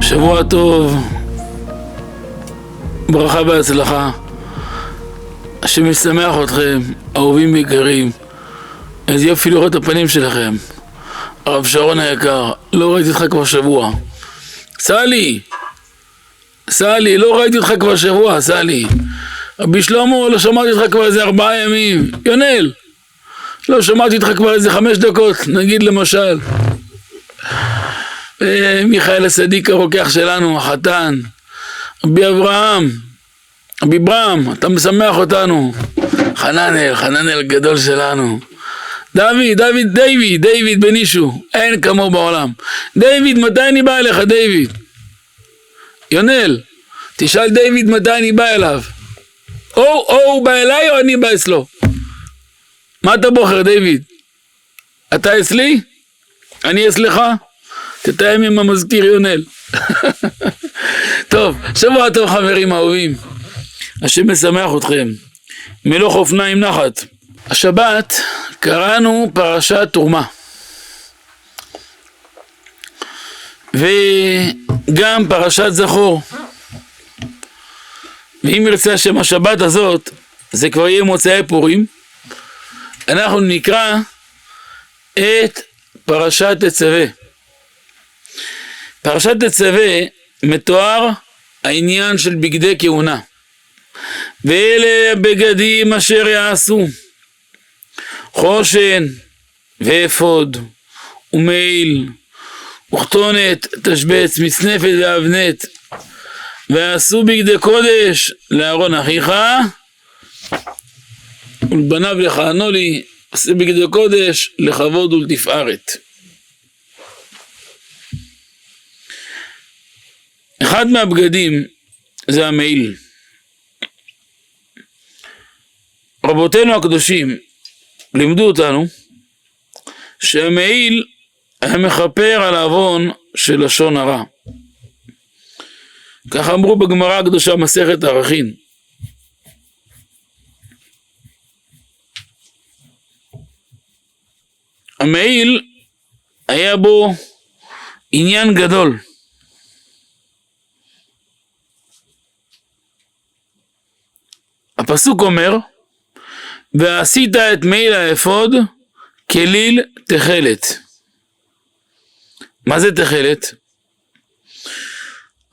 שבוע טוב, ברכה והצלחה. השם משמח אתכם, אהובים ויקרים. איזה יופי לראות את הפנים שלכם. הרב שרון היקר, לא ראיתי אותך כבר שבוע. סלי, לא ראיתי אותך כבר שבוע, סלי. רבי שלמה, לא שמעתי אותך כבר איזה 4 ימים. יונל, לא שמעתי אותך כבר איזה 5 דקות, נגיד למשל. מיכאל הצדיק הרוקח שלנו, החתן. רבי אברהם, רבי ברם, אתה משמח אותנו. חננאל גדול שלנו. דיוויד בנישו, אין כמו בעולם. דיוויד, מתי אני בא אליך, דיוויד? יונל, תשאל דיוויד מתי אני בא אליו. או הוא בא אליי או אני בא אצלו? מה אתה בוחר, דיוויד? אתה אצלי? אני אצלך? תתאם עם המזכיר יונל. טוב, שבוע טוב חברים אהובים. השם משמח אתכם. מלוך אופניים נחת. השבת קראנו פרשת תרומה. וגם פרשת זכור. ואם ירצה השם השבת הזאת, זה כבר יהיה מוצאי פורים, אנחנו נקרא את פרשת תצווה. פרשת תצווה מתואר העניין של בגדי כהונה. ואלה הבגדים אשר יעשו, חושן ואפוד ומעיל וכתונת תשבץ מצנפת ואבנת, ועשו בגדי קודש לאהרון אחיך ולבניו לכהנו לי, עשו בגדי קודש לכבוד ולתפארת. אחד מהבגדים זה המעיל. רבותינו הקדושים לימדו אותנו שהמעיל היה מכפר על העוון של לשון הרע. כך אמרו בגמרא הקדושה מסכת ערכין. המעיל היה בו עניין גדול. הפסוק אומר, ועשית את מעיל האפוד כליל תכלת. מה זה תכלת?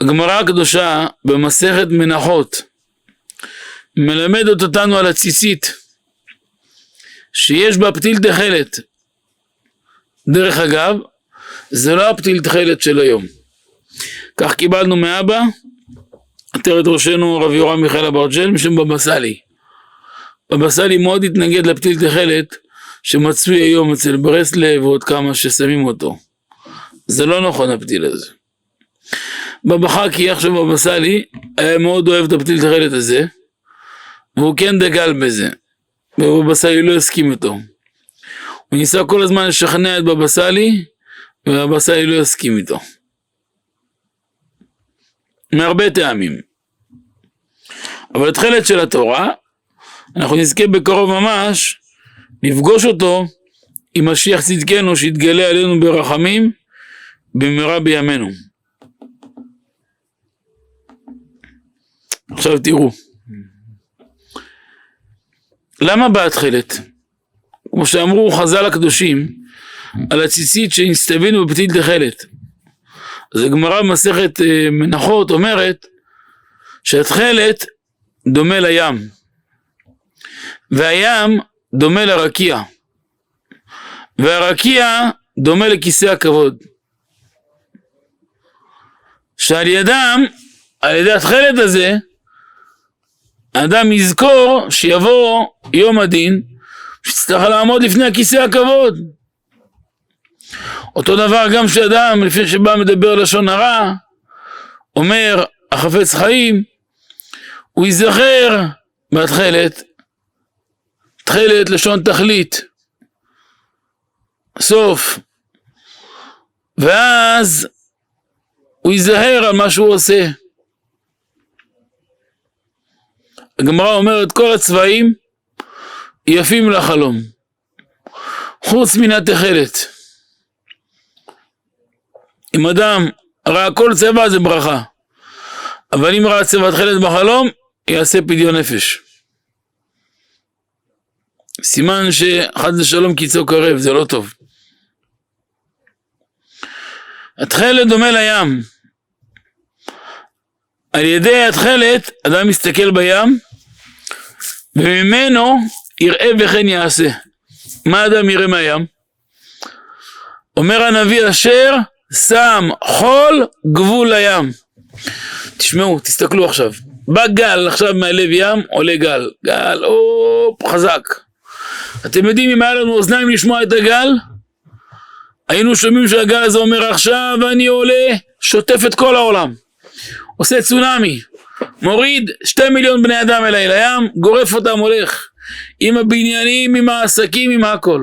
הגמרא הקדושה במסכת מנחות מלמדת אותנו על הציצית שיש בה פתיל תכלת. דרך אגב, זה לא הפתיל תכלת של היום. כך קיבלנו מאבא, עטרת ראשנו רבי יורם מיכאל אברג'ל משם בבא סאלי. בבא סאלי מאוד התנגד לפתיל תכלת שמצוי היום אצל ברסלב ועוד כמה ששמים אותו. זה לא נכון הפתיל הזה. בבא חכי עכשיו בבא סאלי היה מאוד אוהב את הפתיל תכלת הזה, והוא כן דגל בזה, ובבא סאלי לא הסכים איתו. הוא ניסה כל הזמן לשכנע את בבא סאלי, ובבא סאלי לא הסכים איתו. מהרבה טעמים. אבל התכלת של התורה, אנחנו נזכה בקרוב ממש לפגוש אותו עם משיח צדקנו שיתגלה עלינו ברחמים במהרה בימינו. עכשיו תראו, למה באה התכלת? כמו שאמרו חז"ל הקדושים על הציצית שהסתווינו בפתיל תכלת. אז הגמרא במסכת מנחות אומרת שהתכלת דומה לים, והים דומה לרקיע, והרקיע דומה לכיסא הכבוד, שעל ידם, על ידי התכלת הזה, האדם יזכור שיבוא יום הדין שצריך לעמוד לפני הכיסא הכבוד. אותו דבר גם שאדם לפני שבא מדבר לשון הרע, אומר החפץ חיים, הוא ייזכר בתכלת, תכלת לשון תכלית, סוף, ואז הוא ייזהר על מה שהוא עושה. הגמרא אומרת כל הצבעים יפים לחלום, חוץ מן התכלת. אם אדם ראה כל צבע זה ברכה, אבל אם ראה צבע תכלת בחלום, יעשה פדיון נפש. סימן שחד לשלום קיצו קרב, זה לא טוב. התכלת דומה לים. על ידי התכלת אדם מסתכל בים, וממנו יראה וכן יעשה. מה אדם יראה מהים? אומר הנביא אשר שם חול גבול לים. תשמעו, תסתכלו עכשיו. בא גל עכשיו מהלב ים, עולה גל. גל, חזק. אתם יודעים אם היה לנו אוזניים לשמוע את הגל? היינו שומעים שהגל הזה אומר עכשיו אני עולה, שוטף את כל העולם. עושה צונמי. מוריד 2 מיליון בני אדם אליי לים, גורף אותם הולך. עם הבניינים, עם העסקים, עם הכל.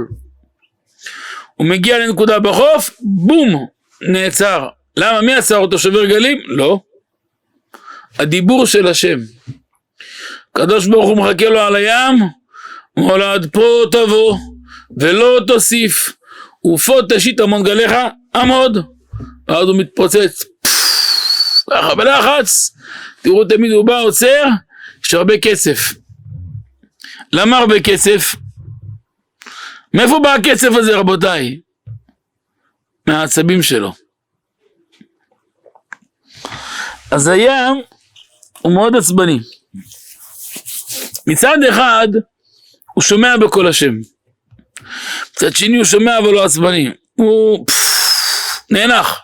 הוא מגיע לנקודה בחוף, בום, נעצר. למה? מי עצר אותו? שובר גלים? לא. הדיבור של השם. הקדוש ברוך הוא מחכה לו על הים, מולד פה תבוא, ולא תוסיף, ופה תשית המון גליך, עמוד. ואז הוא מתפוצץ. ככה בלחץ, תראו תמיד הוא בא, עוצר, יש הרבה כסף. למה הרבה כסף? מאיפה בא הכסף הזה רבותיי? מהעצבים שלו. אז הים הוא מאוד עצבני. מצד אחד הוא שומע בקול השם. מצד שני הוא שומע אבל לא עצבני. הוא נאנח.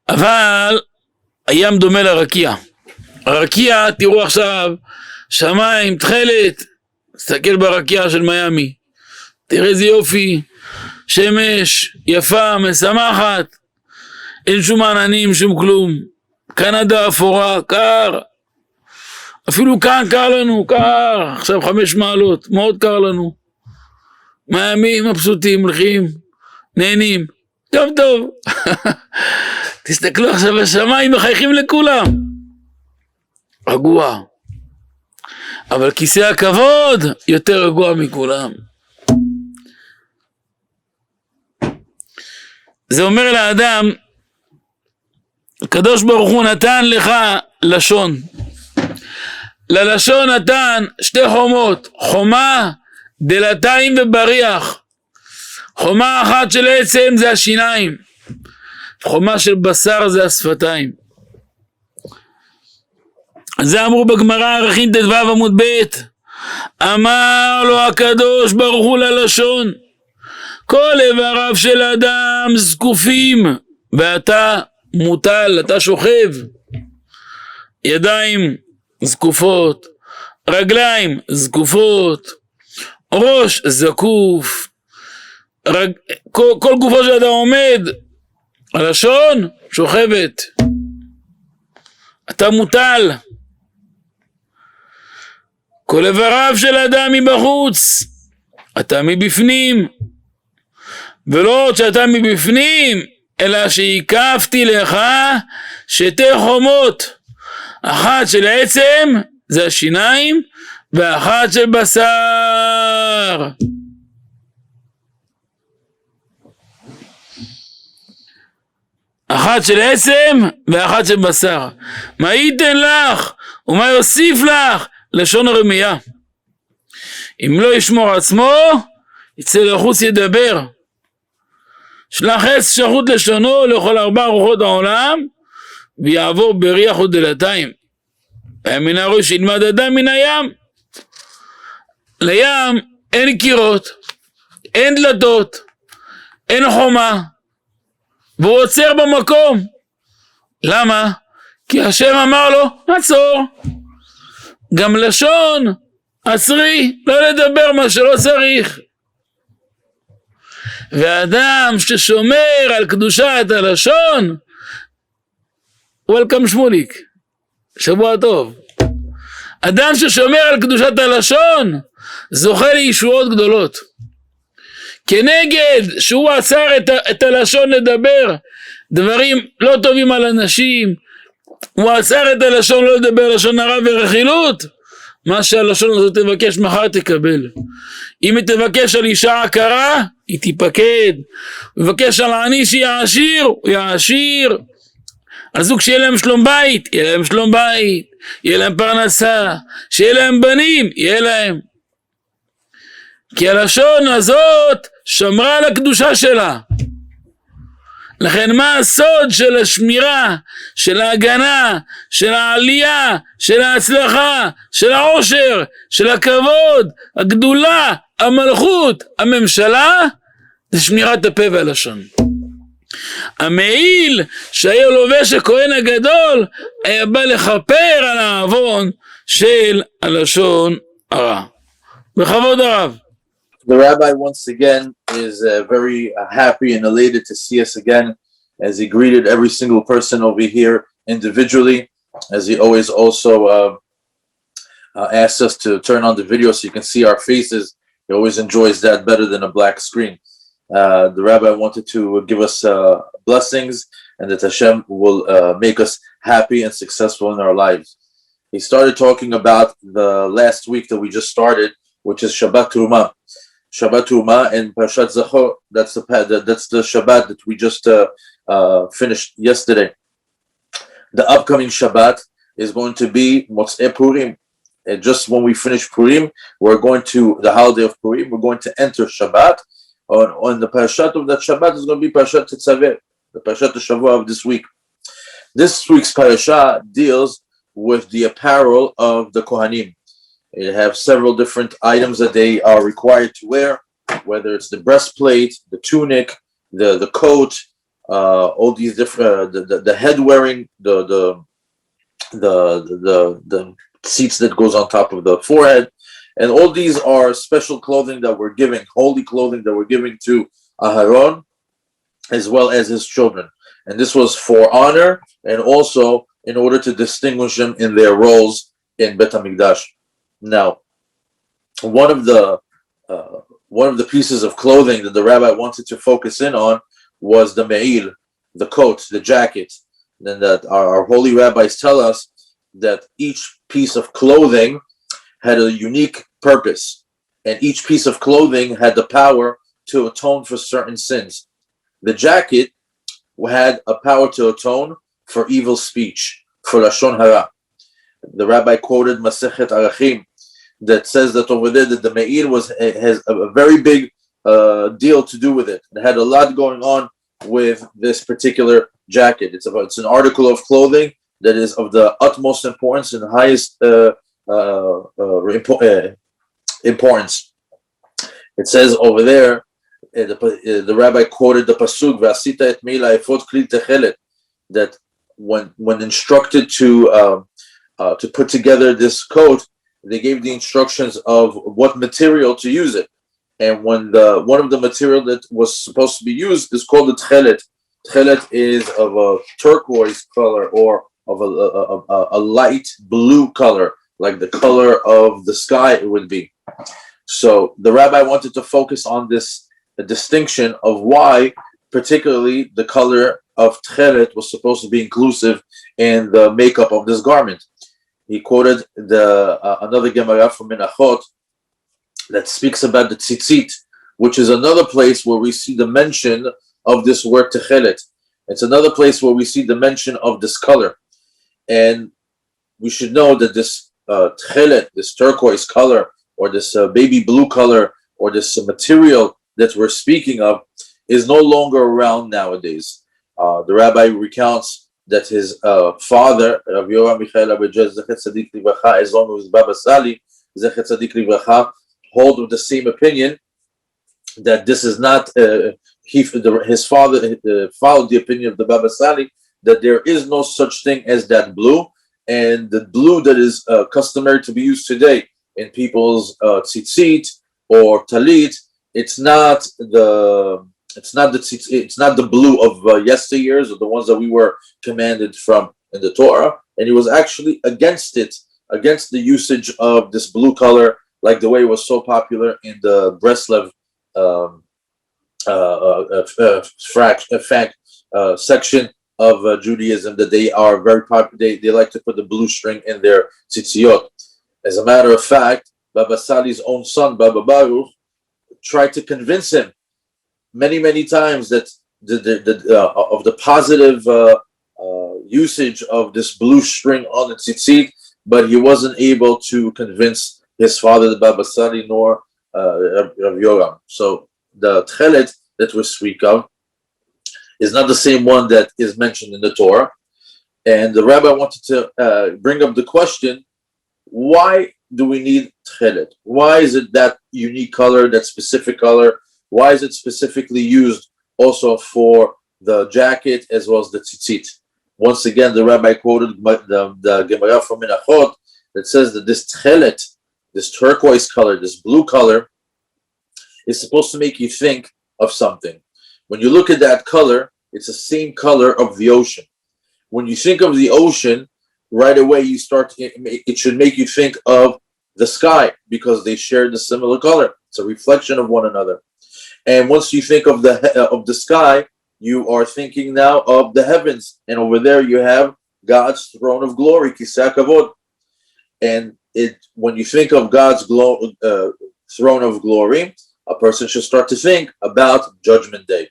אבל הים דומה לרקיע. הרקיע, תראו עכשיו, שמיים, תכלת, תסתכל ברקיע של מיאמי. תראה איזה יופי, שמש, יפה, משמחת. אין שום עננים, שום כלום. קנדה אפורה, קר. אפילו כאן קר לנו, קר. עכשיו 5 מעלות, מאוד קר לנו. מיאמי מבסוטים, הולכים, נהנים. טוב טוב. תסתכלו עכשיו השמיים, מחייכים לכולם. רגוע. אבל כיסא הכבוד יותר רגוע מכולם. זה אומר לאדם, הקדוש ברוך הוא נתן לך לשון. ללשון נתן 2 חומות, חומה, דלתיים ובריח. חומה אחת של עצם זה השיניים. חומה של בשר זה השפתיים. זה אמרו בגמרא ערכין ט"ו עמוד ב', אמר לו הקדוש ברוך הוא ללשון, כל איבריו של אדם זקופים, ואתה מוטל, אתה שוכב. ידיים זקופות, רגליים זקופות, ראש זקוף, כל גופו של אדם עומד, הלשון שוכבת. אתה מוטל. כל איבריו של אדם מבחוץ, אתה מבפנים. ולא עוד שאתה מבפנים, אלא שהקפתי לך 2 חומות. אחת של עצם, זה השיניים, ואחת של בשר. אחת של עצם ואחת של בשר. מה ייתן לך ומה יוסיף לך? לשון הרמייה. אם לא ישמור עצמו, יצא לחוץ ידבר. שלח עץ שחוט לשונו לכל 4 רוחות העולם, ויעבור בריח ודלתיים. מן הראש ילמד אדם מן הים. לים אין קירות, אין דלתות, אין חומה, והוא עוצר במקום. למה? כי השם אמר לו, עצור. גם לשון, עצרי, לא לדבר מה שלא צריך. ואדם ששומר על קדושת הלשון, וולקאם שמוליק, שבוע טוב. אדם ששומר על קדושת הלשון, זוכה לישועות גדולות. כנגד שהוא עצר את הלשון לדבר דברים לא טובים על אנשים, הוא עצר את הלשון לא לדבר לשון הרע ורכילות, מה שהלשון הזאת תבקש מחר תקבל. אם היא תבקש על אישה עקרה, היא תיפקד. הוא יבקש על העני שיהיה עשיר, הוא יהיה עשיר. על זוג שיהיה להם שלום בית, יהיה להם שלום בית. יהיה להם פרנסה, שיהיה להם בנים, יהיה להם. כי הלשון הזאת שמרה על הקדושה שלה. לכן מה הסוד של השמירה, של ההגנה, של העלייה, של ההצלחה, של העושר, של הכבוד, הגדולה, המלכות, הממשלה? זה שמירת הפה והלשון. המעיל שהיה לובש הכהן הגדול היה בא לכפר על העוון של הלשון הרע. בכבוד הרב. The rabbi once again is very happy and elated to see us again, as he greeted every single person over here individually, as he always also asks us to turn on the video so you can see our faces. He always enjoys that better than a black screen. The rabbi wanted to give us blessings and that Hashem will make us happy and successful in our lives. He started talking about the last week that we just started, which is Shabbat Teruma. Shabbat Teruma and Parashat Zachor, that's the Shabbat that we just finished yesterday. The upcoming Shabbat is going to be Motzei Purim. And just when we finish Purim, we're going to the holiday of Purim. We're going to enter Shabbat. On the Parashat of that Shabbat is going to be Parashat Tetzaveh, the Parashat Shavua of this week. This week's Parashat deals with the apparel of the Kohanim. It have several different items that they are required to wear, whether it's the breastplate, the tunic, the coat, all these different the head wearing, the seats that goes on top of the forehead, and all these are special clothing that we're giving, holy clothing that we're giving to Aharon as well as his children. And this was for honor and also in order to distinguish them in their roles in Bet HaMikdash. Now, one of the pieces of clothing that the rabbi wanted to focus in on was the me'il, the coat, the jacket. And that our holy rabbis tell us that each piece of clothing had a unique purpose, and each piece of clothing had the power to atone for certain sins. The jacket had a power to atone for evil speech, for lashon hara. The rabbi quoted Masechet Arachim that says that over there that the me'il has a very big deal to do with it. It had a lot going on with this particular jacket. It's an article of clothing that is of the utmost importance and highest importance. It says over there, the rabbi quoted the pasuk "V'asita et me'il ha'efod kli techelet," that when instructed to put together this coat, they gave the instructions of what material to use it. And when one of the material that was supposed to be used is called the tchelet. Tchelet is of a turquoise color or of a light blue color, like the color of the sky it would be. So the rabbi wanted to focus on this distinction of why particularly the color of tchelet was supposed to be inclusive in the makeup of this garment. He quoted another Gemara from Menachot that speaks about the tzitzit, which is another place where we see the mention of this word techelet. It's another place where we see the mention of this color. And we should know that this techelet, this turquoise color, or this baby blue color, or this material that we're speaking of, is no longer around nowadays. The rabbi recounts that his father, Rabbi Yoram Abergel, Zechet Tzadik Livracha, as long as Baba Sali, Zechet Tzadik Livracha, hold with the same opinion that this is not, his father followed the opinion of the Baba Sali, that there is no such thing as that blue, and the blue that is customary to be used today in people's tzitzit or talit, it's not the blue of yesteryears or the ones that we were commanded from in the Torah, and he was actually against the usage of this blue color, like the way it was so popular in the Breslev section of Judaism, that they are very popular. They like to put the blue string in their tzitziot. As a matter of fact, Baba Sali's own son, Baba Baruch, tried to convince him many times that of the positive usage of this blue string on the tzitzit, but he wasn't able to convince his father, the Baba Sali, nor Rav Yoram. So the tchelet that we speak of is not the same one that is mentioned in the Torah. And the rabbi wanted to bring up the question, why do we need tchelet? Why is it that unique color, that specific color? Why is it specifically used also for the jacket as well as the tzitzit? Once again, the rabbi quoted the Gemara from Menachot that says that this tchelet, this turquoise color, this blue color, is supposed to make you think of something. When you look at that color, it's the same color of the ocean. When you think of the ocean, right away it should make you think of the sky because they share the similar color. It's a reflection of one another. And once you think of the sky, you are thinking now of the heavens, and over there you have God's throne of glory, Kisei Kavod. And when you think of God's throne of glory, a person should start to think about Judgment Day.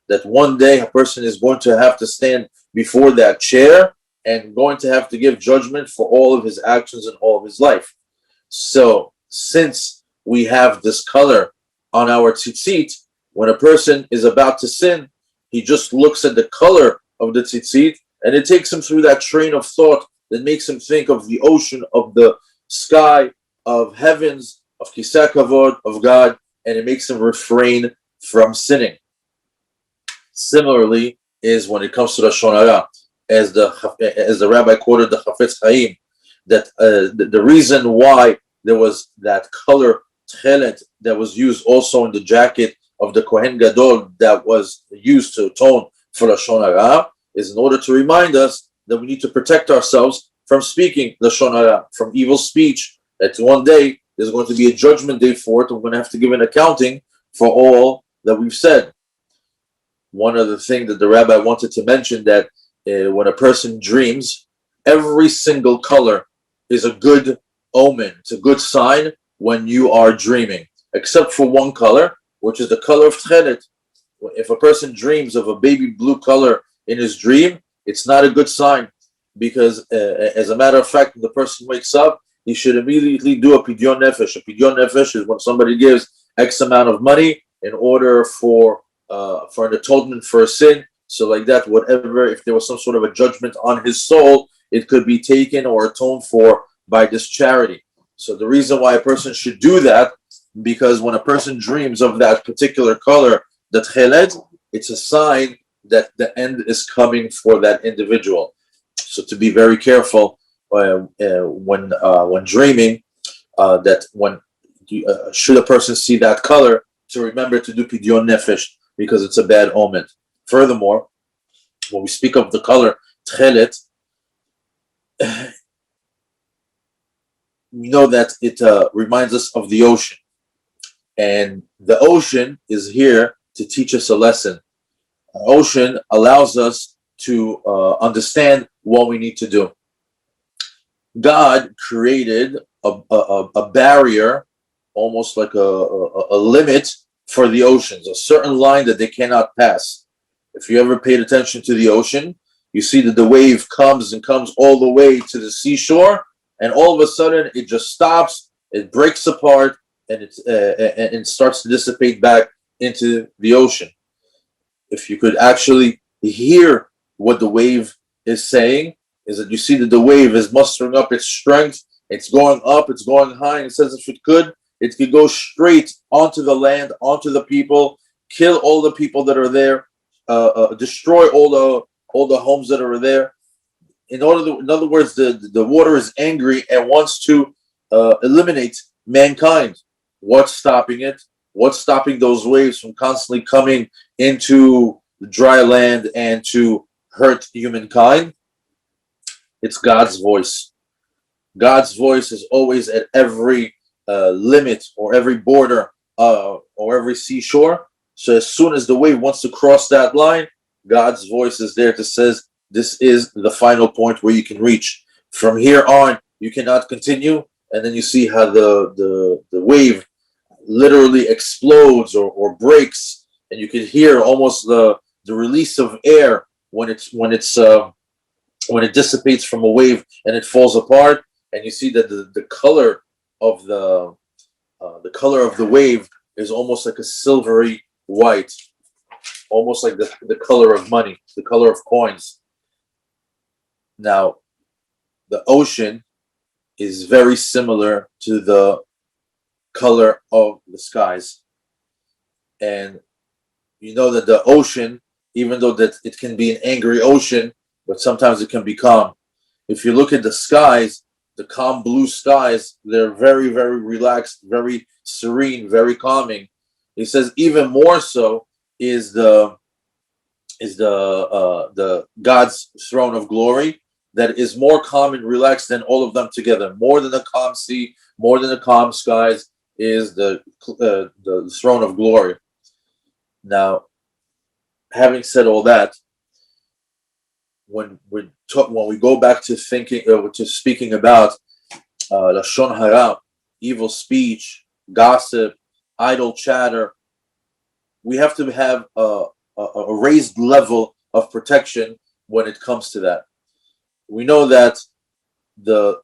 That one day a person is going to have to stand before that chair and going to have to give judgment for all of his actions and all of his life. So since we have this color on our tzitzit, when a person is about to sin, he just looks at the color of the tzitzit and it takes him through that train of thought that makes him think of the ocean, of the sky, of heavens, of Kisei Kavod, of God, and it makes him refrain from sinning. Similarly is when it comes to the Lashon Hara, as the rabbi quoted the Chafetz Chaim, that the reason why there was that color tchelet that was used also in the jacket of the Kohen Gadol that was used to atone for Lashon Hara is in order to remind us that we need to protect ourselves from speaking Lashon Hara, from evil speech, that one day there's going to be a judgment day for it. We're going to have to give an accounting for all that we've said. One other thing that the rabbi wanted to mention, that when a person dreams, every single color is a good omen. It's a good sign when you are dreaming, except for one color, which is the color of tchelet. If a person dreams of a baby blue color in his dream, it's not a good sign, because as a matter of fact, when the person wakes up, he should immediately do a pidyon nefesh. A pidyon nefesh is when somebody gives X amount of money in order for an atonement for a sin. So like that, whatever, if there was some sort of a judgment on his soul, it could be taken or atoned for by this charity. So the reason why a person should do that, because when a person dreams of that particular color, the tchelet, it's a sign that the end is coming for that individual. So to be very careful when dreaming, that when should a person see that color, to remember to do pidyon nefesh, because it's a bad omen. Furthermore, when we speak of the color tchelet, we know that it reminds us of the ocean. And the ocean is here to teach us a lesson. The ocean allows us to understand what we need to do. God created a barrier, almost like a limit for the oceans, a certain line that they cannot pass. If you ever paid attention to the ocean, you see that the wave comes and comes all the way to the seashore, and all of a sudden it just stops, it breaks apart, and it starts to dissipate back into the ocean. If you could actually hear what the wave is saying, is that you see that the wave is mustering up its strength, it's going up, it's going high, and it says if it could go straight onto the land, onto the people, kill all the people that are there, destroy all the homes that are there. In other words, the water is angry and wants to eliminate mankind. What's stopping it? What's stopping those waves from constantly coming into the dry land and to hurt humankind? It's God's voice. God's voice is always at every limit or every border or every seashore. So as soon as the wave wants to cross that line, God's voice is there to says, this is the final point where you can reach. From here on, you cannot continue. and then you see how the wave literally explodes or breaks, and you can hear almost the release of air when it dissipates from a wave and it falls apart, and you see that the color of the wave is almost like a silvery white, almost like the color of money, the color of coins. Now, the ocean is very similar to the color of the skies, and you know that the ocean, even though that it can be an angry ocean, but sometimes it can be calm. If you look at the skies, the calm blue skies, they're very, very relaxed, very serene, very calming. He says even more so is the God's throne of glory, that is more calm and relaxed than all of them together. More than the calm sea, more than the calm skies is the throne of glory. Now, having said all that, when we go back to thinking, to speaking about lashon hara, evil speech, gossip, idle chatter, we have to have a raised level of protection when it comes to that. We know that the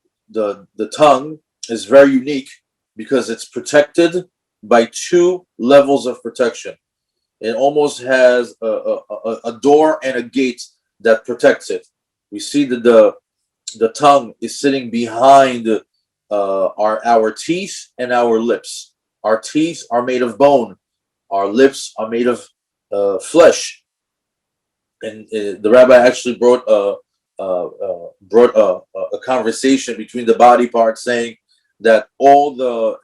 tongue is very unique because it's protected by two levels of protection. It almost has a door and a gate that protects it. We see that the tongue is sitting behind our teeth and our lips. Our teeth are made of bone. Our lips are made of flesh. And the rabbi actually brought a conversation between the body parts, saying that to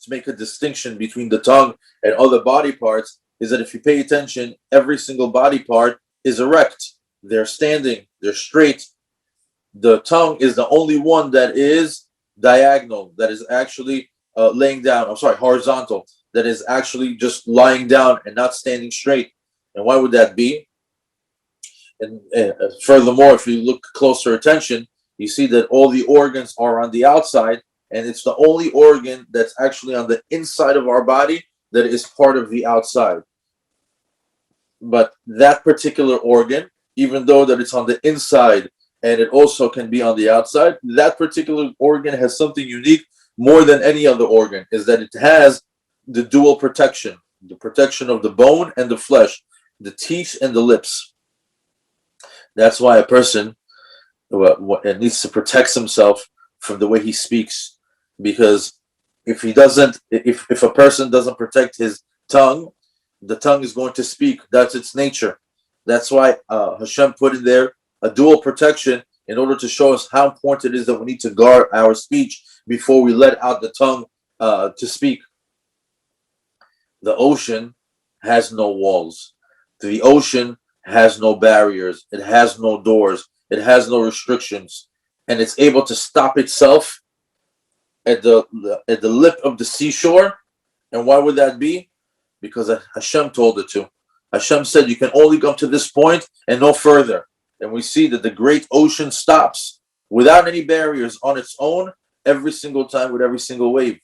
make a distinction between the tongue and other body parts is that if you pay attention, every single body part is erect. They're standing, they're straight. The tongue is the only one that is diagonal, that is actually horizontal, that is actually just lying down and not standing straight. And why would that be? And furthermore, if you look closer attention, you see that all the organs are on the outside, and it's the only organ that's actually on the inside of our body that is part of the outside. But that particular organ, even though that it's on the inside and it also can be on the outside, that particular organ has something unique more than any other organ, is that it has the dual protection, the protection of the bone and the flesh, the teeth and the lips. That's why a person needs to protect himself from the way he speaks, because if a person doesn't protect his tongue, the tongue is going to speak. That's its nature. That's why Hashem put in there a dual protection in order to show us how important it is that we need to guard our speech before we let out the tongue to speak. The ocean has no walls. The ocean has no barriers. It has no doors. It has no restrictions, and it's able to stop itself at the lip of the seashore. And why would that be? Because Hashem told it to. Hashem said you can only come to this point and no further. And we see that the great ocean stops without any barriers on its own every single time with every single wave.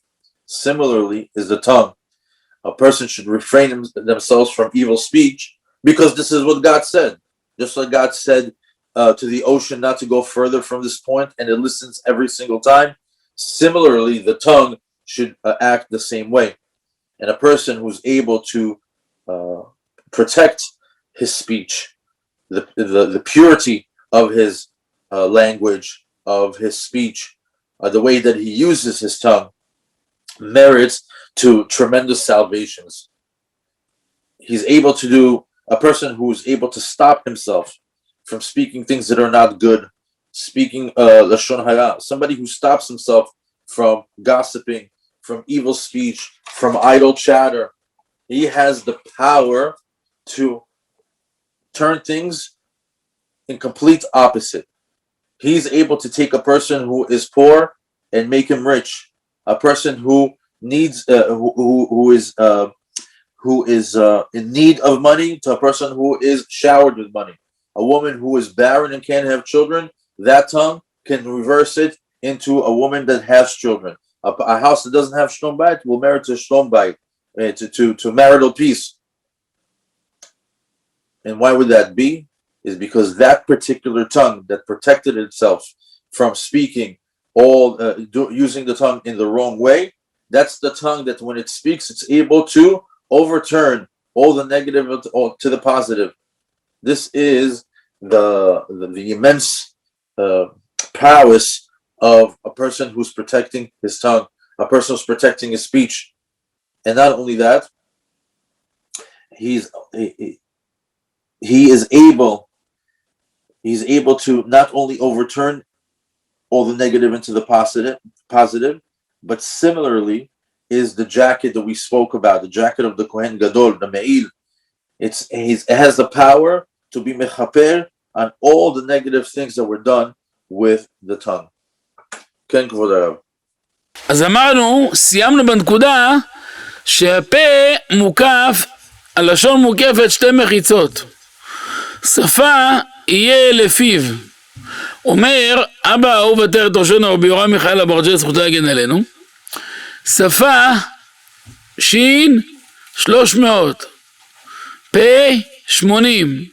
Similarly is the tongue. A person should refrain themselves from evil speech, because this is what God said. Just like God said to the ocean not to go further from this point, and it listens every single time. Similarly, the tongue should act the same way. And a person who's able to protect his speech, the purity of his language, of his speech, the way that he uses his tongue, merits to tremendous salvations. He's able to do, a person who is able to stop himself from speaking things that are not good, speaking lashon hara, somebody who stops himself from gossiping, from evil speech, from idle chatter. He has the power to turn things in complete opposite. He's able to take a person who is poor and make him rich. A person who needs, who is in need of money, to a person who is showered with money. A woman who is barren and can't have children, that tongue can reverse it into a woman that has children. A house that doesn't have shalom bayit will merit to shalom bayit, to marital peace. And why would that be? Is because that particular tongue that protected itself from speaking using the tongue in the wrong way, that's the tongue that when it speaks, it's able to overturn all the negative to the positive. This is the immense prowess of a person who's protecting his tongue, a person who's protecting his speech. And not only that, he is able to not only overturn all the negative into the positive, but similarly is the jacket that we spoke about, the jacket of the Kohen Gadol, the Me'il. It has the power to be mechaper on all the negative things that were done with the tongue. כן, כבוד הרב. אז אמרנו, סיימנו בנקודה שהפה מוקף, הלשון מוקפת שתי מחיצות. שפה יהיה לפיו. אומר אבא אהוב עטרת ראשנו רבי יורם מיכאל אברג'ל זכותו להגן עלינו, שפה שין 300, פה 80,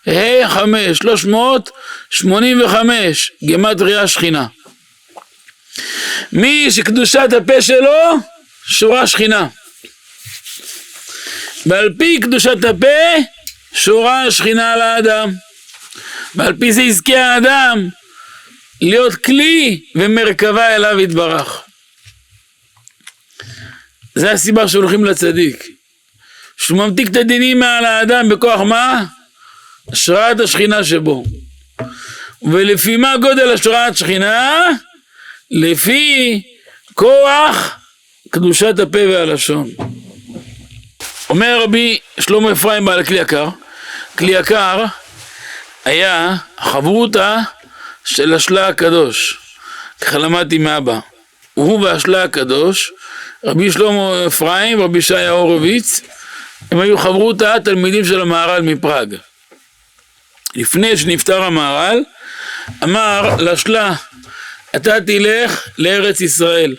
ה' 5, 385, גימטריה שכינה. מי שקדושת הפה שלו שורה שכינה, ועל פי קדושת הפה שורה השכינה על האדם, ועל פי זה יזכה האדם להיות כלי ומרכבה אליו יתברך. זה הסיבה שהולכים לצדיק, שהוא ממתיק את הדינים מעל האדם בכוח מה? השראת השכינה שבו. ולפי מה גודל השראת שכינה? לפי כוח קדושת הפה והלשון. אומר רבי שלמה אפרים בעל כלי יקר, כלי יקר היה חברותה של השלה הקדוש, כך למדתי מאבא. הוא והשלה הקדוש, רבי שלמה אפרים ורבי שיה הורוביץ, הם היו חברותה תלמידים של המהר"ל מפראג. לפני שנפטר המהר"ל, אמר לשלה, אתה תלך לארץ ישראל,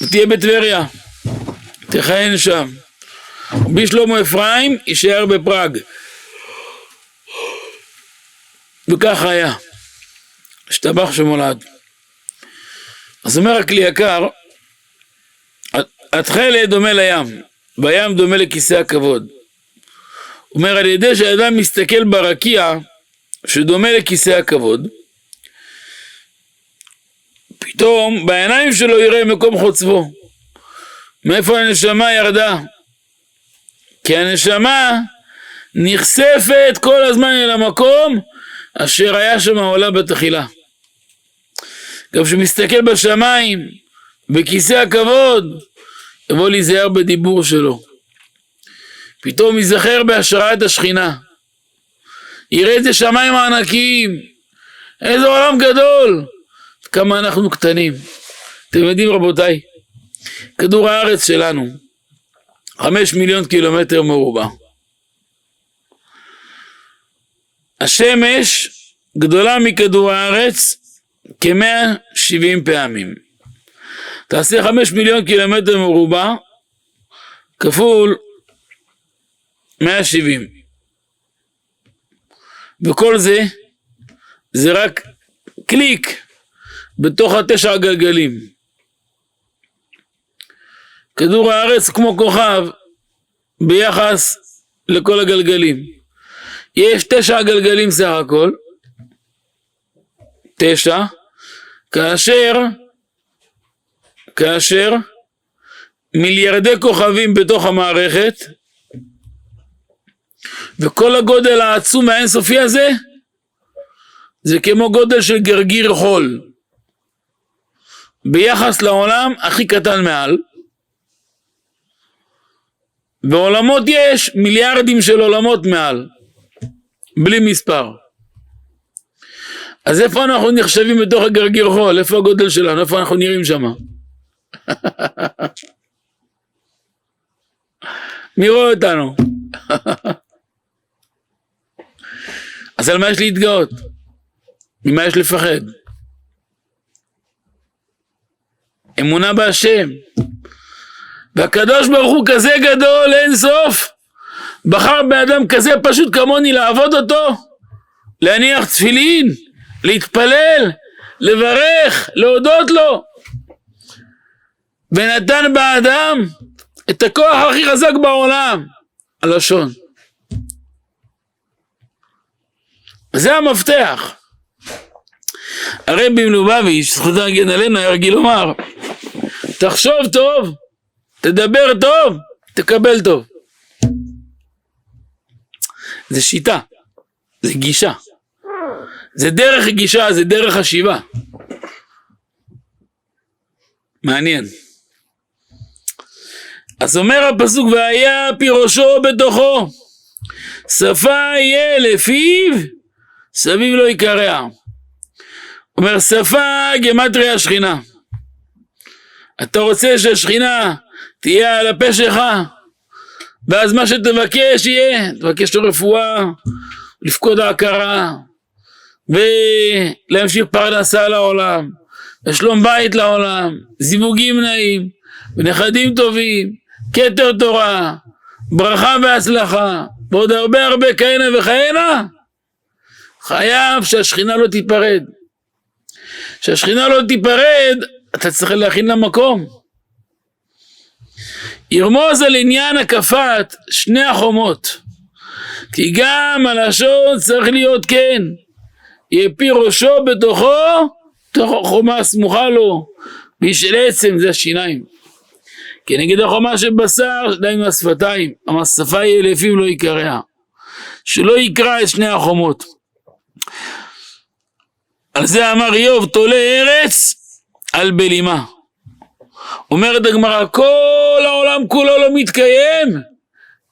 ותהיה בטבריה, תכהן שם. רבי שלמה אפרים יישאר בפראג. וכך היה, השתבח שמולד. אז אומר הכלי יקר, התכלת דומה לים, בים דומה לכיסא הכבוד. אומר, על ידי שהאדם מסתכל ברקיע שדומה לכיסא הכבוד, פתאום בעיניים שלו יראה מקום חוצבו. מאיפה הנשמה ירדה? כי הנשמה נחשפת כל הזמן אל המקום אשר היה שם עולה בתחילה. גם כשמסתכל בשמיים, בכיסא הכבוד, יבוא להיזהר בדיבור שלו. פתאום ייזכר בהשראת השכינה. יראה איזה שמיים ענקיים, איזה עולם גדול, כמה אנחנו קטנים. אתם יודעים רבותיי, כדור הארץ שלנו 5 מיליון קילומטר מרובע. השמש גדולה מכדור הארץ כ-170 פעמים. תעשה 5 מיליון קילומטר מרובע כפול 170. וכל זה רק קליק בתוך 9 הגלגלים. כדור הארץ כמו כוכב ביחס לכל הגלגלים. יש 9 גלגלים סך הכל, 9, כאשר מיליארדי כוכבים בתוך המערכת, וכל הגודל העצום האינסופי הזה, זה כמו גודל של גרגיר חול, ביחס לעולם הכי קטן מעל. בעולמות יש מיליארדים של עולמות מעל, בלי מספר. אז איפה אנחנו נחשבים בתוך הגרגיר חול? איפה הגודל שלנו? איפה אנחנו נראים שם? מי רואה אותנו? אז על מה יש להתגאות? ממה יש לפחד? אמונה בהשם. והקדוש ברוך הוא כזה גדול, אין סוף, בחר באדם כזה פשוט כמוני לעבוד אותו, להניח תפילין, להתפלל, לברך, להודות לו, ונתן באדם את הכוח הכי חזק בעולם, הלשון. זה המפתח. הרבי מלובביץ', זכותו להגן עלינו, היה רגיל לומר, תחשוב טוב, תדבר טוב, תקבל טוב. זה שיטה, זה גישה, זה דרך גישה, זה דרך חשיבה. מעניין. אז אומר הפסוק, והיה פירושו בתוכו, שפה יהיה לפיו, סביב לא יקרע. אומר שפה גמטריה השכינה. אתה רוצה שהשכינה תהיה על הפה שלך, ואז מה שתבקש יהיה, תבקש לו רפואה, לפקוד ההכרה, ולהמשיך פרנסה לעולם, ושלום בית לעולם, זיווגים נעים, ונכדים טובים, כתר תורה, ברכה והצלחה, ועוד הרבה הרבה כהנה וכהנה. חייב שהשכינה לא תיפרד. שהשכינה לא תיפרד, אתה צריך להכין למקום. ירמוז על עניין הקפת שני החומות, כי גם הלשון צריך להיות כן, יפי ראשו בתוכו, תוך החומה הסמוכה לו, בשל עצם זה השיניים. כנגד החומה של בשר, דהיינו השפתיים, השפה יהיה לפיו לא יקרע, שלא יקרע את שני החומות. על זה אמר איוב, תולה ארץ על בלימה. אומרת הגמרא, כל העולם כולו לא מתקיים,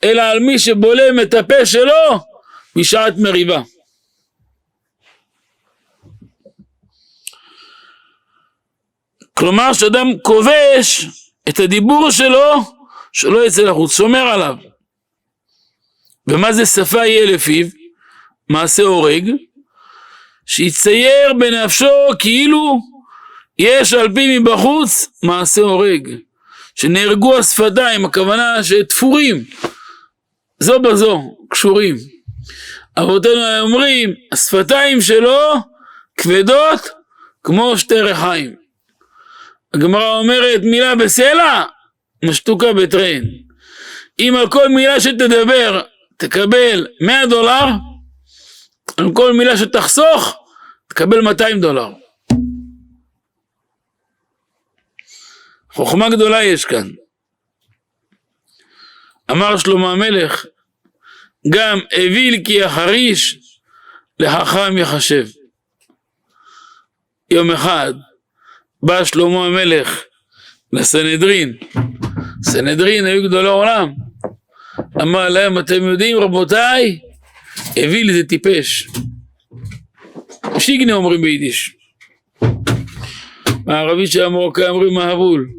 אלא על מי שבולם את הפה שלו בשעת מריבה. כלומר שאדם כובש את הדיבור שלו, שלא יצא לחוץ, שומר עליו. ומה זה שפה יהיה לפיו? מעשה הורג, שיצייר בנפשו כאילו יש על פי מבחוץ מעשה הורג, שנהרגו השפתיים, הכוונה שתפורים, זו בזו, קשורים. אבותינו אומרים, השפתיים שלו כבדות כמו שתי רחיים. הגמרא אומרת, מילה בסלע, משתוקה בטרן. אם על כל מילה שתדבר תקבל $100, על כל מילה שתחסוך תקבל $200. חוכמה גדולה יש כאן. אמר שלמה המלך, גם אוויל כי יחריש לחכם יחשב. יום אחד בא שלמה המלך לסנהדרין, סנהדרין היו גדולי עולם, אמר להם, אתם יודעים רבותיי, אוויל זה טיפש. שיגנה אומרים ביידיש. הערבית של המרוקאי אומרים מהבול.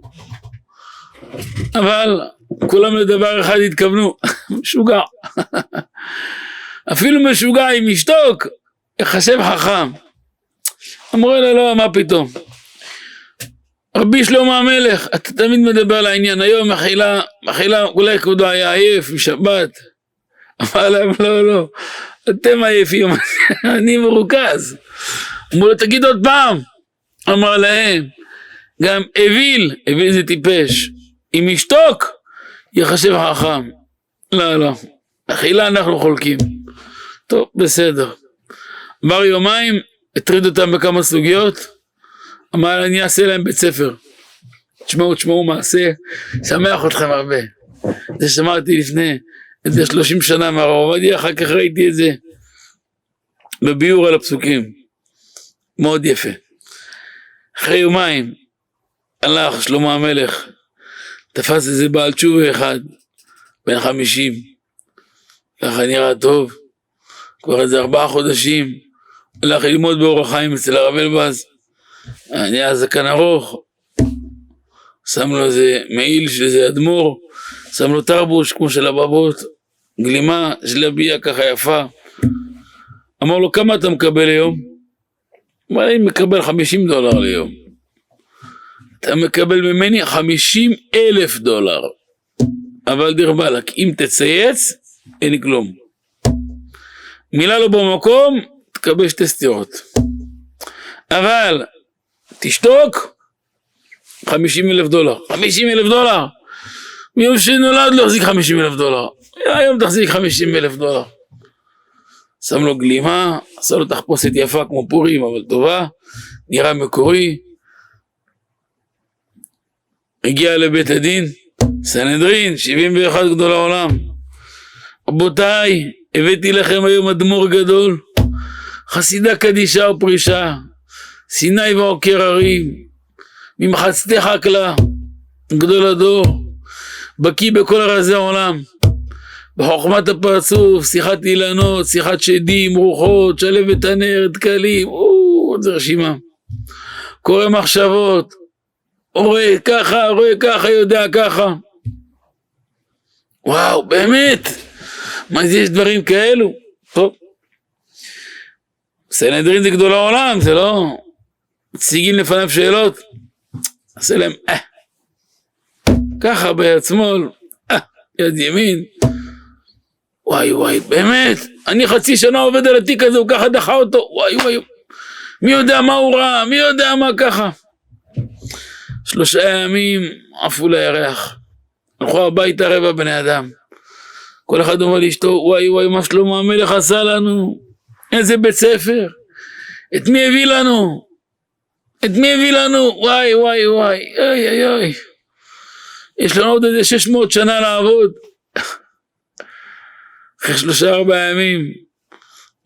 אבל כולם לדבר אחד התכוונו, משוגע. אפילו משוגע אם ישתוק, יחשב חכם. אמרו לו, לא, מה פתאום? רבי שלמה המלך, אתה תמיד מדבר על העניין, היום מחילה, אולי כבודו היה עייף משבת. אמר להם, לא, אתם עייפים, אני מרוכז. אמרו לו, תגיד עוד פעם. אמר להם, גם אוויל זה טיפש, אם ישתוק, יחשב חכם. לא, אכילה אנחנו חולקים. טוב, בסדר. עבר יומיים, הטריד אותם בכמה סוגיות, אמר, אני אעשה להם בית ספר. תשמעו מעשה, שמח אתכם הרבה. זה שמעתי לפני, איזה 30 שנה מהרב עובדיה, אחר כך ראיתי את זה, בביור על הפסוקים. מאוד יפה. אחרי יומיים, הלך שלמה המלך, תפס איזה בעל תשובה אחד, בן 50, ככה נראה טוב, כבר איזה 4 חודשים, הלך ללמוד באורח חיים אצל הרב אלבז, נהיה זקן ארוך, שם לו איזה מעיל של איזה אדמו"ר, שם לו תרבוש כמו של הבבות, גלימה של הביאה ככה יפה, אמר לו, כמה אתה מקבל ליום? אמר לי, מקבל $50 ליום. אתה מקבל ממני $50,000. אבל דיר בלק, אם תצייץ, אין לי כלום. מילה לא במקום, תקבל 2 סטירות. אבל, תשתוק, $50,000. $50,000. מיום שנולד לא החזיק $50,000. היום תחזיק $50,000. שם לו גלימה, עשה לו תחפושת יפה כמו פורים, אבל טובה, נראה מקורי. הגיע לבית הדין, סנהדרין, 71 גדול העולם. רבותיי, הבאתי לכם היום אדמו"ר גדול, חסידה קדישה ופרישה, סיני ועוקר הרים, ממחצתי חקלה, גדול הדור, בקיא בכל רזי העולם, בחוכמת הפרצוף, שיחת אילנות, שיחת שדים, רוחות, שלבת הנר, דקלים, זה רשימה. קורא מחשבות, רואה ככה, יודע ככה. וואו, באמת, מה זה יש דברים כאלו? טוב. סנהדרין זה גדול העולם, זה לא... מציגים לפניו שאלות, עשה להם, ככה ביד שמאל, יד ימין, וואי, באמת, אני חצי שנה עובד על התיק הזה, הוא ככה דחה אותו, וואי, מי יודע מה הוא ראה, מי יודע מה ככה. 3 ימים עפו לירח, הלכו הביתה 4 בני אדם, כל אחד אומר לאשתו, וואי, מה שלמה המלך עשה לנו, איזה בית ספר, את מי הביא לנו, וואי, אוי, יש לנו עוד איזה 600 שנה לעבוד. אחרי 3-4 ימים,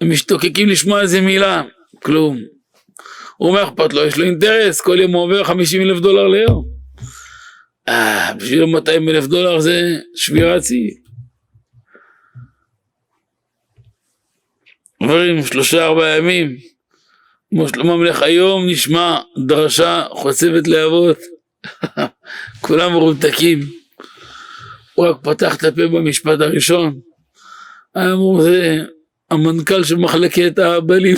הם משתוקקים לשמוע איזה מילה, כלום. הוא אומר, אכפת לו, יש לו אינטרס, כל יום הוא עובר $50,000 ליום. בשביל $200,000 זה שבירת שיא. עוברים 3-4 ימים, כמו שלמה המלך, היום נשמע דרשה חוצבת להבות, כולם מרותקים, הוא רק פתח את הפה במשפט הראשון, אמרו זה המנכ"ל של מחלקת האבלים,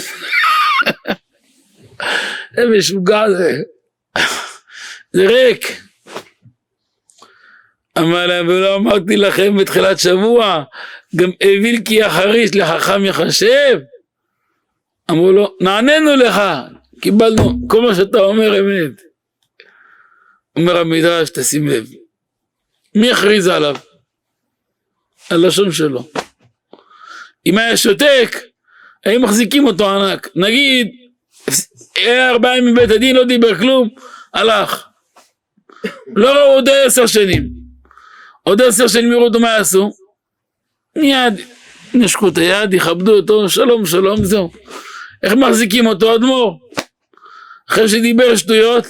זה משוגע זה ריק. אמר להם, ולא אמרתי לכם בתחילת שבוע, גם הביל כי החריש לחכם יחשב. אמרו לו, נעננו לך, קיבלנו כל מה שאתה אומר אמת. אומר המדרש, תשים לב, מי הכריז עליו? הלשון שלו. אם היה שותק, היו מחזיקים אותו ענק. נגיד, היה 4 ימים מבית הדין, לא דיבר כלום, הלך. לא ראו עוד 10 שנים. עוד 10 שנים יראו אותו מה יעשו. מיד נשקו את היד, יכבדו אותו, שלום, זהו. איך מחזיקים אותו אדמו"ר? אחרי שדיבר שטויות,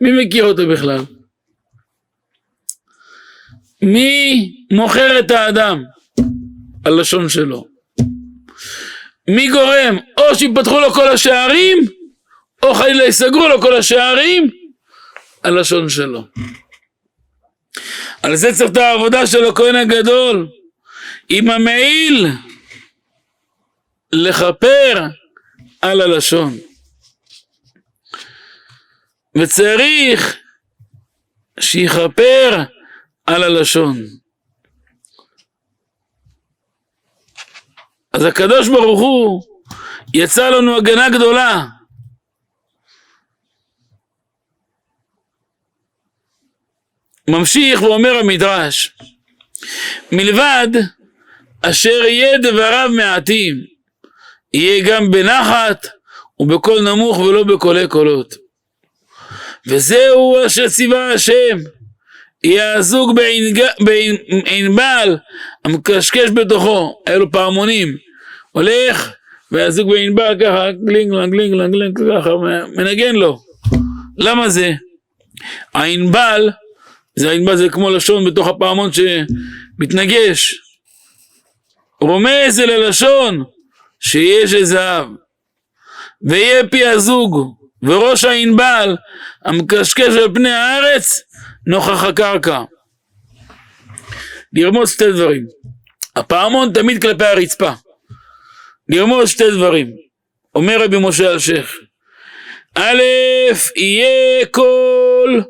מי מכיר אותו בכלל? מי מוכר את האדם? הלשון שלו. מי גורם? או שיפתחו לו כל השערים, או חלילה יסגרו לו כל השערים, הלשון שלו. על זה צריך את העבודה של הכהן הגדול, עם המעיל, לכפר על הלשון. וצריך שיכפר על הלשון. אז הקדוש ברוך הוא יצא לנו הגנה גדולה. ממשיך ואומר המדרש, מלבד אשר יהיה דבריו מעטים, יהיה גם בנחת ובקול נמוך ולא בקולי קולות. וזהו אשר ציווה השם, יהיה הזוג בעין בעל המקשקש בתוכו, אלו פעמונים, הולך והזוג בעין בעל ככה, גלינג ככה, מנגן לו. למה זה? העין בעל, זה כמו לשון בתוך הפעמון שמתנגש, רומז אל הלשון שיש זהב, ויהיה פי הזוג וראש העין בעל המקשקש על פני הארץ נוכח הקרקע. לרמוז 2 דברים, הפעמון תמיד כלפי הרצפה, לרמוז 2 דברים. אומר רבי משה אלשיך, א', יהיה כל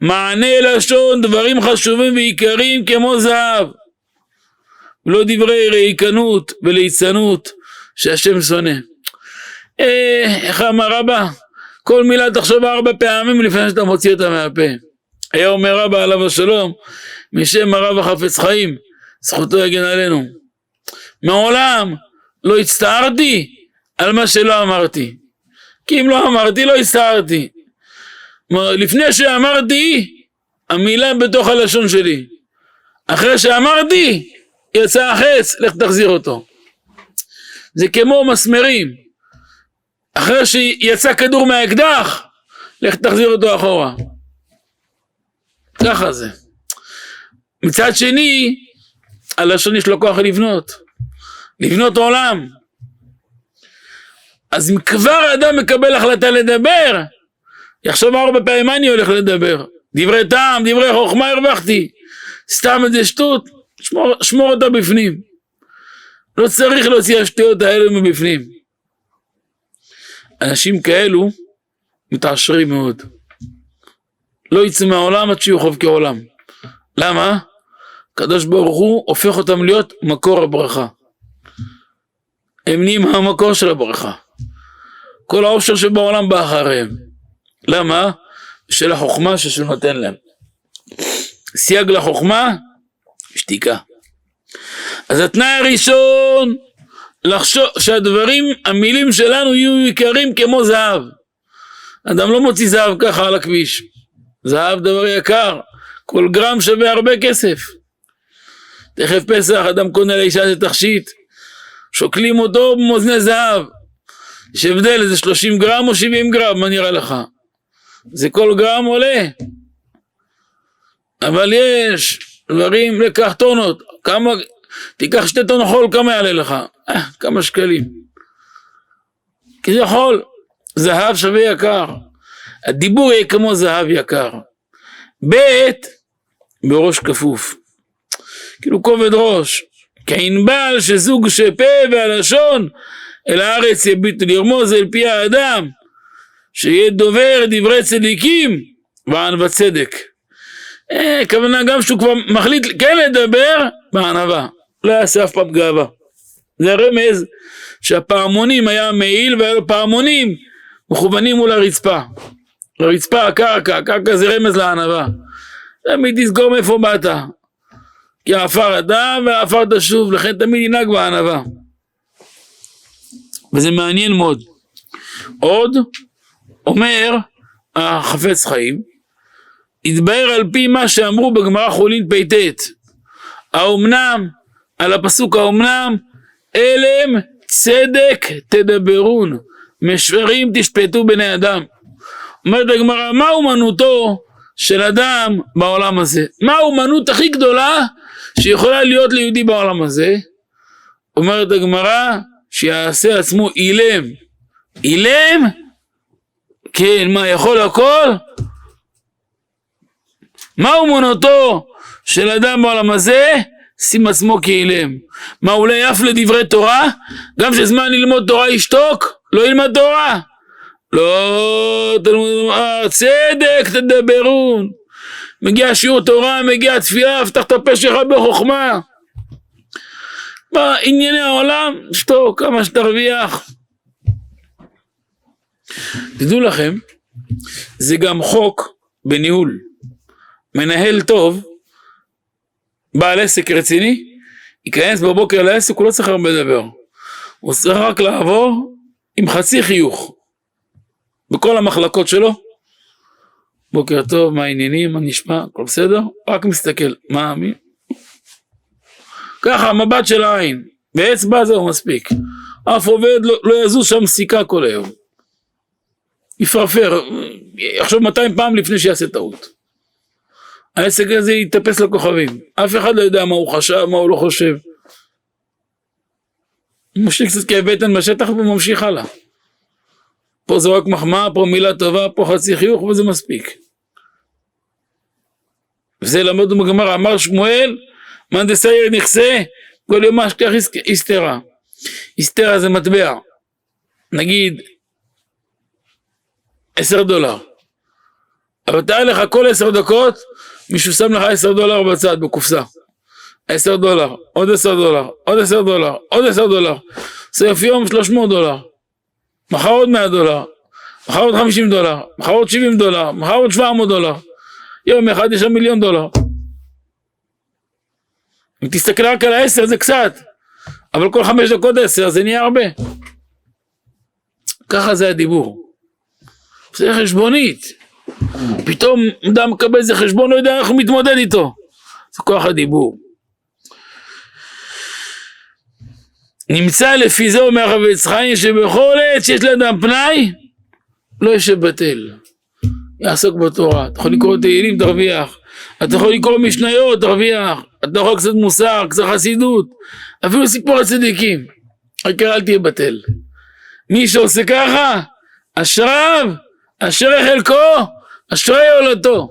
מענה לשון דברים חשובים ועיקריים כמו זהב, ולא דברי ריקנות וליצנות שהשם שונא. איך אמר רבא? כל מילה תחשוב 4 פעמים לפני שאתה מוציא אותה מהפה. היה אומר רבא עליו השלום, משם הרב החפץ חיים, זכותו יגן עלינו, מעולם לא הצטערתי על מה שלא אמרתי, כי אם לא אמרתי לא הצטערתי. לפני שאמרתי המילה בתוך הלשון שלי, אחרי שאמרתי יצא החץ, לך תחזיר אותו. זה כמו מסמרים, אחרי שיצא כדור מהאקדח לך תחזיר אותו אחורה. ככה זה. מצד שני הלשון יש לו כוח לבנות עולם. אז אם כבר האדם מקבל החלטה לדבר, יחשוב 4 פעמים מה אני הולך לדבר. דברי טעם, דברי חוכמה הרווחתי, סתם איזה שטות, שמור אותה בפנים. לא צריך להוציא השטויות האלה מבפנים. אנשים כאלו מתעשרים מאוד, לא יצאו מהעולם עד שיהיו חוב כעולם. למה? הקדוש ברוך הוא הופך אותם להיות מקור הברכה, הם נהיים המקור של הברכה, כל האושר שבעולם בא אחריהם. למה? של החוכמה ששל נותן להם. סייג לחוכמה, שתיקה. אז התנאי הראשון, לחשוב שהדברים, המילים שלנו יהיו יקרים כמו זהב. אדם לא מוציא זהב ככה על הכביש, זהב דבר יקר, כל גרם שווה הרבה כסף. תכף פסח, אדם קונה לאישה איזה תכשיט, שוקלים אותו במאזני זהב, יש הבדל איזה 30 גרם או 70 גרם, מה נראה לך? זה כל גרם עולה. אבל יש דברים, לקח טונות, כמה, תיקח 2 טון חול, כמה יעלה לך? כמה שקלים. כי זה חול, זהב שווה יקר, הדיבור יהיה כמו זהב יקר. ב' בראש כפוף, כאילו כובד ראש, כענבל שזוג שפה והלשון אל הארץ יביט לרמוז אל פי האדם, שיהיה דובר דברי צדיקים וענוות צדק. כוונה גם שהוא כבר מחליט כן לדבר בענווה, לא יעשה אף פעם גאווה. זה רמז שהפעמונים היה מעיל והיה לו פעמונים מכוונים מול הרצפה, לרצפה הקרקע, הקרקע זה רמז לענווה. תמיד תזכור מאיפה באת, כי העפר אתה והעפר תשוב, לכן תמיד ינהג בענווה. וזה מעניין מאוד. עוד אומר החפץ חיים, התבהר על פי מה שאמרו בגמרא חולין פ"ט, האומנם, על הפסוק האומנם, אלם צדק תדברון, משברים תשפטו בני אדם. אומרת הגמרא, מה אומנותו של אדם בעולם הזה? מה האומנות הכי גדולה שיכולה להיות ליהודי בעולם הזה? אומרת הגמרא, שיעשה עצמו אילם. אילם? כן, מה יכול הכל? מה אומנותו של אדם בעולם הזה? שים עצמו כאילם. מה, אולי אף לדברי תורה? גם שזמן ללמוד תורה ישתוק? לא ילמד תורה? לא, צדק תדברון. מגיע שיעור תורה, מגיע תפילה, פתח את הפה שלך בחוכמה. בענייני העולם, שתוק כמה שתרוויח. תדעו לכם, זה גם חוק בניהול. מנהל טוב, בעל עסק רציני, ייכנס בבוקר לעסק, הוא לא צריך הרבה לדבר. הוא צריך רק לעבור עם חצי חיוך. בכל המחלקות שלו, בוקר טוב, מה העניינים, מה נשמע, הכל בסדר? רק מסתכל, מה, מי? ככה, מבט של העין, באצבע זהו מספיק. אף עובד לא יזוז שם סיכה כל היום. יפרפר, יחשוב 200 פעם לפני שיעשה טעות. העסק הזה יתאפס לכוכבים. אף אחד לא יודע מה הוא חשב, מה הוא לא חושב. הוא משליק קצת כאב בטן בשטח וממשיך הלאה. פה זה רק מחמאה, פה מילה טובה, פה חצי חיוך וזה מספיק. וזה למדנו בגמרא, אמר שמואל, מאן דסייר נכסה, כל יום אשכח היסטרה. היסטרה זה מטבע. נגיד, $10. אבל תאר לך כל 10 דקות, מישהו שם לך $10 בצד, בקופסה. $10, עוד $10, עוד $10, עוד $10. סוף יום $300. מחר עוד $100, מחר עוד $50, מחר עוד $70, מחר עוד $700. יום אחד יש $1 מיליון. אם תסתכל רק על 10 זה קצת, אבל כל 5 דקות 10 זה נהיה הרבה. ככה זה הדיבור. זה חשבונית. פתאום אדם מקבל איזה חשבון, לא יודע איך הוא מתמודד איתו. זה כוח הדיבור. נמצא לפי זה אומר הרב יצחק שבכל עת שיש לאדם פנאי לא ישב בטל, יעסוק בתורה. אתה יכול לקרוא תהילים תרוויח, אתה יכול לקרוא משניות תרוויח, אתה יכול קצת מוסר, קצת חסידות, אפילו סיפור הצדיקים. העיקר אל תהיה בטל. מי שעושה ככה אשריו, אשרי חלקו, אשרי הולדתו.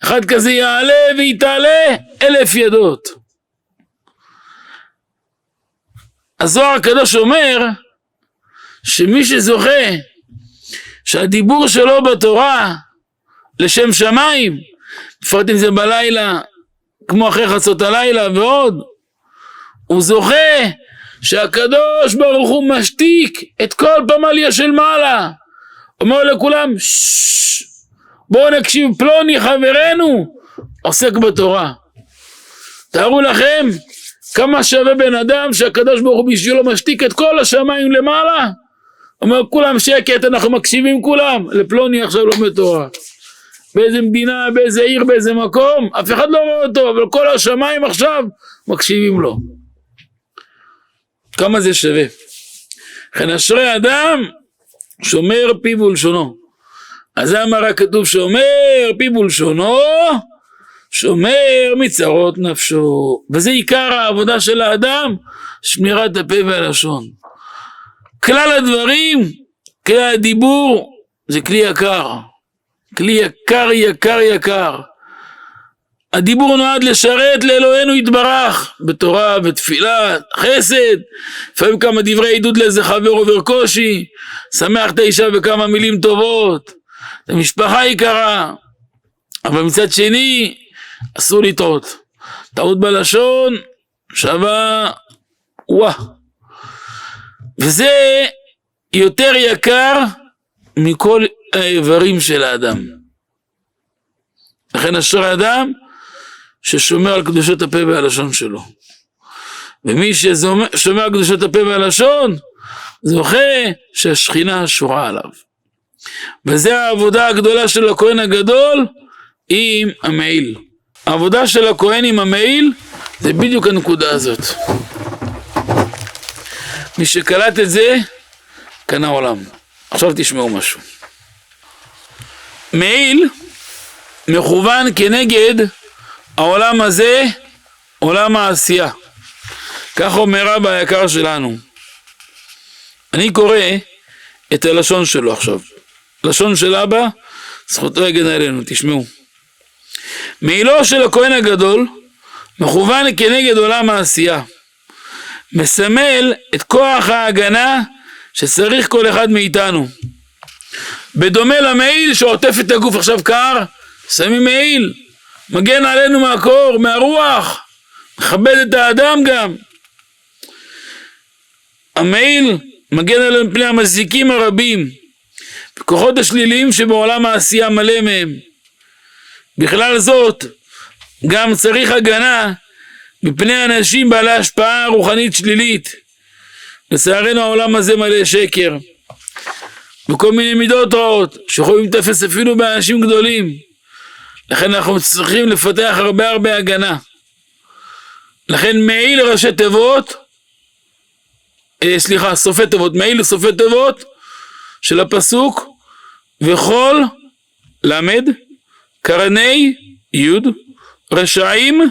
אחד כזה יעלה ויתעלה 1000 ידות. הזוהר הקדוש אומר שמי שזוכה שהדיבור שלו בתורה לשם שמיים, בפרט אם זה בלילה כמו אחרי חצות הלילה ועוד, הוא זוכה שהקדוש ברוך הוא משתיק את כל פמליה של מעלה, אומר לכולם בואו נקשיב, פלוני חברנו עוסק בתורה. תארו לכם כמה שווה בן אדם שהקדוש ברוך הוא בשבילו משתיק את כל השמיים למעלה, אומר כולם שקט, אנחנו מקשיבים כולם, לפלוני עכשיו לומד תורה. באיזה מדינה, באיזה עיר, באיזה מקום, אף אחד לא רואה אותו, אבל כל השמיים עכשיו מקשיבים לו. כמה זה שווה. לכן אשרי אדם שומר פיו ולשונו. אז זה אמר הכתוב שאומר פיו ולשונו, שומר מצרות נפשו. וזה עיקר העבודה של האדם, שמירת הפה והלשון. כלל הדברים, כלל הדיבור, זה כלי יקר. כלי יקר, יקר, יקר. הדיבור נועד לשרת לאלוהינו יתברך, בתורה, בתפילה, חסד, לפעמים כמה דברי עידוד לאיזה חבר עובר קושי, שמח את האישה בכמה מילים טובות, המשפחה יקרה, אבל מצד שני, אסור לטעות. טעות בלשון, שווה, וזה יותר יקר מכל האיברים של האדם. לכן אשרי אדם ששומר על קדושת הפה והלשון שלו. ומי ששומר על קדושת הפה והלשון, זוכה שהשכינה שורה עליו. וזה העבודה הגדולה של הכהן הגדול עם המעיל. העבודה של הכהן עם המעיל זה בדיוק הנקודה הזאת. מי שקלט את זה, קנה עולם. עכשיו תשמעו משהו. מעיל מכוון כנגד העולם הזה, עולם העשייה. כך אומר רבי היקר שלנו. אני קורא את הלשון שלו עכשיו. לשון של אבא, זכותו יגן עלינו, תשמעו. מעילו של הכהן הגדול, מכוון כנגד עולם העשייה. מסמל את כוח ההגנה שצריך כל אחד מאיתנו. בדומה למעיל שעוטף את הגוף עכשיו קר, שמים מעיל, מגן עלינו מהקור, מהרוח, מכבד את האדם גם. המעיל מגן עלינו מפני המזיקים הרבים, וכוחות השליליים שבעולם העשייה מלא מהם. בכלל זאת, גם צריך הגנה מפני אנשים בעלי השפעה רוחנית שלילית. לצערנו העולם הזה מלא שקר, וכל מיני מידות רעות, שיכולים לתפס אפילו באנשים גדולים. לכן אנחנו צריכים לפתח הרבה הגנה. לכן מעיל ראשי תיבות, סופי תיבות, מעיל סופי תיבות של הפסוק, וכל למד, קרני יוד, רשעים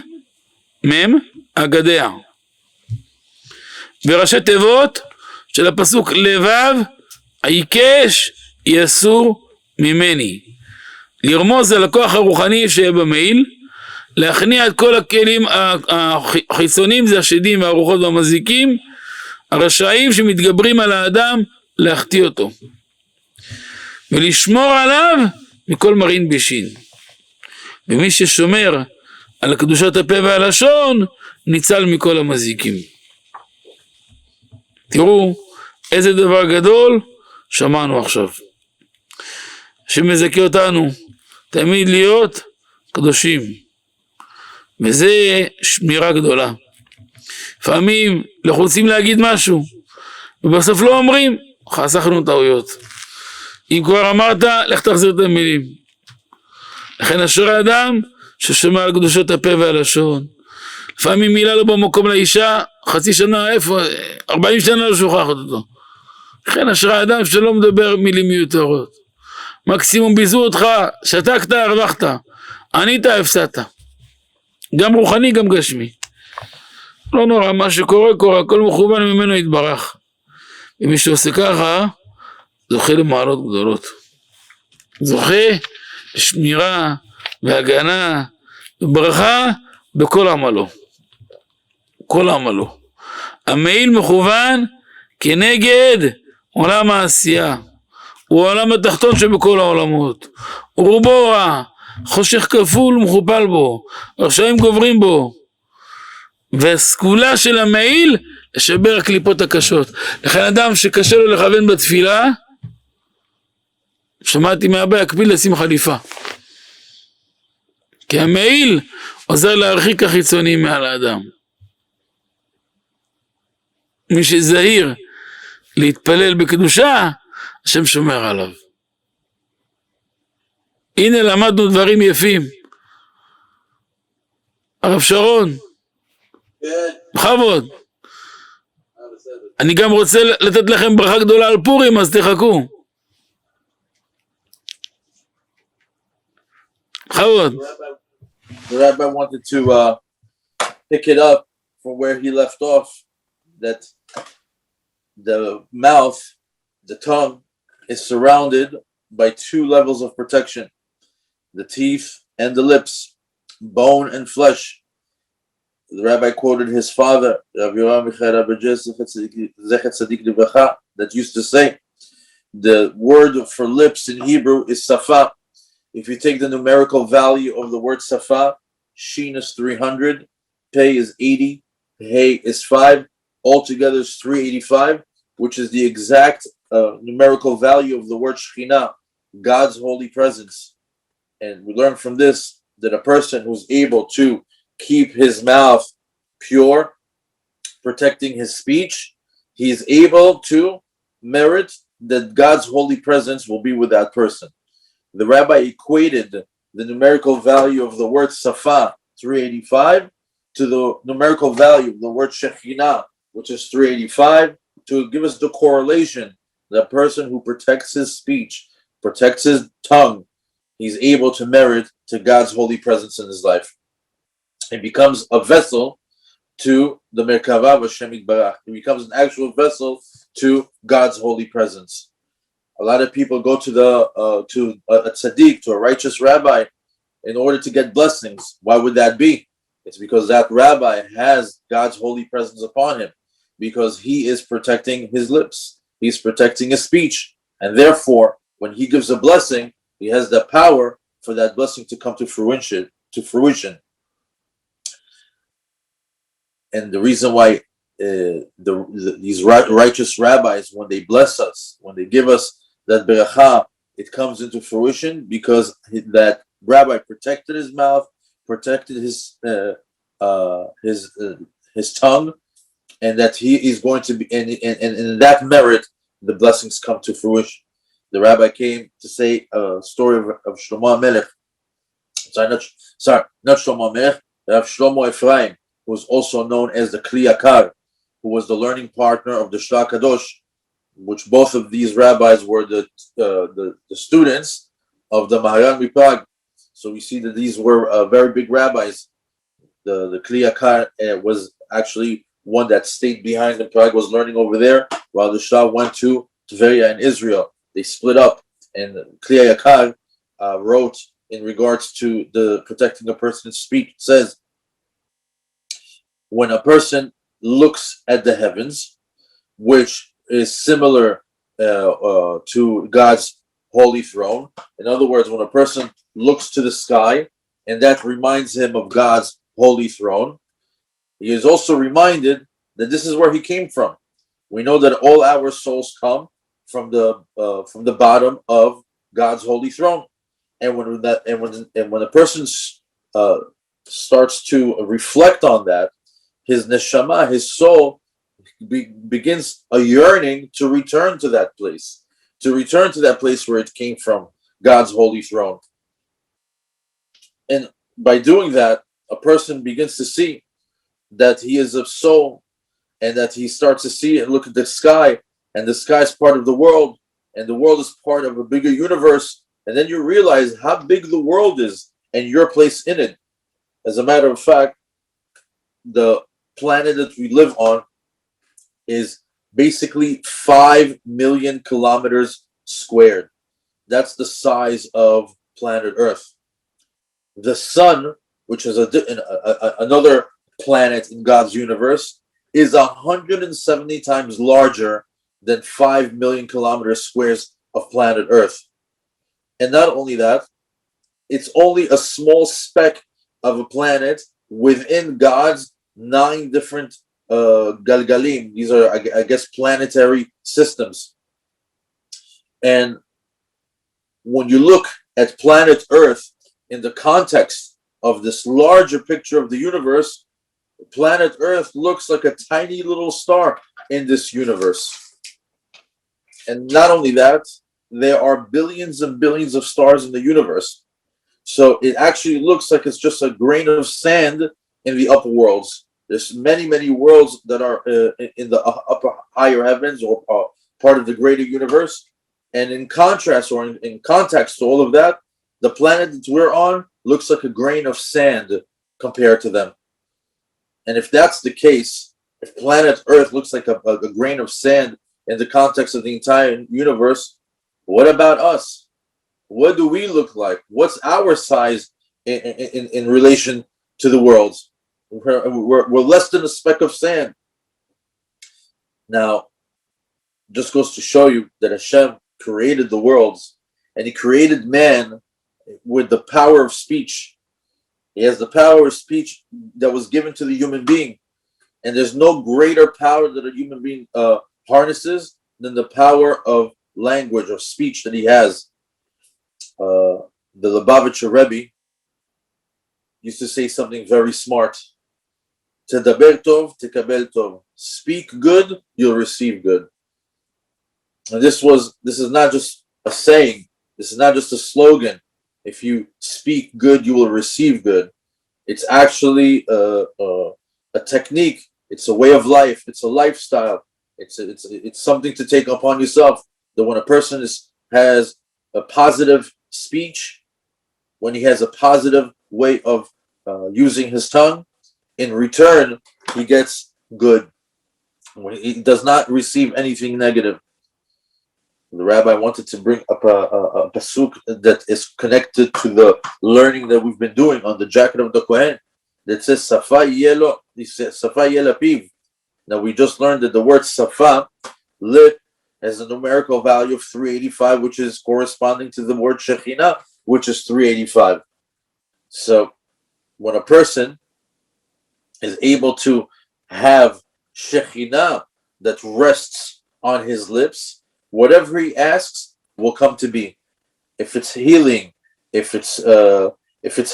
מם, אגדיה. וראשי תיבות של הפסוק לבב, העיקש יסור ממני. לרמוז על הכוח הרוחני שיהיה במעיל, להכניע את כל הכלים החיצוניים, זה השדים והרוחות והמזיקים, הרשעים שמתגברים על האדם, להחטיא אותו. ולשמור עליו מכל מרעין בישין. ומי ששומר על קדושת הפה והלשון, ניצל מכל המזיקים. תראו איזה דבר גדול שמענו עכשיו. שמזכה אותנו תמיד להיות קדושים. וזה שמירה גדולה. לפעמים אנחנו רוצים להגיד משהו, ובסוף לא אומרים, חסכנו טעויות. אם כבר אמרת, לך תחזיר את המילים. לכן אשרי האדם ששומע על קדושות הפה והלשון. לפעמים מילה לא במקום לאישה, חצי שנה, איפה? 40 שנה לא שוכחת אותו. לכן אשרי האדם שלא מדבר מילים מיותרות. מקסימום ביזו אותך, שתקת, הרווחת. ענית, הפסדת. גם רוחני, גם גשמי. לא נורא, מה שקורה קורה, הכל מכוון ממנו יתברך. ומי שעושה ככה, זוכה למעלות גדולות. זוכה לשמירה והגנה וברכה בכל עמלו. כל עמלו. המעיל מכוון כנגד עולם העשייה. הוא העולם התחתון שבכל העולמות. רובו רע, חושך כפול ומכופל בו, רשעים גוברים בו. והסגולה של המעיל לשבר הקליפות הקשות. לכן אדם שקשה לו לכוון בתפילה, שמעתי מאבא יקפיד לשים חליפה. כי המעיל עוזר להרחיק החיצונים מעל האדם. מי שזהיר להתפלל בקדושה, השם שומר עליו. הנה למדנו דברים יפים. הרב שרון, בכבוד. אני גם רוצה לתת לכם ברכה גדולה על פורים, אז תחכו. בכבוד. The rabbi wanted to pick it up from where he left off, that the mouth, the tongue, is surrounded by two levels of protection, the teeth and the lips, bone and flesh. The rabbi quoted his father, Rabbi Yoram that used to say, the word for lips in Hebrew is safa. If you take the numerical value of the word safa, shin is 300, pei is 80, hey is 5, altogether is 385, which is the exact numerical value of the word Shekhinah, God's holy presence. And we learn from this that a person who's able to keep his mouth pure, protecting his speech, he's able to merit that God's holy presence will be with that person. The rabbi equated the numerical value of the word Safa, 385, to the numerical value of the word Shekhinah, which is 385, to give us the correlation. The person who protects his speech, protects his tongue, he's able to merit to God's holy presence in his life. He becomes a vessel to the Merkava Hashem Yitbarach. He becomes an actual vessel to God's holy presence. A lot of people go to a tzaddik, to a righteous rabbi, in order to get blessings. Why would that be? It's because that rabbi has God's holy presence upon him, because he is protecting his lips, he's protecting his speech, and therefore, when he gives a blessing, he has the power for that blessing to come to fruition. And the reason why these righteous rabbis, when they bless us, when they give us that beracha, it comes into fruition because that rabbi protected his mouth, protected his tongue, and that he is going to be, and in that merit, the blessings come to fruition. The rabbi came to say a story of Shlomo HaMelech. Not Shlomo HaMelech, Rav Shlomo Ephraim, who was also known as the Kli Yakar, who was the learning partner of the Shla Kadosh, which both of these rabbis were the students of the Maharan Prague. So we see that these were very big rabbis. The Kli Yakar was actually one that stayed behind in Prague, was learning over there, while the Shah went to Tveria in Israel. They split up, and Kli Yakar wrote in regards to the protecting a person's speech, says, when a person looks at the heavens, which is similar to God's holy throne. In other words, when a person looks to the sky and that reminds him of God's holy throne, he is also reminded that this is where he came from. We know that all our souls come from the bottom of God's holy throne, and when a person starts to reflect on that, his neshama, his soul, begins a yearning to return to that place, where it came from, God's holy throne. And by doing that, a person begins to see that he is a soul, and that he starts to see and look at the sky, and the sky is part of the world, and the world is part of a bigger universe. And then you realize how big the world is and your place in it. As a matter of fact, the planet that we live on is basically 5 million kilometers squared. That's the size of planet Earth. The sun, which is another planet in God's universe, is 170 times larger than 5 million kilometers squares of planet Earth. And not only that, it's only a small speck of a planet within God's 9 different galgalim. These are, I guess, planetary systems. And when you look at planet Earth in the context of this larger picture of the universe, planet Earth looks like a tiny little star in this universe. And not only that, there are billions and billions of stars in the universe. So it actually looks like it's just a grain of sand in the upper worlds. There's many, many worlds that are in the upper higher heavens, or part of the greater universe. And in contrast, or in context to all of that, the planet that we're on looks like a grain of sand compared to them. And if that's the case, if planet Earth looks like a grain of sand in the context of the entire universe, what about us? What do we look like? What's our size in relation to the worlds? We're less than a speck of sand. Now, just goes to show you that Hashem created the worlds, and he created man with the power of speech. He has the power of speech that was given to the human being. And there's no greater power that a human being harnesses than the power of language or speech that he has. The Lubavitcher Rabbi used to say something very smart. Tedaber tov, tekabel tov. Speak good, you'll receive good. And this is not just a saying. This is not just a slogan. If you speak good, you will receive good. It's actually a technique. It's a way of life. It's a lifestyle. It's something to take upon yourself. That when a person has a positive speech, when he has a positive way of using his tongue, in return he gets good. When he does not receive anything negative. The rabbi wanted to bring up a pasuk that is connected to the learning that we've been doing on the jacket of the Kohen, that says Safa yelo, Safa yelapiv. Now we just learned that the word Safa, lip, has a numerical value of 385, which is corresponding to the word Shekhinah, which is 385. So when a person is able to have Shekhinah that rests on his lips, whatever he asks will come to be. If it's healing, if it's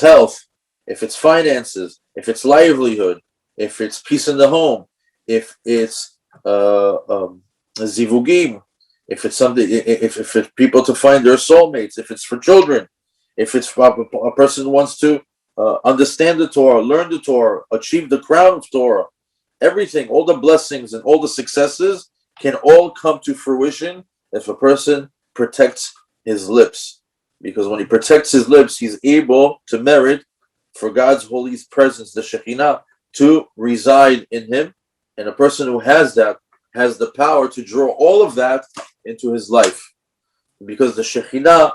health, if it's finances, if it's livelihood, if it's peace in the home, if it's zivugim, if it's something, if it's people to find their soulmates, if it's for children, if it's a person who wants to understand the Torah, learn the Torah, achieve the crown of Torah, everything, all the blessings and all the successes can all come to fruition if a person protects his lips. Because when he protects his lips, he's able to merit for God's holy presence, the Shekhinah, to reside in him. And a person who has that has the power to draw all of that into his life. Because the Shekhinah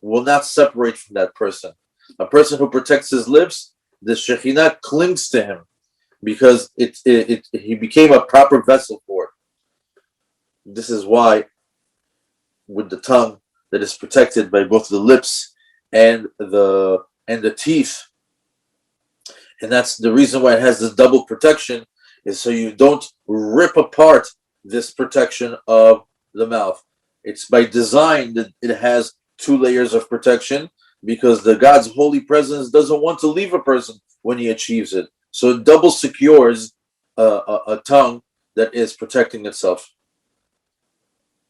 will not separate from that person. A person who protects his lips, the Shekhinah clings to him because he became a proper vessel for it. This is why with the tongue, that is protected by both the lips and the teeth. And that's the reason why it has this double protection, is so you don't rip apart this protection of the mouth. It's by design that it has 2 layers of protection, because the God's holy presence doesn't want to leave a person when he achieves it. So it double secures a tongue that is protecting itself.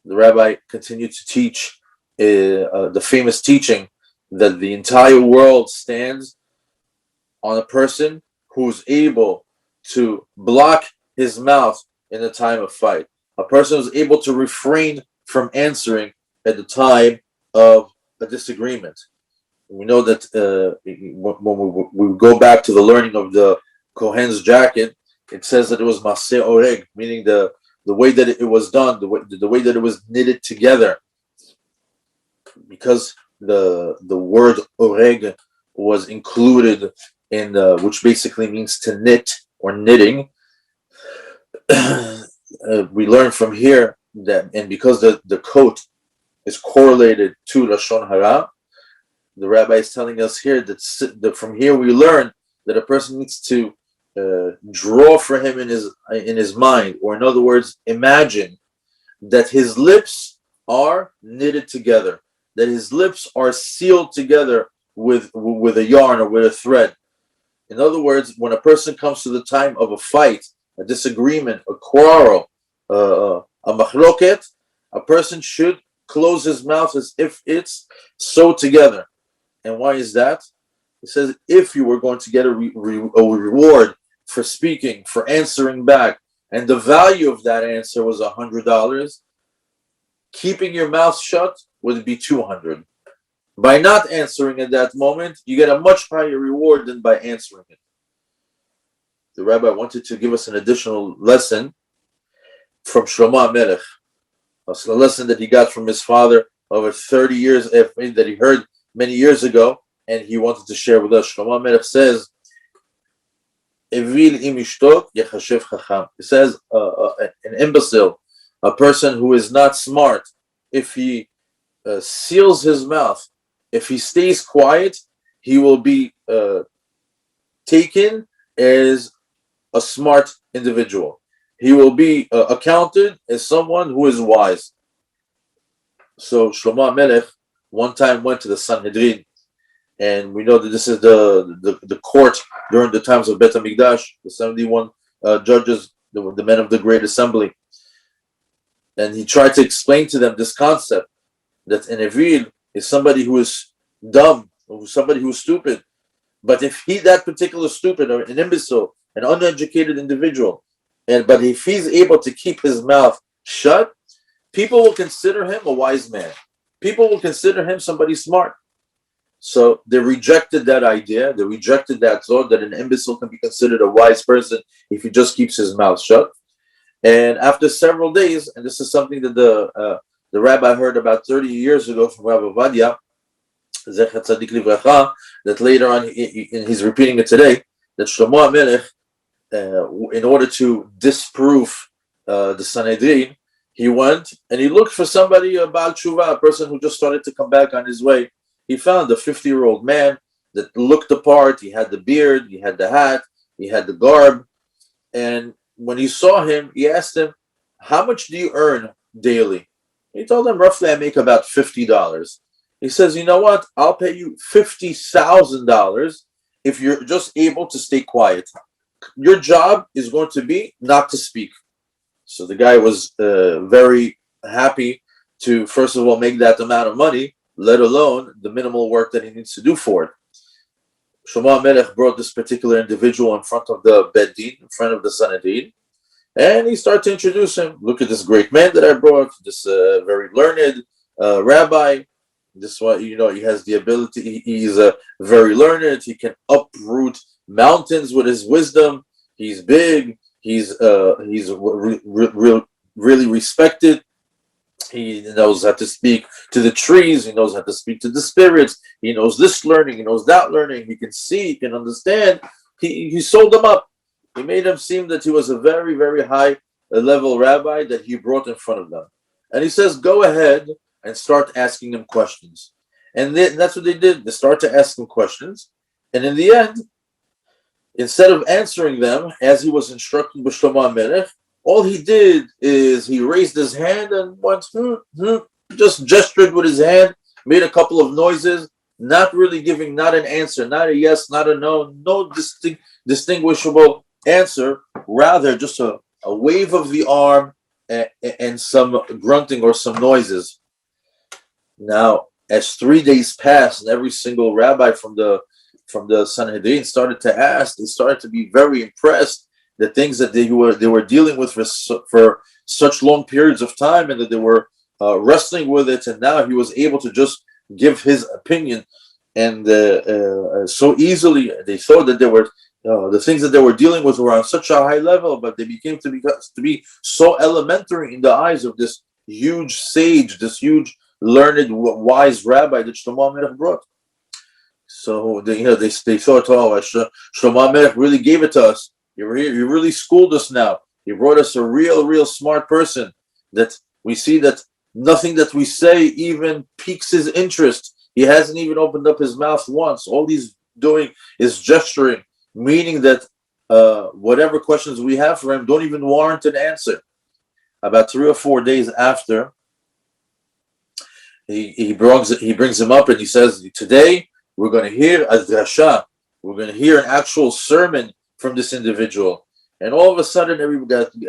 The rabbi continued to teach the famous teaching that the entire world stands on a person who's able to block his mouth in a time of fight. A person who's able to refrain from answering at the time of a disagreement. We know that when we go back to the learning of the Kohen's jacket, it says that it was maseh oreg, meaning the way that it was done, the way that it was knitted together. Because the word oreg was included in which basically means to knit or knitting. We learn from here that, and because the coat is correlated to Lashon Hara, the rabbi is telling us here that from here we learn that a person needs to draw for him in his mind, or in other words, imagine that his lips are knitted together, that his lips are sealed together with a yarn or with a thread. In other words, when a person comes to the time of a fight, a disagreement, a quarrel, a machloket, a person should close his mouth as if it's sewed together. And why is that? It says if you were going to get a reward for speaking, for answering back, and the value of that answer was $100, keeping your mouth shut would be $200. By not answering at that moment, you get a much higher reward than by answering it. The rabbi wanted to give us an additional lesson from Shlomo HaMelech, a lesson that he got from his father over 30 years that he heard many years ago, and he wanted to share with us. Shlomo HaMelech says, Evil im yishtok yechashev chacham. It says an imbecile, a person who is not smart, if he seals his mouth, if he stays quiet, he will be taken as a smart individual. He will be accounted as someone who is wise. So Shlomo HaMelech one time went to the Sanhedrin, and we know that this is the court during the times of Bet HaMikdash, the 71 judges, the men of the Great Assembly. And he tried to explain to them this concept that an Evil is somebody who is dumb, or somebody who is stupid. But if that particular stupid, or an imbecile, an uneducated individual, but if he's able to keep his mouth shut, people will consider him a wise man. People will consider him somebody smart. So they rejected that idea. They rejected that thought that an imbecile can be considered a wise person if he just keeps his mouth shut. And after several days, and this is something that the rabbi heard about 30 years ago from Rabbi Ovadia, Zecher Tzadik Livracha, that later on he's repeating it today, that Shlomo HaMelech, in order to disprove the Sanhedrin, he went and he looked for somebody, a Baal Tshuva, a person who just started to come back on his way. He found a 50-year-old man that looked the part. He had the beard, he had the hat, he had the garb. And when he saw him, he asked him, how much do you earn daily? He told him, roughly, I make about $50. He says, you know what? I'll pay you $50,000 if you're just able to stay quiet. Your job is going to be not to speak. So the guy was very happy to, first of all, make that amount of money, let alone the minimal work that he needs to do for it. Shlomo HaMelech brought this particular individual in front of the Beit Din, in front of the Sanhedrin, and he started to introduce him. Look at this great man that I brought, this very learned rabbi. This one, he has the ability. He's very learned. He can uproot mountains with his wisdom. He's big. He's really respected. He knows how to speak to the trees. He knows how to speak to the spirits. He knows this learning. He knows that learning. He can see. He can understand. He sold them up. He made them seem that he was a very, very high level rabbi that he brought in front of them. And he says, go ahead and start asking them questions. And that's what they did. They started to ask him questions. And in the end, instead of answering them as he was instructed by Shlomo HaMelech, all he did is he raised his hand and went, just gestured with his hand, made a couple of noises, not really giving not an answer, not a yes, not a no, no distinguishable answer, rather just a wave of the arm and some grunting or some noises. Now, as 3 days passed, and every single rabbi from the Sanhedrin started to ask, they started to be very impressed the things that they were dealing with for such long periods of time, and that they were wrestling with it, and now he was able to just give his opinion, and so easily. They thought that they were the things that they were dealing with were on such a high level, but they became to be so elementary in the eyes of this huge sage, this huge learned, wise rabbi that Shlomo HaMelech brought. So they thought, oh, Shlomo HaMelech really gave it to us. You really schooled us now. You brought us a real smart person that we see that nothing that we say even piques his interest. He hasn't even opened up his mouth once. All he's doing is gesturing, meaning that whatever questions we have for him don't even warrant an answer. About 3 or 4 days after, he brings him up and he says, today we're going to hear a drasha. We're going to hear an actual sermon from this individual. And all of a sudden,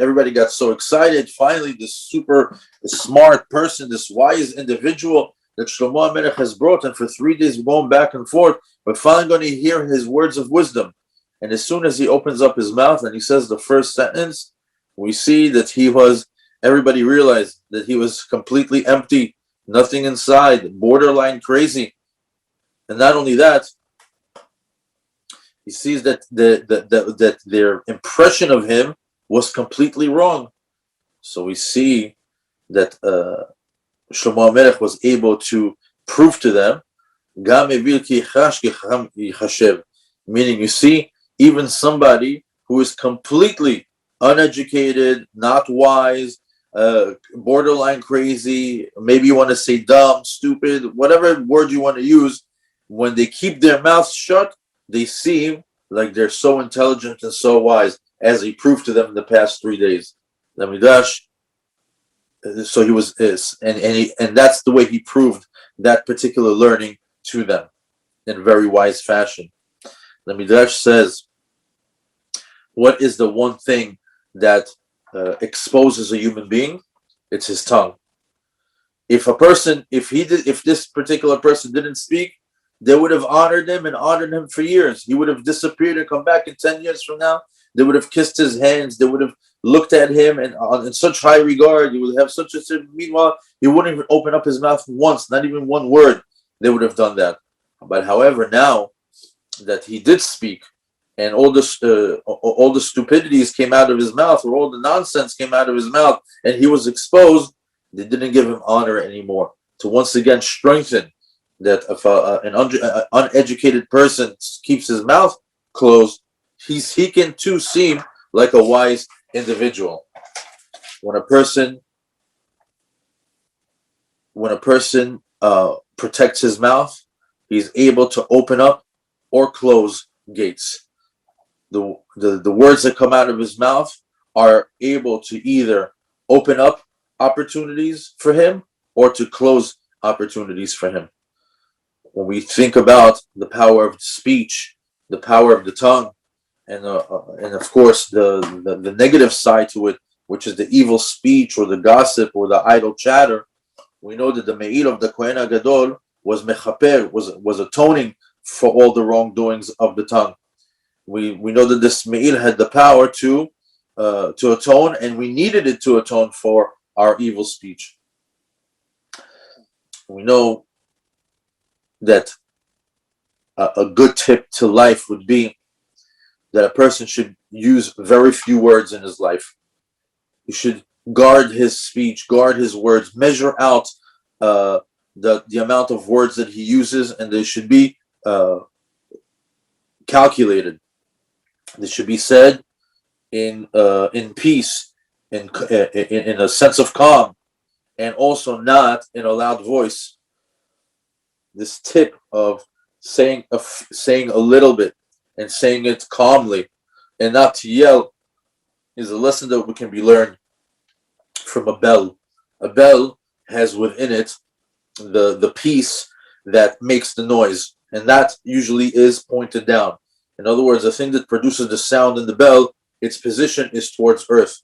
everybody got so excited. Finally, this super smart person, this wise individual that Shlomo HaMelech has brought, and for 3 days we're going back and forth, we're finally going to hear his words of wisdom. And as soon as he opens up his mouth and he says the first sentence, we see that everybody realized that he was completely empty, nothing inside, borderline crazy. And not only that, he sees that that their impression of him was completely wrong. So we see that Shlomo HaMelech was able to prove to them, meaning, you see, even somebody who is completely uneducated, not wise, borderline crazy, maybe you want to say dumb, stupid, whatever word you want to use, when they keep their mouths shut, they seem like they're so intelligent and so wise, as he proved to them in the past 3 days. So he was, and that's the way he proved that particular learning to them in a very wise fashion. The Midrash says, what is the one thing that exposes a human being? It's his tongue. If this particular person didn't speak, they would have honored him and honored him for years. He would have disappeared and come back in 10 years from now. They would have kissed his hands. They would have looked at him and in such high regard. He would have such a. Meanwhile, he wouldn't even open up his mouth once, not even one word. They would have done that. But however, now that he did speak, and all the stupidities came out of his mouth, or all the nonsense came out of his mouth, and he was exposed, they didn't give him honor anymore. To once again strengthen that if an uneducated person keeps his mouth closed, he can too seem like a wise individual. When a person protects his mouth, he's able to open up or close gates. The words that come out of his mouth are able to either open up opportunities for him or to close opportunities for him. When we think about the power of speech, the power of the tongue, and of course the negative side to it, which is the evil speech or the gossip or the idle chatter, we know that the Me'il of the Kohen HaGadol was mechaper, was atoning for all the wrongdoings of the tongue. We know that this Me'il had the power to atone, and we needed it to atone for our evil speech. We know that a good tip to life would be that a person should use very few words in his life. He should guard his speech, guard his words, measure out the amount of words that he uses, and they should be calculated. They should be said in peace, in a sense of calm, and also not in a loud voice. This tip of saying a little bit and saying it calmly and not to yell is a lesson that can be learned from a bell. A bell has within it the piece that makes the noise, and that usually is pointed down. In other words, the thing that produces the sound in the bell, its position is towards earth.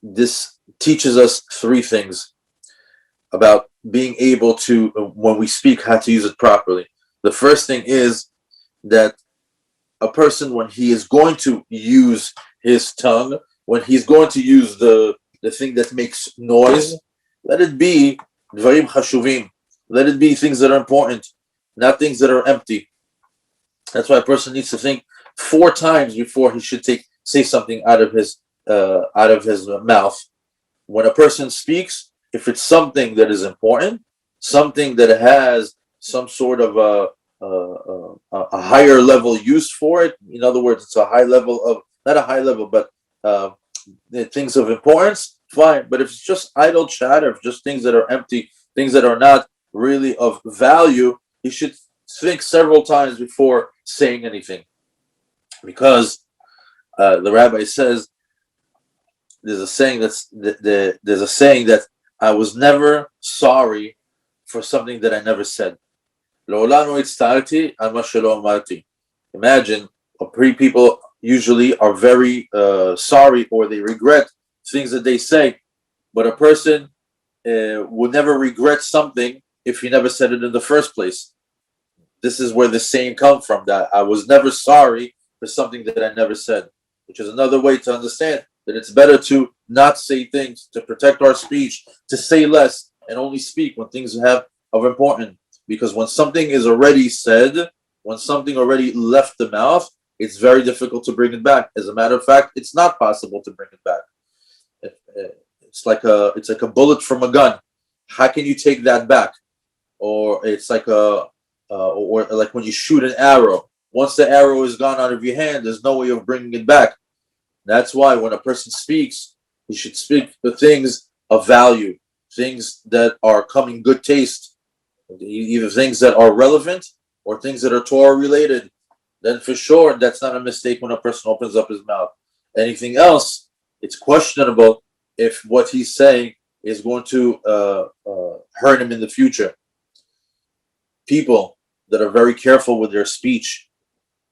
This teaches us three things about being able to, when we speak, how to use it properly. The first thing is that a person, when he is going to use his tongue, when he's going to use the thing that makes noise, let it be dvarim chashuvim. Let it be things that are important, not things that are empty. That's why a person needs to think 4 times before he should say something out of his mouth. When a person speaks, if it's something that is important, something that has some sort of a higher level use for it, in other words, it's a high level of, not a high level, but things of importance, fine. But if it's just idle chatter, if just things that are empty, things that are not really of value, he should think several times before saying anything. Because the rabbi says, there's a saying that I was never sorry for something that I never said. Imagine, people usually are very sorry, or they regret things that they say, but a person would never regret something if he never said it in the first place. This is where the saying comes from, that I was never sorry for something that I never said, which is another way to understand that it's better to not say things, to protect our speech, to say less and only speak when things have of importance. Because when something is already said, when something already left the mouth, it's very difficult to bring it back. As a matter of fact, it's not possible to bring it back. It's like a bullet from a gun. How can you take that back? Or it's like or like when you shoot an arrow. Once the arrow is gone out of your hand, there's no way of bringing it back. That's why when a person speaks, he should speak the things of value, things that are coming good taste, either things that are relevant or things that are Torah related. Then for sure, that's not a mistake when a person opens up his mouth. Anything else, it's questionable if what he's saying is going to hurt him in the future. People that are very careful with their speech,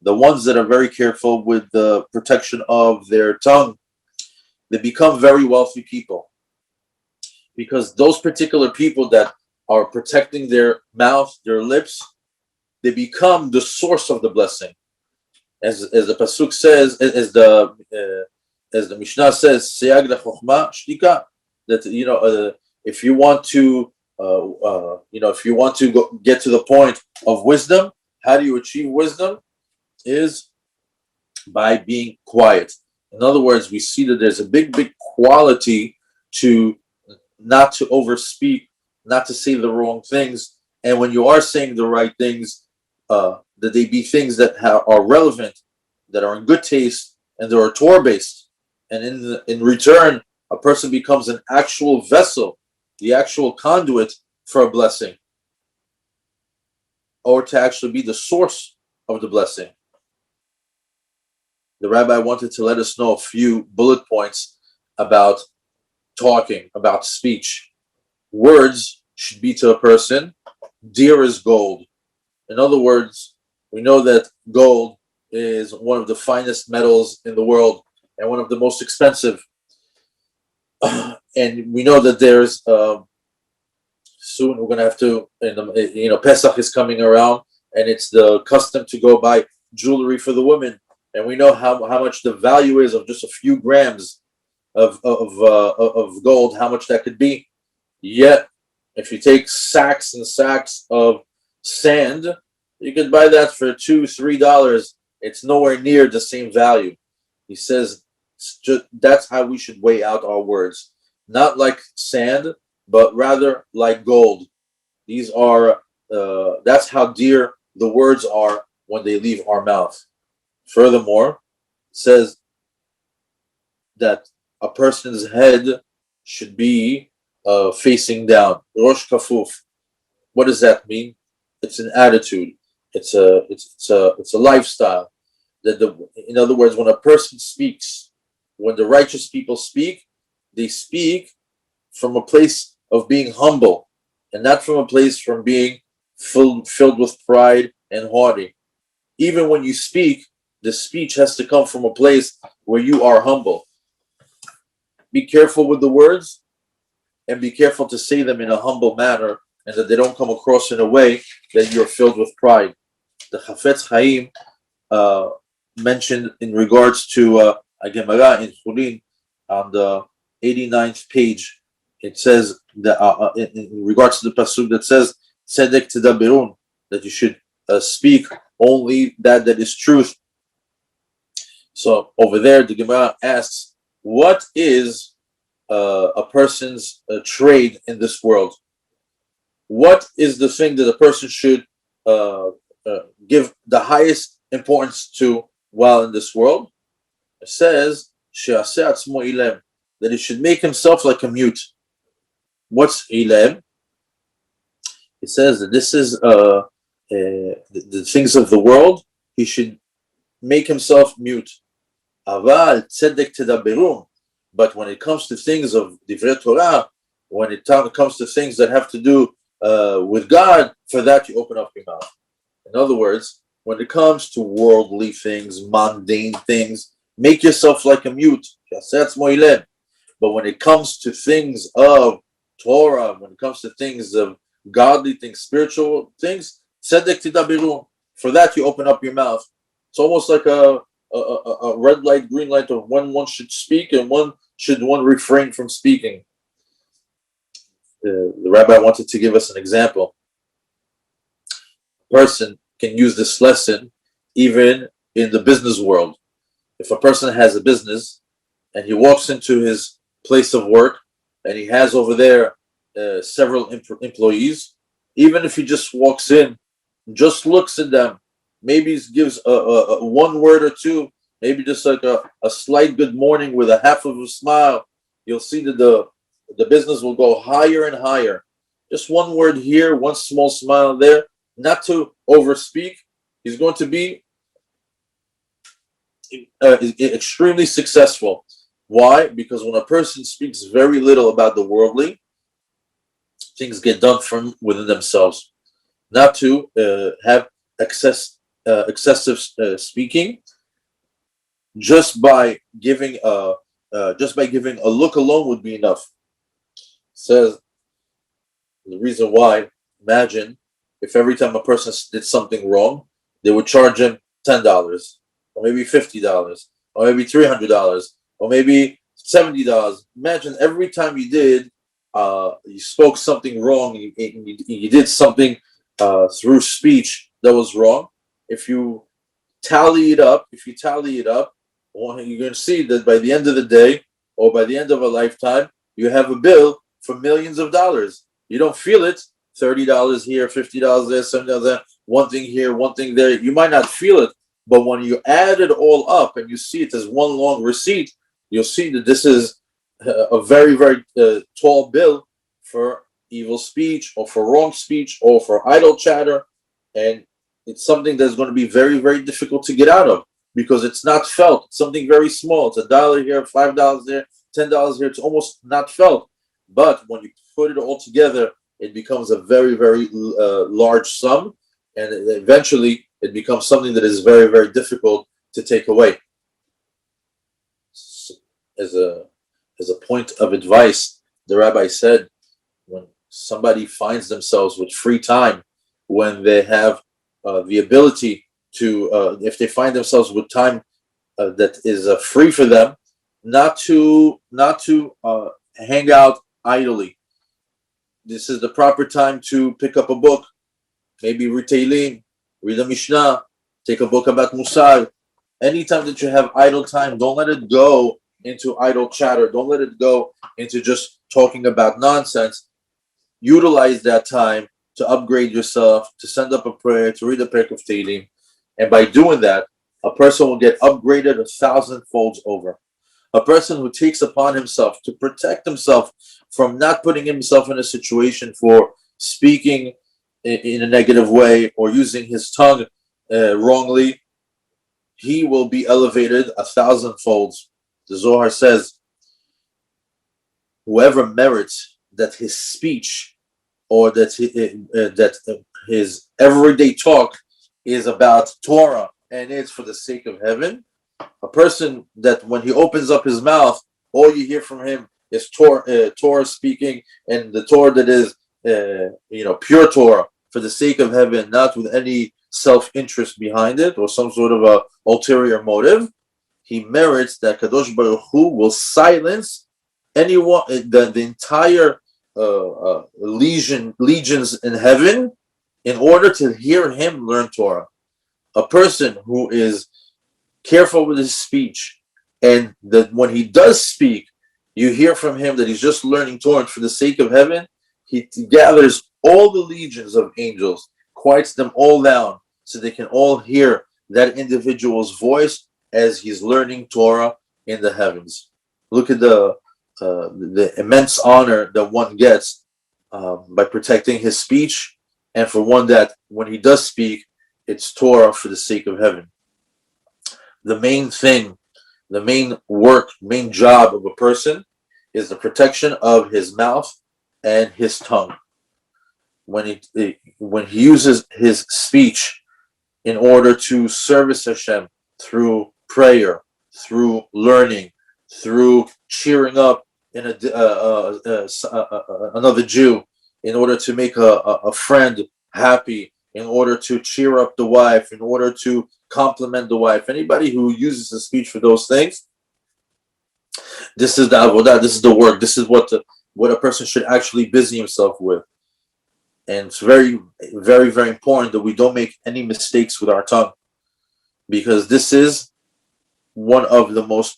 the ones that are very careful with the protection of their tongue, they become very wealthy people. Because those particular people that are protecting their mouth, their lips, they become the source of the blessing. As the pasuk says, as the Mishnah says, "Seyag lechochma shtika," that if you want to, if you want to get to the point of wisdom, how do you achieve wisdom? Is by being quiet. In other words, we see that there's a big quality to not to overspeak, not to say the wrong things, and when you are saying the right things, that they be things that are relevant, that are in good taste, and that are Torah based. And in return, a person becomes an actual vessel, the actual conduit for a blessing, or to actually be the source of the blessing. The rabbi wanted to let us know a few bullet points about talking, about speech. Words should be to a person dear as gold. In other words, we know that gold is one of the finest metals in the world and one of the most expensive. And we know that there's soon we're going to have to, Pesach is coming around, and it's the custom to go buy jewelry for the women. And we know how much the value is of just a few grams of gold, how much that could be. Yet, if you take sacks and sacks of sand, you could buy that for $2-3. It's nowhere near the same value. He says that's how we should weigh out our words, not like sand, but rather like gold. These are that's how dear the words are when they leave our mouth. Furthermore, it says that a person's head should be facing down. Rosh kafuf. What does that mean? It's an attitude. It's a lifestyle. In other words, when a person speaks, when the righteous people speak, they speak from a place of being humble, and not from a place from being filled with pride and haughty. Even when you speak, the speech has to come from a place where you are humble. Be careful with the words, and be careful to say them in a humble manner, and that they don't come across in a way that you're filled with pride. The Chafetz Chaim mentioned in regards to a Gemara in Chulin on the 89th page. It says that in regards to the pasuk that says "Tzedek tedaberun," that you should speak only that is truth. So over there, the Gemara asks, "What is a person's trade in this world? What is the thing that a person should give the highest importance to while in this world?" It says that he should make himself like a mute. What's ilem? It says that this is the things of the world. He should make himself mute. Aval tzedek tedaberun. But when it comes to things of divrei Torah, when it comes to things that have to do with God, for that you open up your mouth. In other words, when it comes to worldly things, mundane things, make yourself like a mute. But when it comes to things of Torah, when it comes to things of godly things, spiritual things, tzedek tidaberun. For that you open up your mouth. It's almost like a red light, green light of when one should speak and one refrain from speaking. The rabbi wanted to give us an example. A person can use this lesson even in the business world. If a person has a business and he walks into his place of work and he has over there several employees, even if he just walks in, just looks at them, maybe gives a one word or two, maybe just like a slight good morning with a half of a smile, you'll see that the business will go higher and higher. Just one word here, one small smile there, not to overspeak. He's going to be extremely successful. Why? Because when a person speaks very little about the worldly, things get done from within themselves. Not to have excessive speaking. Just by giving a look alone would be enough. Says the reason why. Imagine if every time a person did something wrong, they would charge him $10, or maybe $50, or maybe $300, or maybe $70. Imagine every time you did, you spoke something wrong, you did something through speech that was wrong. If you tally it up, you're going to see that by the end of the day, or by the end of a lifetime, you have a bill for millions of dollars. You don't feel it. $30 here, $50 there, $70 there, one thing here, one thing there. You might not feel it, but when you add it all up and you see it as one long receipt, you'll see that this is a very, very tall bill for evil speech, or for wrong speech, or for idle chatter. And it's something that's going to be very, very difficult to get out of, because it's not felt. It's something very small. It's $1 here, $5 there, $10 here. It's almost not felt. But when you put it all together, it becomes a very, very large sum, and eventually it becomes something that is very, very difficult to take away. As a point of advice, the rabbi said, when somebody finds themselves with free time, when they have the ability to, if they find themselves with time that is free for them, not to hang out idly. This is the proper time to pick up a book, maybe read Tehillim, read a Mishnah, take a book about Musar. Anytime that you have idle time, don't let it go into idle chatter. Don't let it go into just talking about nonsense. Utilize that time to upgrade yourself, to send up a prayer, to read a parak of Tehillim. And by doing that, a person will get upgraded 1,000 folds over. A person who takes upon himself to protect himself from not putting himself in a situation for speaking in a negative way or using his tongue wrongly, he will be elevated 1,000 folds. The Zohar says, whoever merits that his speech or that his everyday talk is about Torah and it's for the sake of heaven, a person that when he opens up his mouth, all you hear from him is Torah speaking, and the Torah that is pure Torah for the sake of heaven, not with any self-interest behind it or some sort of a ulterior motive, he merits that Kadosh Baruch Hu will silence anyone, the entire legions in heaven, in order to hear him learn Torah. A person who is careful with his speech, and that when he does speak, you hear from him that he's just learning Torah for the sake of heaven, he gathers all the legions of angels, quiets them all down, so they can all hear that individual's voice as he's learning Torah in the heavens. Look at the immense honor that one gets by protecting his speech, and for one that when he does speak, it's Torah for the sake of heaven. The main thing, the main work, main job of a person is the protection of his mouth and his tongue. When he uses his speech in order to service Hashem through prayer, through learning, through cheering up in another Jew, in order to make a friend happy, in order to cheer up the wife, in order to compliment the wife. Anybody who uses the speech for those things, this is the avodah, this is the work, this is what a person should actually busy himself with. And it's very, very, very important that we don't make any mistakes with our tongue, because this is one of the most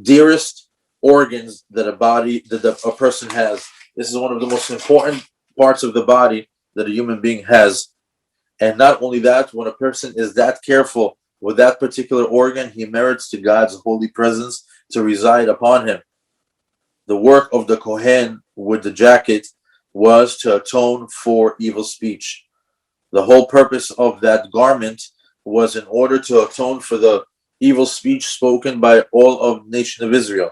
dearest organs that a person has. This is one of the most important parts of the body that a human being has. And not only that, when a person is that careful with that particular organ, he merits to God's holy presence to reside upon him. The work of the Kohen with the jacket was to atone for evil speech. The whole purpose of that garment was in order to atone for the evil speech spoken by all of the nation of Israel.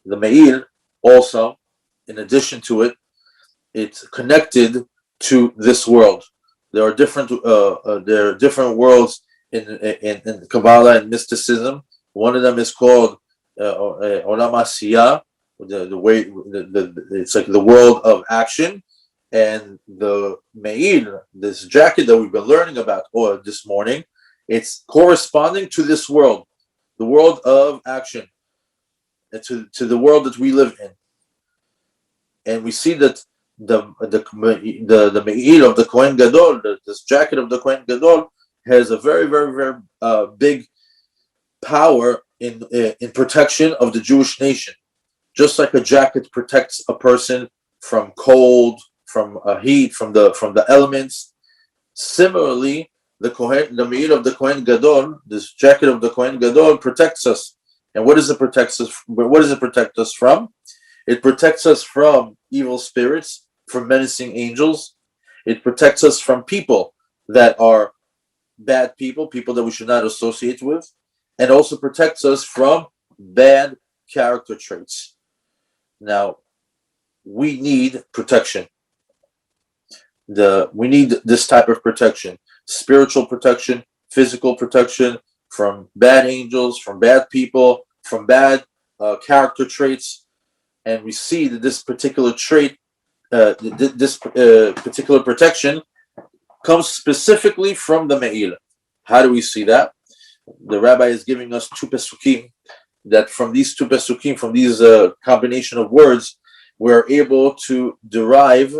The Me'il also, in addition to it, it's connected to this world. There are different worlds in Kabbalah and mysticism. One of them is called Olam Asiyah, it's like the world of action, and the Me'il, this jacket that we've been learning about this morning, it's corresponding to this world, the world of action, and to the world that we live in. And we see that the Me'il of the Kohen Gadol, this jacket of the Kohen Gadol, has a very, very, very big power in protection of the Jewish nation. Just like a jacket protects a person from cold, from heat, from the elements. Similarly, the Me'il of the Kohen Gadol, this jacket of the Kohen Gadol, protects us. And what does it protect us? What does it protect us from? It protects us from evil spirits, from menacing angels. It protects us from people that are bad people that we should not associate with, and also protects us from bad character traits. Now, we need protection. We need this type of protection: spiritual protection, physical protection from bad angels, from bad people, from bad character traits. And we see that this particular trait, this particular protection, comes specifically from the Me'il. How do we see that? The Rabbi is giving us two pesukim, that from these two pesukim, from these combination of words, we're able to derive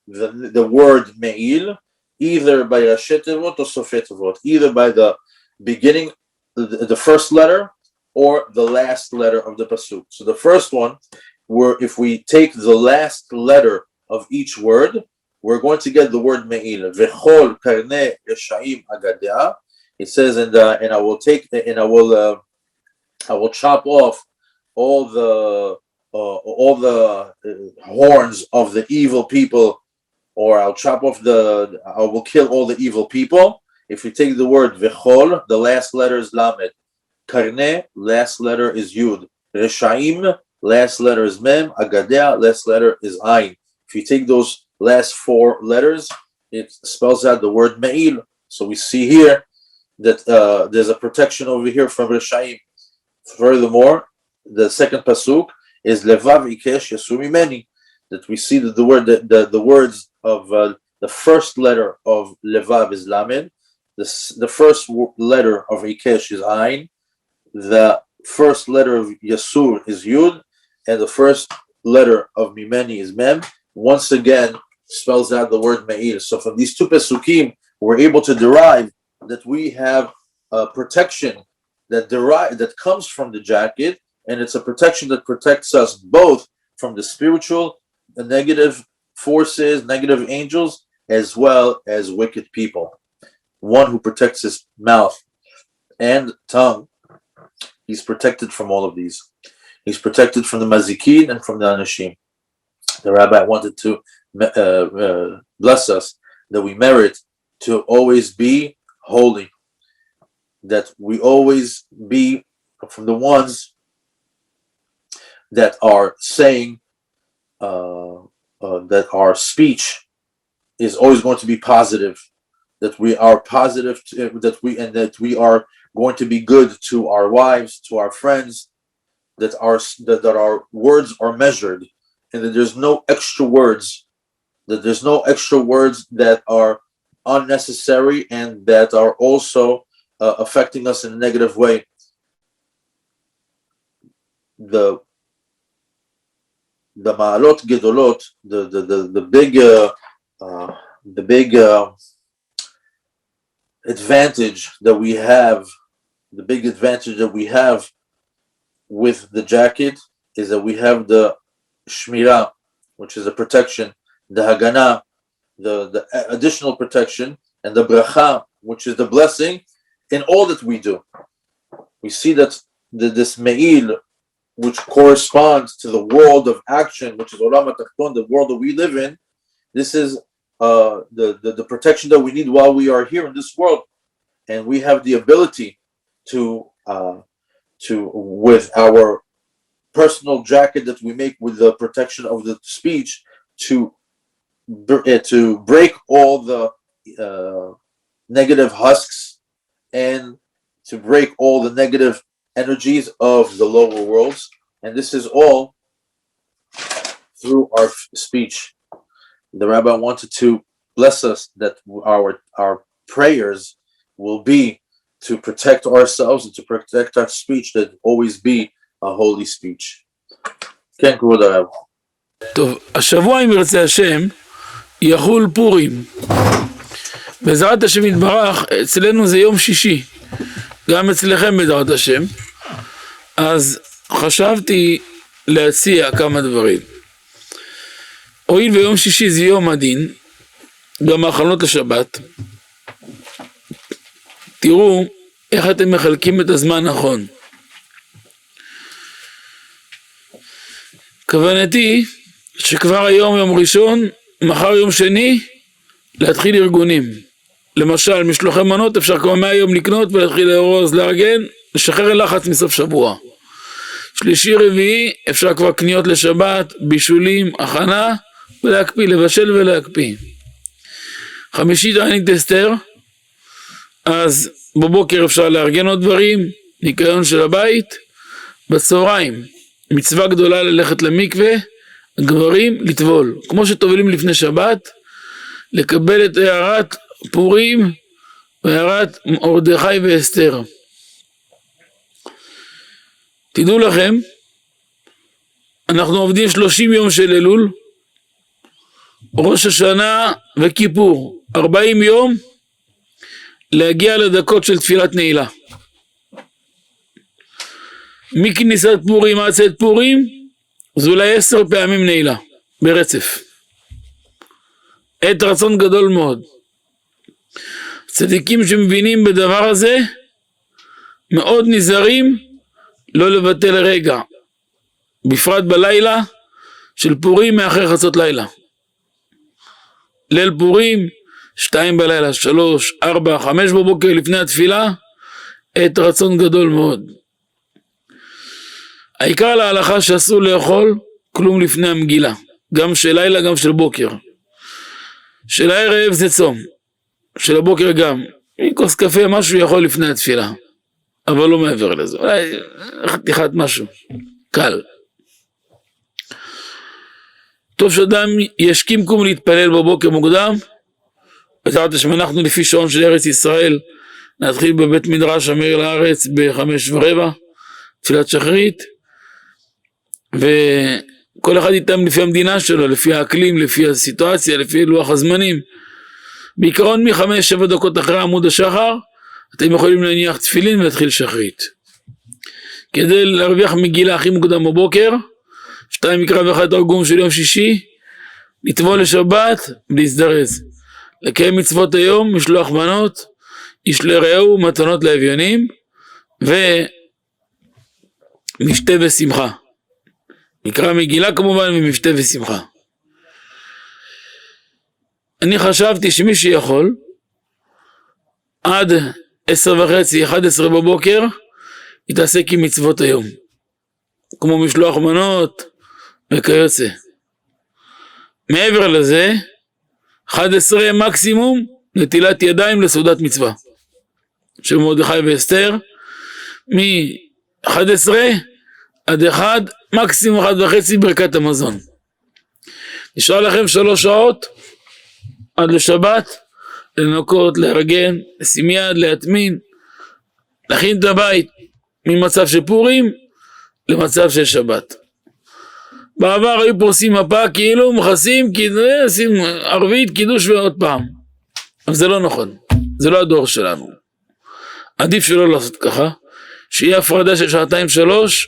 the word Me'il, either by Rashi Tevot or Sofei Tevot, either by the beginning, the first letter, or the last letter of the pasuk. So the first one, if we take the last letter of each word, we're going to get the word Me'il. V'chol karnei reshaim agadea. It says, and I will I will chop off all the horns of the evil people, or I will kill all the evil people. If you take the word vechol, the last letter is lamed. Karne, last letter is yud. Reshaim, last letter is mem. Agadea, last letter is ayin. If you take those last four letters, it spells out the word me'il. So we see here that there's a protection over here from Reshaim. Furthermore, the second pasuk is levav ikesh yasumi meni. That we see that the words of the first letter of levav is lamed. The first letter of ikesh is ayin. The first letter of yasur is yud, and the first letter of mimeni is mem. Once again, spells out the word me'il. So from these two pesukim, we're able to derive that we have a protection that comes from the jacket, and it's a protection that protects us both from the spiritual, the negative forces, negative angels, as well as wicked people. One who protects his mouth and tongue, he's protected from all of these. He's protected from the mazikin and from the anashim. The rabbi wanted to bless us that we merit to always be holy, that we always be from the ones that are saying that our speech is always going to be positive, that we are positive, that we are going to be good to our wives, to our friends, that our words are measured, and that there's no extra words, that are unnecessary and that are also affecting us in a negative way. The ma'alot gedolot, the big advantage that we have, with the jacket is that we have the shmira, which is a protection, the hagana, the additional protection, and the bracha, which is the blessing in all that we do. We see that this me'il, which corresponds to the world of action, which is Olam HaTachton, the world that we live in, this is the protection that we need while we are here in this world. And we have the ability to with our personal jacket that we make with the protection of the speech, to break all the negative husks and to break all the negative energies of the lower worlds. And this is all through our speech. The rabbi wanted to bless us that our prayers will be to protect ourselves and to protect our speech, that always be a holy speech. כן, כבוד הרב. טוב, השבוע אם ירצה השם יחול פורים. בעזרת השם יתברך, אצלנו זה יום שישי, גם אצלכם בעזרת השם. אז חשבתי להציע כמה דברים. הואיל ויום שישי זה יום הדין, גם ההכנות לשבת, תראו איך אתם מחלקים את הזמן נכון. כוונתי שכבר היום יום ראשון, מחר יום שני, להתחיל ארגונים. למשל, משלוחי מנות אפשר כבר מהיום לקנות ולהתחיל לארוז, לארגן, לשחרר לחץ מסוף שבוע. שלישי רביעי אפשר כבר קניות לשבת, בישולים, הכנה, ולהקפיא, לבשל ולהקפיא. חמישי תענית אסתר, אז בבוקר אפשר לארגן עוד דברים, ניקיון של הבית. בצהריים מצווה גדולה ללכת למקווה, גברים לטבול, כמו שטובלים לפני שבת, לקבל את הערת פורים והערת מרדכי ואסתר. תדעו לכם, אנחנו עובדים 30 יום של אלול, ראש השנה וכיפור, 40 יום להגיע לדקות של תפילת נעילה. מכניסת פורים עד צאת פורים, זה אולי 10 פעמים נעילה, ברצף. עת רצון גדול מאוד. צדיקים שמבינים בדבר הזה, מאוד נזהרים לא לבטל רגע, בפרט בלילה של פורים מאחרי חצות לילה. ליל פורים, 2 בלילה, 3, 4, 5 בבוקר לפני התפילה, את רצון גדול מאוד. העיקר להלכה שאסור לאכול כלום לפני המגילה, גם של לילה גם של בוקר. של הערב זה צום, של הבוקר גם, כוס קפה משהו יכול לפני התפילה, אבל לא מעבר לזה, אולי חתיכת משהו, קל. טוב שאדם ישכים קום להתפלל בבוקר מוקדם, בעזרת השם אנחנו לפי שעון של ארץ ישראל, נתחיל בבית מדרש המאיר לארץ ב5:15, תפילת שחרית, וכל אחד איתם לפי המדינה שלו, לפי האקלים, לפי הסיטואציה, לפי לוח הזמנים. בעיקרון מ5-7 דקות אחרי עמוד השחר, אתם יכולים להניח תפילין ולהתחיל שחרית. כדי להרוויח מגילה הכי מוקדם בבוקר, 2 מקרא ו1 תרגום של יום שישי, לטבול לשבת ולהזדרז. לקיים מצוות היום, משלוח מנות, איש לרעהו, מתנות לאביונים, ומשתה ושמחה. מקרא מגילה כמובן ומשתה ושמחה. אני חשבתי שמי שיכול, עד 10:30, 11 בבוקר, יתעסק עם מצוות היום. כמו משלוח מנות וכיוצא. מעבר לזה, 11 מקסימום, נטילת ידיים לסעודת מצווה. של מרדכי ואסתר, מ-11 עד 1, מקסימום 1:30 ברכת המזון. נשאר לכם 3 שעות, עד לשבת, לנקות, לארגן, לשים יד, להטמין, להכין את הבית, ממצב של פורים, למצב של שבת. בעבר היו פורסים מפה כאילו מכסים, עושים ערבית, קידוש ועוד פעם. אבל זה לא נכון, זה לא הדור שלנו. עדיף שלא לעשות ככה, שיהיה הפרדה של 2-3,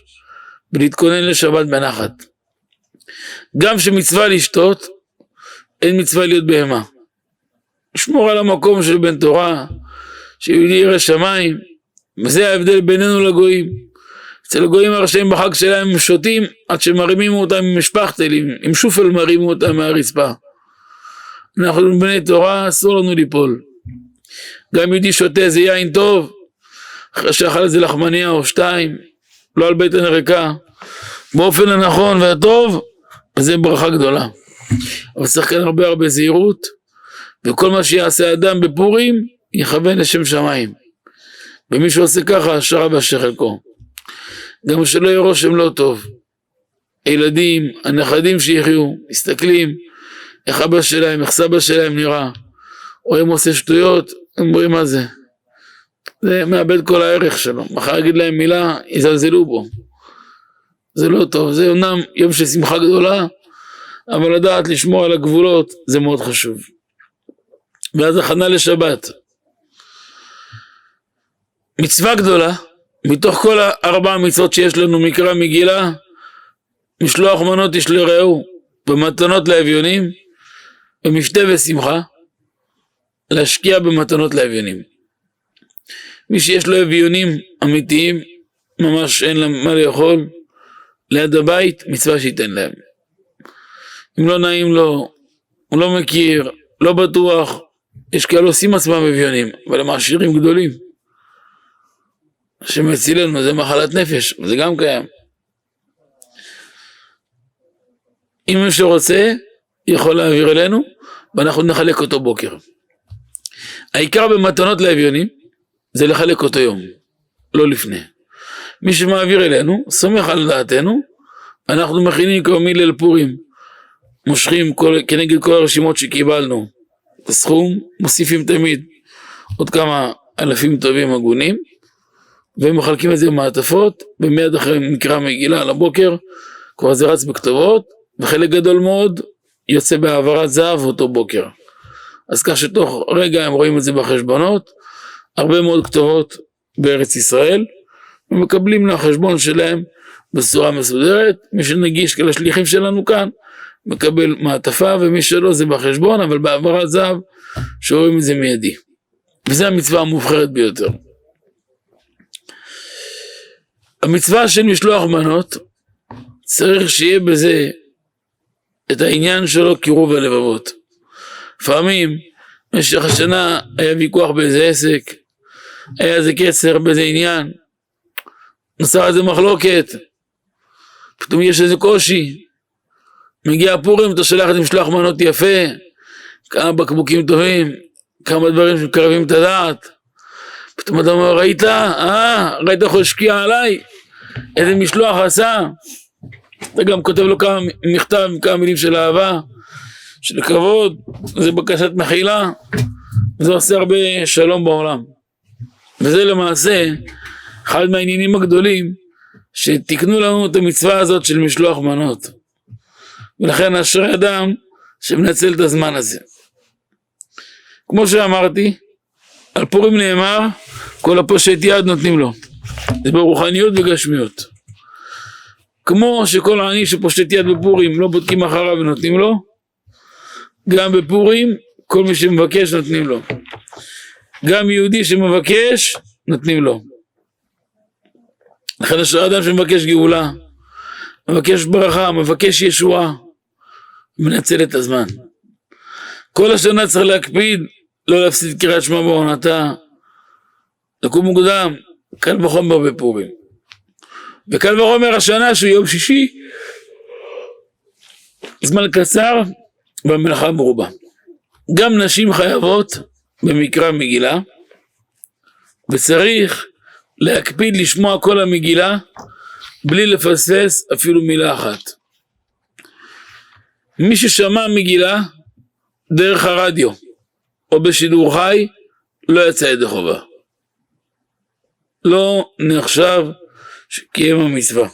ולהתכונן לשבת בנחת. גם שמצווה לשתות, אין מצווה להיות בהמה. לשמור על המקום של בן תורה, שיהודי ירא שמיים, וזה ההבדל בינינו לגויים. אצל הגויים הרשעים בחג שלהם הם שותים עד שמרימים אותם עם משפחתל, עם שופל מרימו אותם מהרצפה. אנחנו בני תורה, אסור לנו ליפול. גם יהודי שותה זה יין טוב, אחרי שאכל איזה לחמניה או 2, לא על בטן ריקה, באופן הנכון והטוב, זה ברכה גדולה. אבל צריך כאן הרבה זהירות, וכל מה שיעשה אדם בפורים, יכוון לשם שמיים. ומי שעושה ככה, שרה באשר חלקו. גם שלא יהיה רושם לא טוב. הילדים, הנכדים שיחיו, מסתכלים, איך אבא שלהם, איך סבא שלהם נראה, או הם עושה שטויות, הם אומרים מה זה. זה מאבד כל הערך שלו. מחר יגיד להם מילה, יזלזלו בו. זה לא טוב, זה אומנם יום של שמחה גדולה, אבל לדעת לשמור על הגבולות, זה מאוד חשוב. ואז הכנה לשבת. מצווה גדולה, מתוך כל 4 מצוות שיש לנו, מקרא מגילה, משלוח מנות איש לרעהו, במתנות לאביונים, ומשתה ושמחה, להשקיע במתנות לאביונים. מי שיש לו אביונים אמיתיים, ממש אין להם מה לאכול, ליד הבית, מצווה שייתן להם. אם לא נעים לו, הוא לא מכיר, לא בטוח, יש כאלה עושים עצמם אביונים, אבל הם עשירים גדולים. שמצילנו, זה מחלת נפש, זה גם קיים. אם מי שרוצה, יכול להעביר אלינו, ואנחנו נחלק אותו בוקר. העיקר במתנות לאביונים, זה לחלק אותו יום, לא לפני. מי שמעביר אלינו, סומך על דעתנו, אנחנו מכינים כמו מליל פורים, מושכים כנגד כל הרשימות שקיבלנו, את הסכום, מוסיפים תמיד עוד כמה אלפים טובים הגונים, ומחלקים את זה במעטפות, ומיד אחרי מקרא מגילה על הבוקר, כבר זה רץ בכתובות, וחלק גדול מאוד יוצא בהעברת זהב אותו בוקר. אז כך שתוך רגע הם רואים את זה בחשבונות, הרבה מאוד כתובות בארץ ישראל, ומקבלים לחשבון שלהם בצורה מסודרת. מי שנגיש כאלה שליחים שלנו כאן, מקבל מעטפה, ומי שלא זה בחשבון, אבל בהעברת זהב, שרואים את זה מיידי. וזה המצווה המובחרת ביותר. המצווה של משלוח מנות, צריך שיהיה בזה את העניין שלו קירוב הלבבות. לפעמים, במשך השנה היה ויכוח באיזה עסק, היה איזה קצר באיזה עניין, נוצר איזה מחלוקת, פתאום יש איזה קושי, מגיע פורים, אתה שולח את משלוח מנות יפה, כמה בקבוקים טובים, כמה דברים שמקרבים את הדעת, פתאום אתה אומר, ראית איך הוא השקיע עליי, איזה משלוח עשה, אתה גם כותב לו כמה מכתב, כמה מילים של אהבה, של כבוד, זה בקשת מחילה, זה עושה הרבה שלום בעולם. וזה למעשה אחד מהעניינים הגדולים שתקנו לנו את המצווה הזאת של משלוח מנות. ולכן אשרי אדם שמנצל את הזמן הזה. כמו שאמרתי, על פורים נאמר, כל הפושט יד נותנים לו. זה ברוחניות וגשמיות. כמו שכל העני שפושט יד בפורים לא בודקים אחריו ונותנים לו, גם בפורים כל מי שמבקש נותנים לו. גם יהודי שמבקש נותנים לו. לכן אשרי אדם שמבקש גאולה, מבקש ברכה, מבקש ישועה, מנצל את הזמן. כל השנה צריך להקפיד, לא להפסיד קריאת שמע בעונתה, לקום מוקדם, קל וחומר בפורים. וקל וחומר השנה שהוא יום שישי, זמן קצר במלאכה מרובה. גם נשים חייבות במקרא מגילה, וצריך להקפיד לשמוע כל המגילה, בלי לפספס אפילו מילה אחת. מי ששמע מגילה דרך הרדיו, או בשידור חי, לא יצא ידי חובה. לא נחשב שקיים המצווה.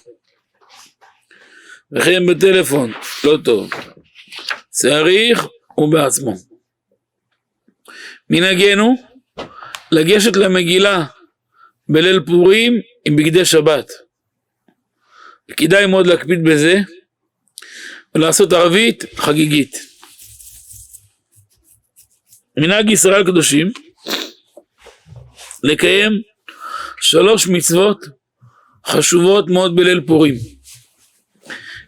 וכן בטלפון, לא טוב. צריך ובעצמו. מנהגנו, לגשת למגילה בליל פורים עם בגדי שבת. כדאי מאוד להקפיד בזה, ולעשות ערבית חגיגית. מנהג ישראל קדושים, לקיים 3 מצוות חשובות מאוד בליל פורים.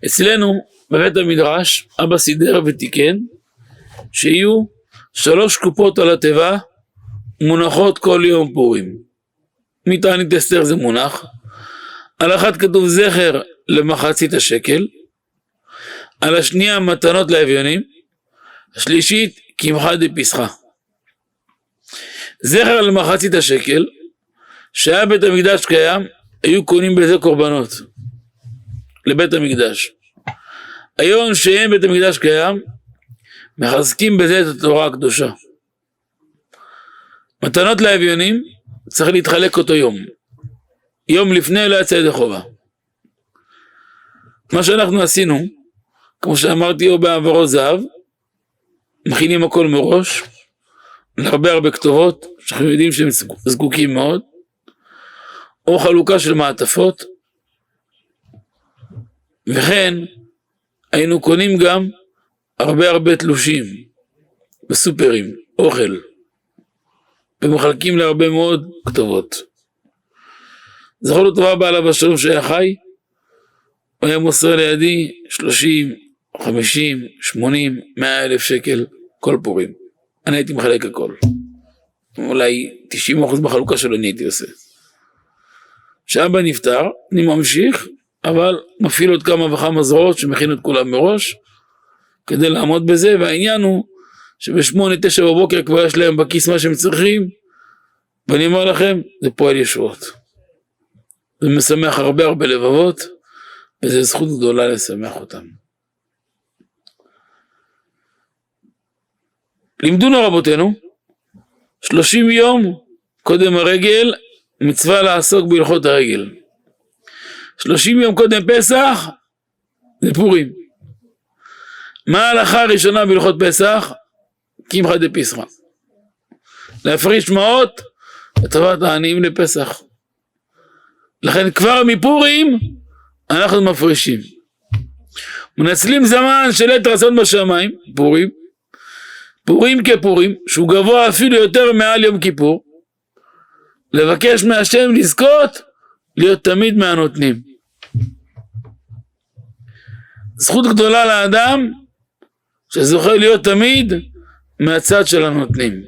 אצלנו בבית המדרש אבא סידר ותיקן שיהיו 3 קופות על התיבה מונחות כל יום פורים. מתענית אסתר זה מונח, על אחת כתוב זכר למחצית השקל, על השנייה מתנות לאביונים, השלישית קמחא דפסחא. זכר למחצית השקל, שהיה בית המקדש קיים, היו קונים בזה קורבנות לבית המקדש. היום שאין בית המקדש קיים, מחזקים בזה את התורה הקדושה. מתנות לאביונים צריך להתחלק אותו יום. יום לפני לא יצא ידי חובה. מה שאנחנו עשינו, כמו שאמרתי, או בעברו זהב, מכינים הכל מראש, להרבה כתובות, שאנחנו יודעים שהם זקוקים מאוד, או חלוקה של מעטפות, וכן היינו קונים גם הרבה תלושים בסופרים, אוכל, ומחלקים להרבה מאוד כתובות. זכור לו טובה בעלה בשלום שהיה חי, הוא היה מוסר לידי 30, 50, 80, 100 אלף שקל כל פורים. אני הייתי מחלק הכל. אולי 90% בחלוקה שלו אני הייתי עושה. כשאבא נפטר, אני ממשיך, אבל מפעיל עוד כמה וכמה זרועות שמכין את כולם מראש, כדי לעמוד בזה, והעניין הוא שב8-9 בבוקר כבר יש להם בכיס מה שהם צריכים, ואני אומר לכם, זה פועל ישועות. זה משמח הרבה לבבות, וזו זכות גדולה לשמח אותם. לימדונו רבותינו, 30 יום קודם הרגל, מצווה לעסוק בהלכות הרגל. 30 יום קודם פסח, זה פורים. מה ההלכה הראשונה בהלכות פסח? קמחא דפסחא. להפריש מעות לטובת העניים לפסח. לכן כבר מפורים אנחנו מפרישים. מנצלים זמן של עת רצון בשמיים, פורים כפורים, שהוא גבוה אפילו יותר מעל יום כיפור, לבקש מהשם לזכות להיות תמיד מהנותנים. זכות גדולה לאדם שזוכה להיות תמיד מהצד של הנותנים.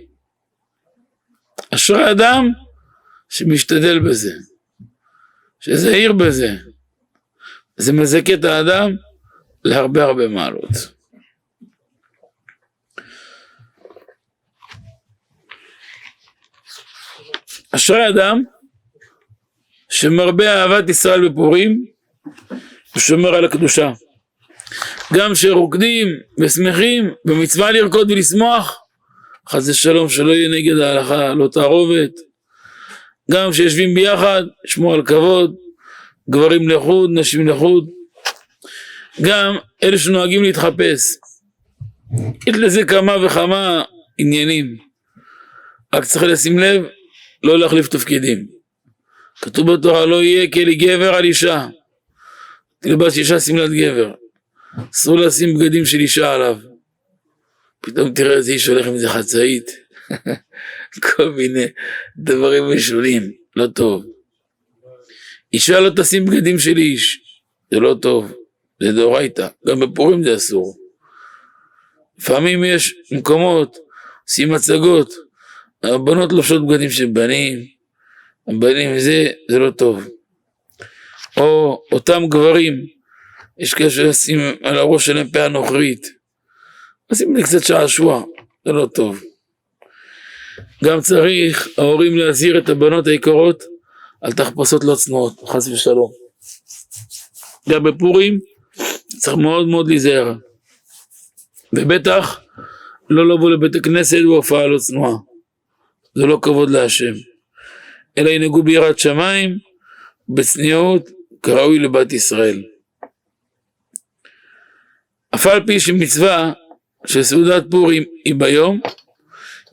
אשרי אדם שמשתדל בזה, שזהיר בזה. זה מזכה את האדם להרבה הרבה מעלות. אשרי אדם שמרבה אהבת ישראל בפורים ושומר על הקדושה. גם שרוקדים ושמחים במצווה לרקוד ולשמוח, חס ושלום שלא יהיה נגד ההלכה, לא תערובת. גם שיושבים ביחד, שמור על כבוד, גברים לחוד, נשים לחוד. גם אלה שנוהגים להתחפש. יש לזה כמה וכמה עניינים. רק צריך לשים לב, לא להחליף תפקידים. כתוב בתורה, לא יהיה כלי גבר על אישה. תלבש אישה שמלת גבר. אסור לשים בגדים של אישה עליו. פתאום תראה איזה איש הולך עם איזה חצאית. כל מיני דברים משונים. לא טוב. אישה לא תשים בגדים של איש. זה לא טוב. זה דאורייתא. גם בפורים זה אסור. לפעמים יש מקומות, עושים הצגות. הבנות לובשות בגדים של בנים. הבנים זה לא טוב. או אותם גברים, יש כאלה שעושים על הראש שלהם פאה נוכרית. עושים לי קצת שעשוע, זה לא טוב. גם צריך ההורים להזהיר את הבנות היקרות על תחפושות לא צנועות, חס ושלום. גם בפורים צריך מאוד מאוד להיזהר. ובטח לא לבוא לבית הכנסת בהופעה לא צנועה. זה לא כבוד להשם. אלא ינהגו ביראת שמיים, בצניעות, כראוי לבת ישראל. אף על פי שמצווה של סעודת פורים היא ביום,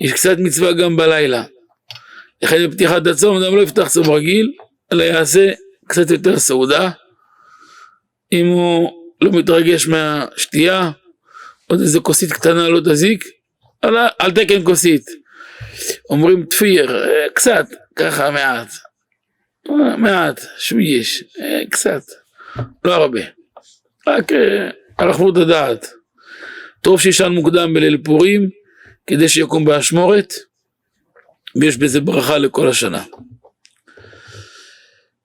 יש קצת מצווה גם בלילה. לכן בפתיחת הצום אדם לא יפתח צום רגיל, אלא יעשה קצת יותר סעודה. אם הוא לא מתרגש מהשתייה, עוד איזה כוסית קטנה לא תזיק, אל תקן כוסית. אומרים תפיר, קצת, ככה מעט, שוויש, קצת, לא הרבה. רק הרחבות הדעת. טוב שישן מוקדם בליל פורים, כדי שיקום באשמורת, ויש בזה ברכה לכל השנה.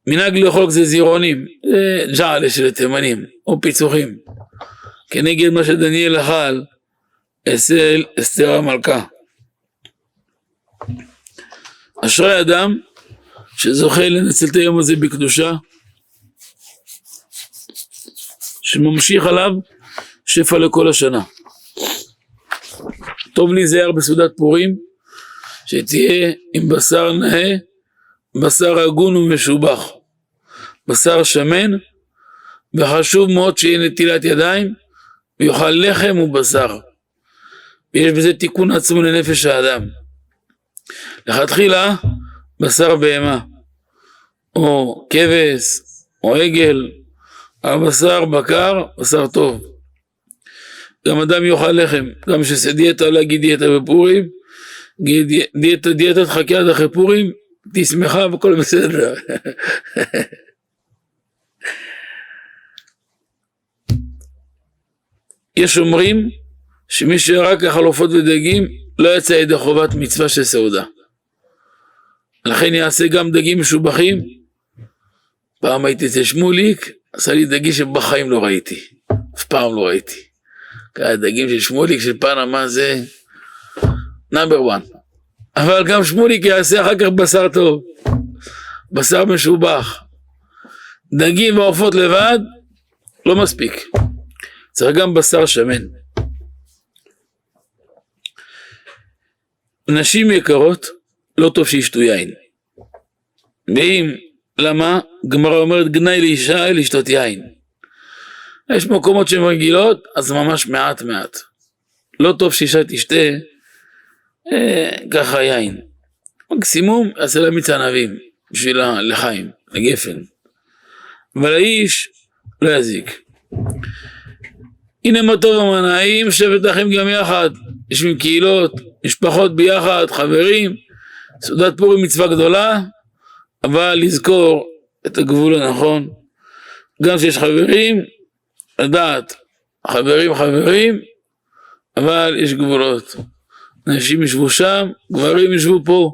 מנהג לאכול זה זירונים, זה ג'עלה של התימנים, או פיצוחים, כנגד מה שדניאל אכל, אצל אסתר המלכה. אשרי אדם שזוכה לנצל את היום הזה בקדושה, שממשיך עליו שפע לכל השנה. טוב להיזהר בסעודת פורים, שתהיה עם בשר נאה, בשר הגון ומשובח, בשר שמן, וחשוב מאוד שיהיה נטילת ידיים, ויאכל לחם ובשר. ויש בזה תיקון עצום לנפש האדם. לכתחילה בשר בהמה, או כבש, או עגל, הבשר בקר, בשר טוב. גם אדם יאכל לחם, גם שעושה דיאטה, להגיד דיאטה בפורים, דיאטה תחכה עד אחרי פורים, תשמחה וכל בסדר. יש אומרים שמי שרק אכל עופות ודגים לא יצא ידי חובת מצווה של סעודה. לכן יעשה גם דגים משובחים. פעם הייתי אצל שמוליק, עשה לי דגים שבחיים לא ראיתי, אף פעם לא ראיתי. הדגים של שמוליק של פנמה זה נאמבר 1. אבל גם שמוליק יעשה אחר כך בשר טוב, בשר משובח. דגים ועופות לבד לא מספיק, צריך גם בשר שמן. נשים יקרות לא טוב שישתו יין. ואם למה? גמרא אומרת גנאי לאישה לשתות יין. יש מקומות שהן רגילות, אז ממש מעט. לא טוב שאישה תשתה ככה יין. מקסימום יעשה לה מיץ ענבים בשביל לחיים, לגפן. אבל האיש לא יזיק. הנה מה טוב המנעים, שבט אחים גם יחד. יושבים קהילות, משפחות ביחד, חברים. סעודת פורים מצווה גדולה, אבל לזכור את הגבול הנכון. גם שיש חברים, לדעת, חברים, אבל יש גבולות. אנשים ישבו שם, גברים ישבו פה.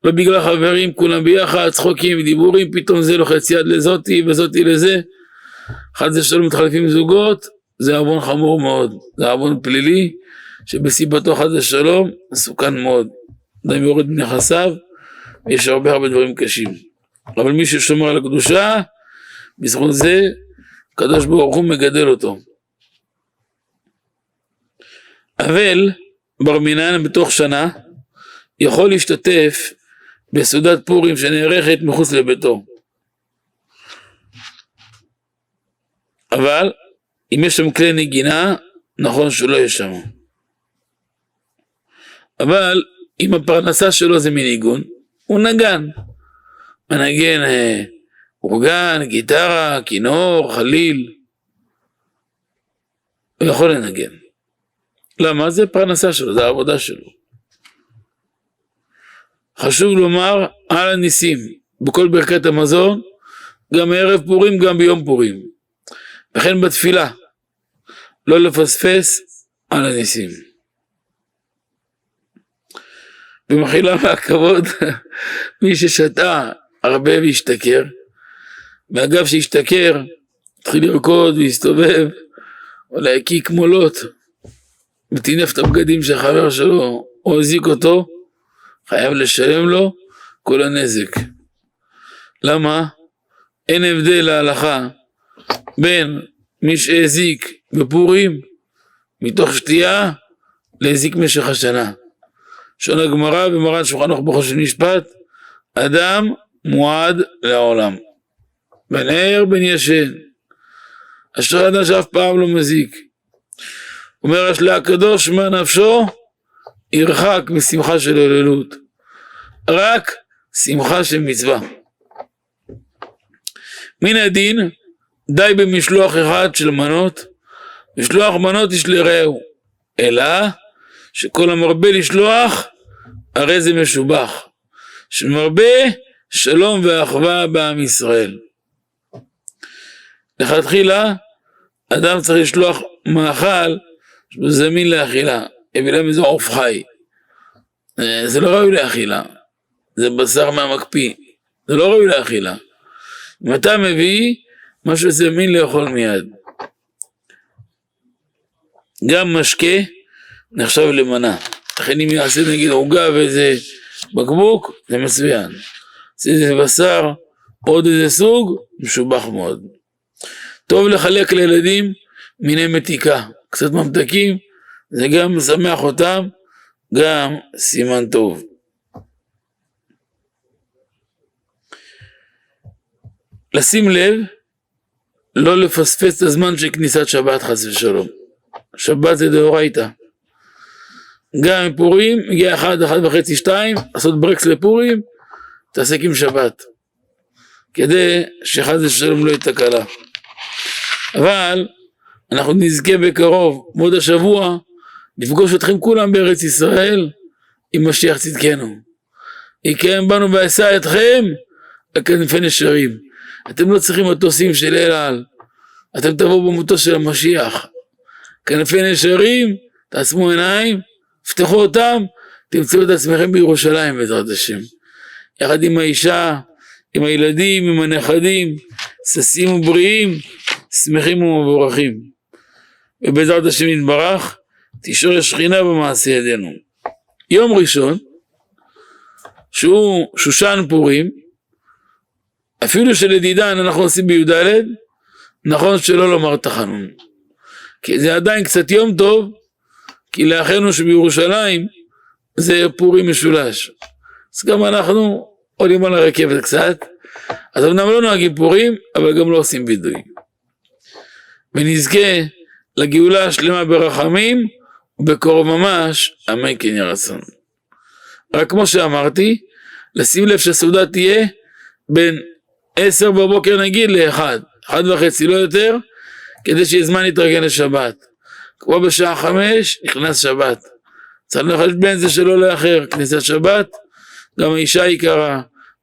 לא בגלל חברים, כולם ביחד, צחוקים, דיבורים, פתאום זה לוחץ יד לזאתי וזאתי לזה. אחד זה שלום מתחלפים זוגות, זה עוון חמור מאוד. זה עוון פלילי, שבסיבתו חד השלום, מסוכן מאוד. אדם יורד מנכסיו, ויש הרבה דברים קשים. אבל מי ששומר על הקדושה, בזכות זה, הקדוש ברוך הוא מגדל אותו. אבל, בר מינן בתוך שנה, יכול להשתתף בסעודת פורים שנערכת מחוץ לביתו. אבל, אם יש שם כלי נגינה, נכון שהוא לא יש שם. אבל, אם הפרנסה שלו זה מניגון, הוא נגן. מנגן אורגן, גיטרה, כינור, חליל. הוא יכול לנגן. למה? זה פרנסה שלו, זה העבודה שלו. חשוב לומר על הניסים, בכל ברכת המזון, גם בערב פורים, גם ביום פורים. וכן בתפילה, לא לפספס על הניסים. במחילה מהכבוד, מי ששתה הרבה והשתכר, ואגב שהשתכר, התחיל לרקוד והסתובב, או להקיק מולות, וטינף את הבגדים של חבר שלו, או הזיק אותו, חייב לשלם לו כל הנזק. למה? אין הבדל להלכה בין מי שהזיק בפורים, מתוך שתייה, להזיק משך השנה. שון הגמרא במרן שולחן ערוך בחושן משפט, אדם מועד לעולם. בן ער בן ישן. אשר אדם שאף פעם לא מזיק. אומר השלה הקדוש, מה נפשו? ירחק משמחה של הוללות. רק שמחה של מצווה. מן הדין, די במשלוח אחד של מנות, משלוח מנות יש לרעהו. אלא, שכל המרבה לשלוח, הרי זה משובח. שמרבה שלום ואחווה בעם ישראל. לכתחילה, אדם צריך לשלוח מאכל זמין לאכילה. הביא להם איזה עוף חי. זה לא ראוי לאכילה. זה בשר מהמקפיא. זה לא ראוי לאכילה. אם אתה מביא משהו זמין לאכול מיד. גם משקה נחשב למנה. לכן אם יעשה נגיד עוגה ואיזה בקבוק, זה מצוין. זה בשר, עוד איזה סוג, משובח מאוד. טוב לחלק לילדים מיני מתיקה. קצת ממתקים, זה גם משמח אותם, גם סימן טוב. לשים לב, לא לפספס את הזמן של כניסת שבת חס ושלום. שבת זה דאורייתא. גם עם פורים, הגיע 1, 1.5, 2, לעשות ברקס לפורים, תעסק עם שבת. כדי שחס ושלום לא יתקלה. אבל, אנחנו נזכה בקרוב, בעוד השבוע, לפגוש אתכם כולם בארץ ישראל, עם משיח צדקנו. יקיים בנו ועשה אתכם, לכנפי נשרים. אתם לא צריכים מטוסים של אל על, אתם תבואו במטוס של המשיח. כנפי נשרים, תעצמו עיניים, פתחו אותם, תמצאו את עצמכם בירושלים בעזרת השם. יחד עם האישה, עם הילדים, עם הנכדים, ששים ובריאים, שמחים ומבורכים. ובעזרת השם יתברך, תשאר השכינה במעשה ידינו. יום ראשון, שהוא שושן פורים, אפילו שלדידן אנחנו עושים בי"ד, נכון שלא לומר תחנון. כי זה עדיין קצת יום טוב, כי לאחינו שבירושלים זה פורים משולש. אז גם אנחנו עולים על הרכבת קצת, אז אמנם לא נוהגים פורים, אבל גם לא עושים וידוי. ונזכה לגאולה השלמה ברחמים, ובקרוב ממש, אמן כן יהי רצון. רק כמו שאמרתי, לשים לב שהסעודה תהיה בין 10 בבוקר נגיד ל1, 1.5 לא יותר, כדי שיהיה זמן להתארגן לשבת. כמו בשעה 5, נכנס שבת. צריך לחשבן זה שלא לאחר, כניסת שבת, גם האישה יקרה,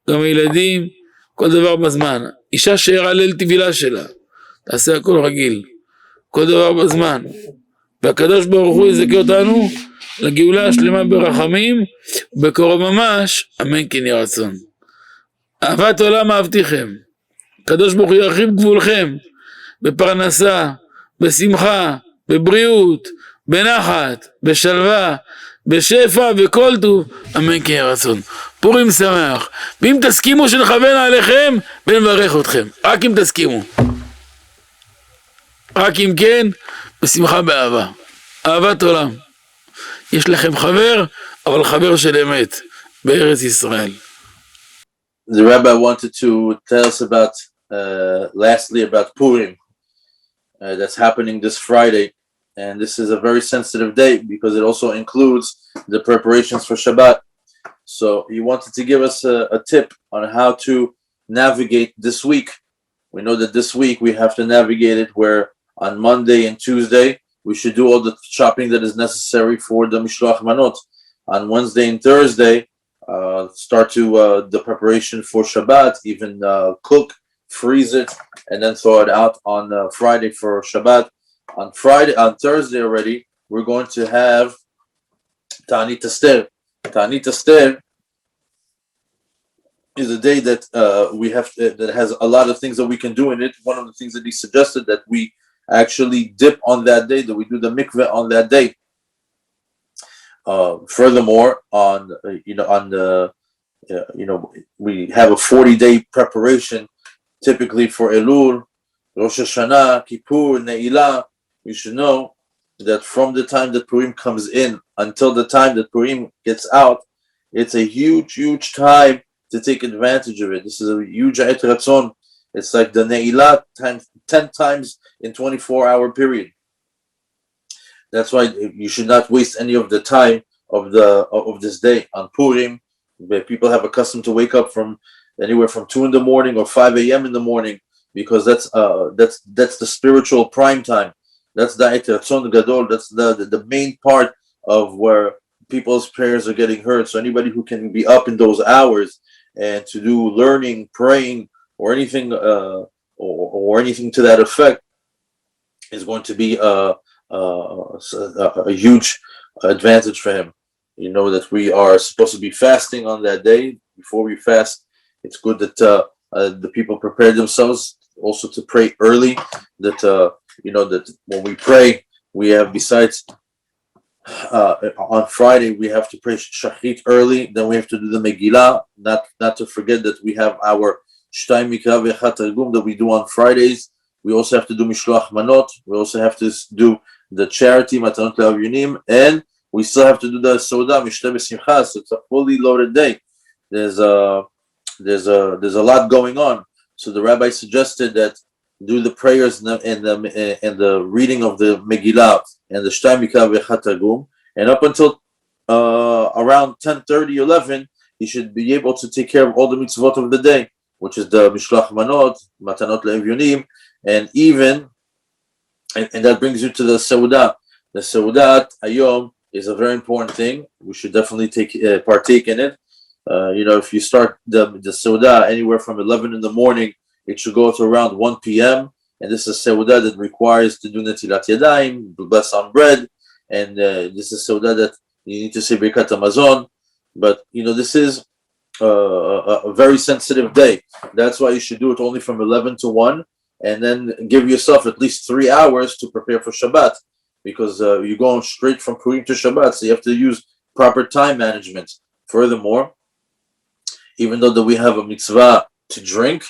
גם הילדים, כל דבר בזמן. אישה שערה ליל טבילה שלה, תעשה הכל רגיל, כל דבר בזמן. והקדוש ברוך הוא יזכה אותנו לגאולה השלמה ברחמים, בקרוב ממש, אמן כן יהי רצון. אהבת עולם אהבתיכם, הקדוש ברוך הוא ירחיב גבולכם, בפרנסה, בשמחה, בבריאות, בנחת, בשלווה, בשפע וכל טוב, אמן כן יהי רצון. פורים שמח, ואם תסכימו שנכוון עליכם ונברך אתכם, רק אם תסכימו, רק אם כן, בשמחה באהבה, אהבת עולם. יש לכם חבר, אבל חבר של אמת, בארץ ישראל. The rabbi wanted to tell us about, lastly, about Purim. That's happening this Friday, and this is a very sensitive day because it also includes the preparations for Shabbat. So he wanted to give us a tip on how to navigate this week. We know that this week we have to navigate it where on Monday and Tuesday we should do all the shopping that is necessary for the Mishloach Manot. On Wednesday and Thursday, start to the preparation for Shabbat, even cook, freeze it, and then throw it out on Friday for Shabbat. On Thursday already, we're going to have Ta'anit Esther. Ta'anit Esther is a day that we have that has a lot of things that we can do in it. One of the things that he suggested that we actually dip on that day, that we do the mikveh on that day. Furthermore, we have a 40-day preparation typically for Elul, Rosh Hashanah, Kippur, Ne'ilah. You should know that from the time that Purim comes in until the time that Purim gets out, it's a huge, huge time to take advantage of it. This is a huge Ait Ratzon. It's like the Ne'ilah times 10 times in 24-hour period. That's why you should not waste any of the time of this day on Purim. Where people have accustomed to wake up from anywhere from 2 in the morning or 5 a.m. in the morning, because that's the spiritual prime time. That's the Ait Ratzon Gadol. That's the main part of where people's prayers are getting heard. So anybody who can be up in those hours and to do learning, praying, or anything or anything to that effect is going to be a huge advantage for him. You know that we are supposed to be fasting on that day. Before we fast, it's good that the people prepare themselves also to pray early. That that when we pray, we have, besides on Friday we have to pray Shachrit early. Then we have to do the Megillah. Not to forget that we have our Shtay Mikra Ve'Echat Targum that we do on Fridays. We also have to do Mishloach Manot. We also have to do the charity Matanot Le'Avyonim, and we still have to do the Soda Mishteh B'Simcha. So it's a fully loaded day. There's a lot going on. So the rabbi suggested that do the prayers and the reading of the Megillah and the Shtay Mikra Ve'Echat Targum, and up until around 10:30, 11, he should be able to take care of all the mitzvot of the day, which is the Mishloach Manot, Matanot Le'Avyonim, and even and that brings you to the Seudah. The Seudat Ayom is a very important thing. We should definitely partake in it. If you start the Seudah anywhere from 11 in the morning, it should go to around 1 p.m. And this is Seudah that requires to do Netilat Yadayim, bless on bread, and this is Seudah that you need to say Birkat Hamazon. But this is a very sensitive day. That's why you should do it only from 11 to 1, and then give yourself at least 3 hours to prepare for Shabbat, because you're going straight from Purim to Shabbat, so you have to use proper time management. Furthermore, even though that we have a mitzvah to drink,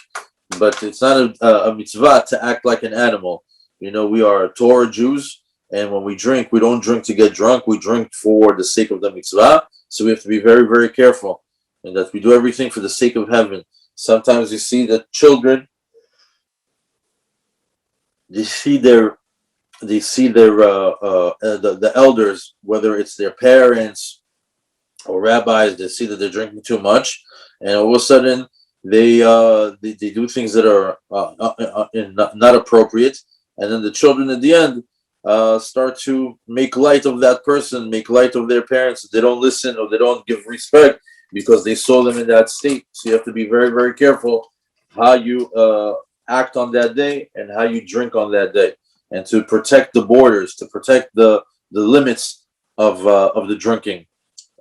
but it's not a mitzvah to act like an animal. We are Torah Jews, and when we drink, we don't drink to get drunk. We drink for the sake of the mitzvah. So we have to be very, very careful, and that we do everything for the sake of heaven. Sometimes you see that children, they see the elders, whether it's their parents or rabbis, they see that they're drinking too much, and all of a sudden they do things that are not appropriate, and then the children at the end start to make light of that person, make light of their parents. They don't listen or they don't give respect because they saw them in that state. So you have to be very, very careful how you act on that day and how you drink on that day, and to protect the borders, to protect the limits of the drinking.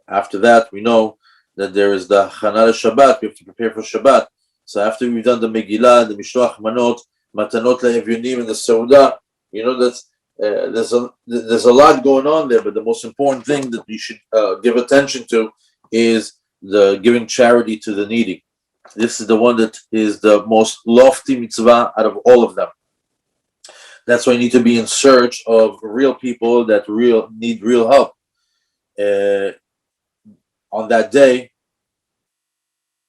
After that, we know that there is the Chana Shabbat. We have to prepare for Shabbat. So after we've done the Megillah, the Mishloach Manot, Matanot LeEvyonim, and the Seudah, that there's a lot going on there. But the most important thing that we should give attention to is the giving charity to the needy. This is the one that is the most lofty mitzvah out of all of them. That's why you need to be in search of real people that need real help. On that day,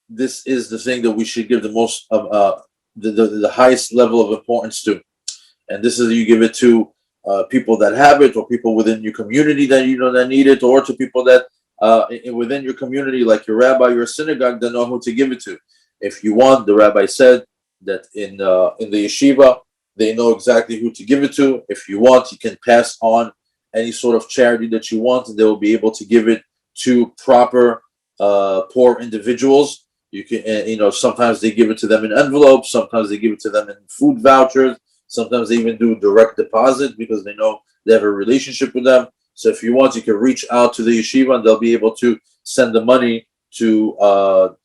this is the thing that we should give the most of the highest level of importance to, and this is you give it to people that have it, or people within your community that that need it, or to people that within your community, like your rabbi, your synagogue, that know who to give it to. If you want, the rabbi said that in the yeshiva they know exactly who to give it to. If you want, you can pass on any sort of charity that you want, and they will be able to give it to proper poor individuals. You can, sometimes they give it to them in envelopes, sometimes they give it to them in food vouchers, sometimes they even do direct deposit because they know they have a relationship with them. So if you want, you can reach out to the yeshiva and they'll be able to send the money to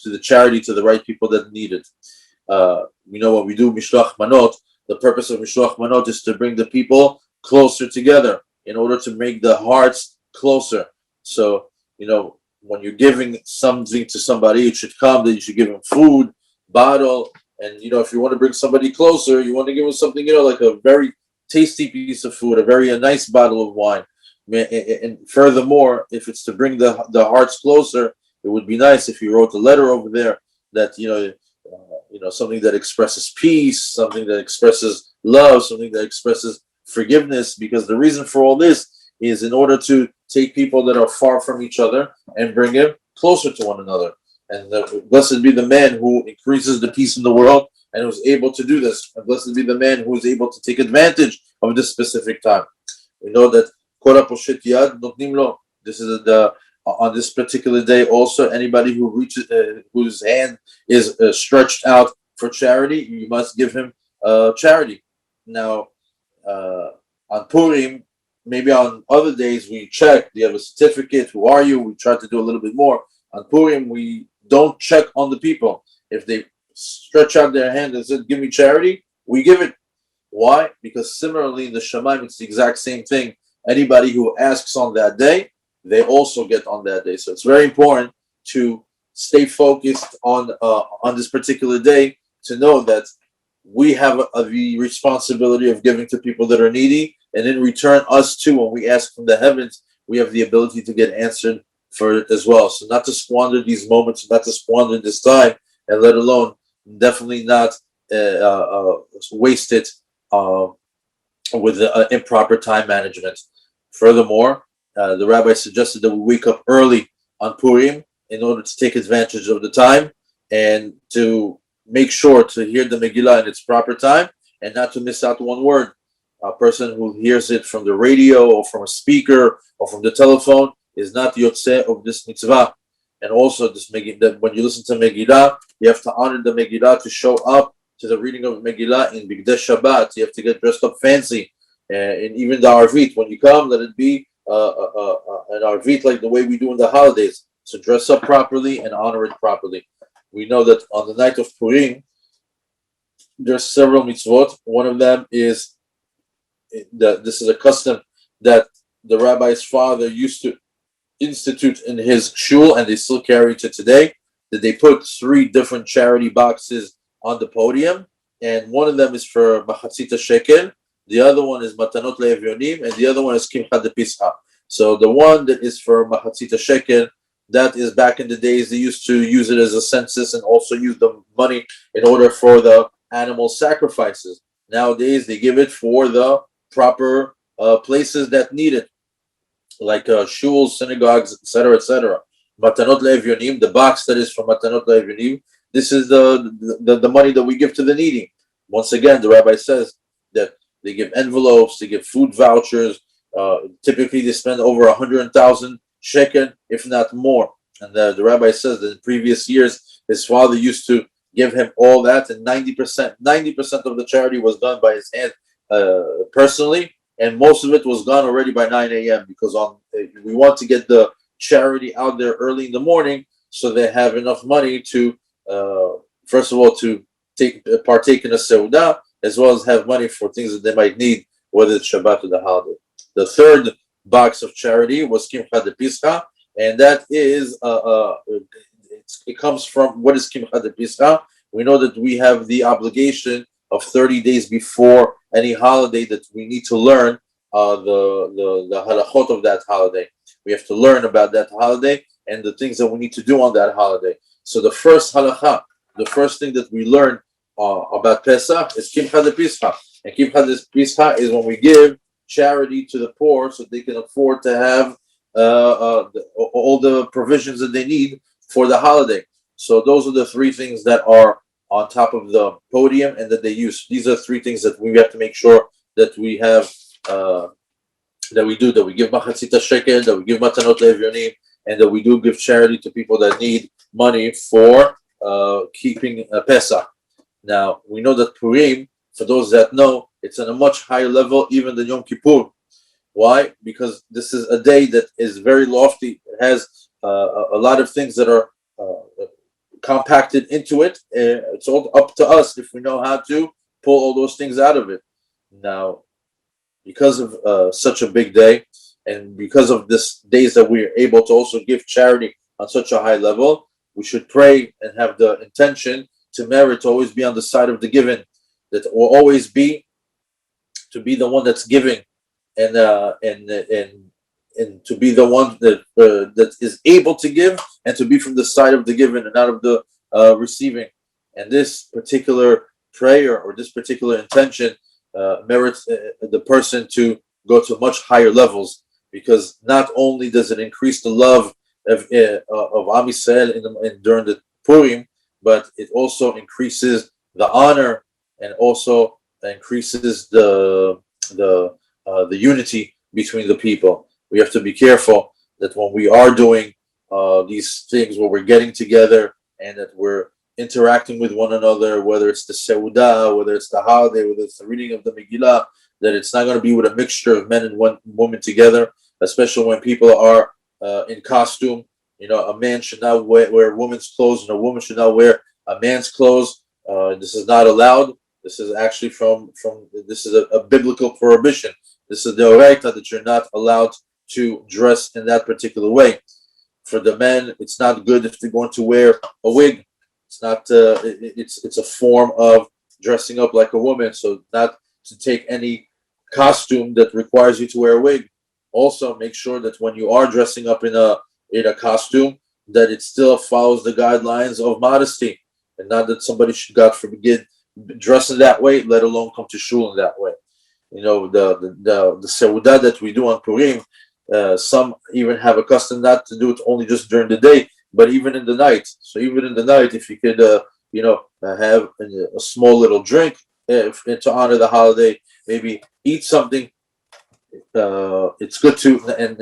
the charity, to the right people that need it. When we do Mishloach Manot, the purpose of Mishloach Manot is to bring the people closer together in order to make the hearts closer. So, when you're giving something to somebody, it should come that you should give them food, bottle, and if you want to bring somebody closer, you want to give them something, like a very tasty piece of food, a nice bottle of wine. And furthermore, if it's to bring the hearts closer, it would be nice if you wrote a letter over there that something that expresses peace, something that expresses love, something that expresses forgiveness. Because the reason for all this is in order to take people that are far from each other and bring them closer to one another. And blessed be the man who increases the peace in the world and who's able to do this. And blessed be the man who is able to take advantage of this specific time. We know that this is on this particular day also, anybody who reaches, whose hand is stretched out for charity, you must give him charity. Now, on Purim, maybe on other days we check, do you have a certificate? Who are you? We try to do a little bit more. On Purim, we don't check on the people. If they stretch out their hand and said, give me charity, we give it. Why? Because similarly in the Shemaim, it's the exact same thing. Anybody who asks on that day, they also get on that day. So it's very important to stay focused on this particular day, to know that we have the responsibility of giving to people that are needy, and in return, us too, when we ask from the heavens, we have the ability to get answered for it as well. So not to squander these moments, not to squander this time, and let alone definitely not waste it with improper time management. Furthermore, the rabbi suggested that we wake up early on Purim in order to take advantage of the time and to make sure to hear the Megillah in its proper time and not to miss out one word. A person who hears it from the radio or from a speaker or from the telephone is not yotzeh of this mitzvah. And also, that when you listen to Megillah, you have to honor the Megillah, to show up to the reading of Megillah in Bigdei Shabbat. You have to get dressed up fancy. And even the Arvit, when you come, let it be an Arvit like the way we do in the holidays. So dress up properly and honor it properly. We know that on the night of Purim, there's several mitzvot. One of them is this is a custom that the rabbi's father used to institute in his shul, and they still carry to today, that they put 3 different charity boxes on the podium, and one of them is for machatzita shekel, the other one is matanot le'evyonim, and the other one is kimcha de pischa. So the one that is for machatzita shekel, that is back in the days they used to use it as a census and also use the money in order for the animal sacrifices. Nowadays they give it for the proper places that need it, like shuls, synagogues, etc., etc. Matanot le'evyonim, the box that is for matanot le'evyonim, this is the money that we give to the needy. Once again, the rabbi says that they give envelopes, they give food vouchers. Typically, they spend over 100,000 shekel, if not more. And the rabbi says that in previous years, his father used to give him all that, and 90% of the charity was done by his hand personally, and most of it was gone already by 9 a.m. because we want to get the charity out there early in the morning so they have enough money to first of all to partake in a seudah, as well as have money for things that they might need, whether it's Shabbat or the holiday. The third box of charity was Kimcha de Pischa, and that is it comes from what is Kimcha de Pischa. We know that we have the obligation of 30 days before any holiday that we need to learn the halachot of that holiday. We have to learn about that holiday and the things that we need to do on that holiday. So the first halacha, the first thing that we learn about Pesach is Kimcha de Pischa. And Kimcha de Pischa is when we give charity to the poor so they can afford to have all the provisions that they need for the holiday. So those are the three things that are on top of the podium and that they use. These are three things that we have to make sure that we have, that we do, that we give machatzita shekel, that we give matanot le'evyonim, and that we do give charity to people that need money for keeping Pesach. Now, we know that Purim, for those that know, it's on a much higher level even than Yom Kippur. Why? Because this is a day that is very lofty. It has a lot of things that are compacted into it. It's all up to us if we know how to pull all those things out of it. Now, because of such a big day, and because of this days that we are able to also give charity on such a high level, we should pray and have the intention to merit to always be on the side of the given, that will always be to be the one that's giving, and to be the one that that is able to give, and to be from the side of the given and not of the receiving. And this particular prayer or this particular intention merits the person to go to much higher levels, because not only does it increase the love of Am Yisrael during the Purim, but it also increases the honor and also increases the unity between the people. We have to be careful that when we are doing these things, where we're getting together and that we're interacting with one another, whether it's the Seudah, whether it's the holiday, whether it's the reading of the Megillah, that it's not going to be with a mixture of men and women together, especially when people are in costume. You know, a man should not wear a woman's clothes, and a woman should not wear a man's clothes. This is not allowed. This is actually this is a biblical prohibition. This is the oraita that you're not allowed to dress in that particular way. For the men, it's not good if they're going to wear a wig. It's not. It's a form of dressing up like a woman. So not to take any costume that requires you to wear a wig. Also, make sure that when you are dressing up in a costume, that it still follows the guidelines of modesty, and not that somebody should, God forbid, dress in that way, let alone come to shul in that way. You know, the seudah that we do on Purim, some even have a custom not to do it only just during the day, but even in the night. So even in the night, if you could, have a small little drink to honor the holiday, maybe eat something. It's good to,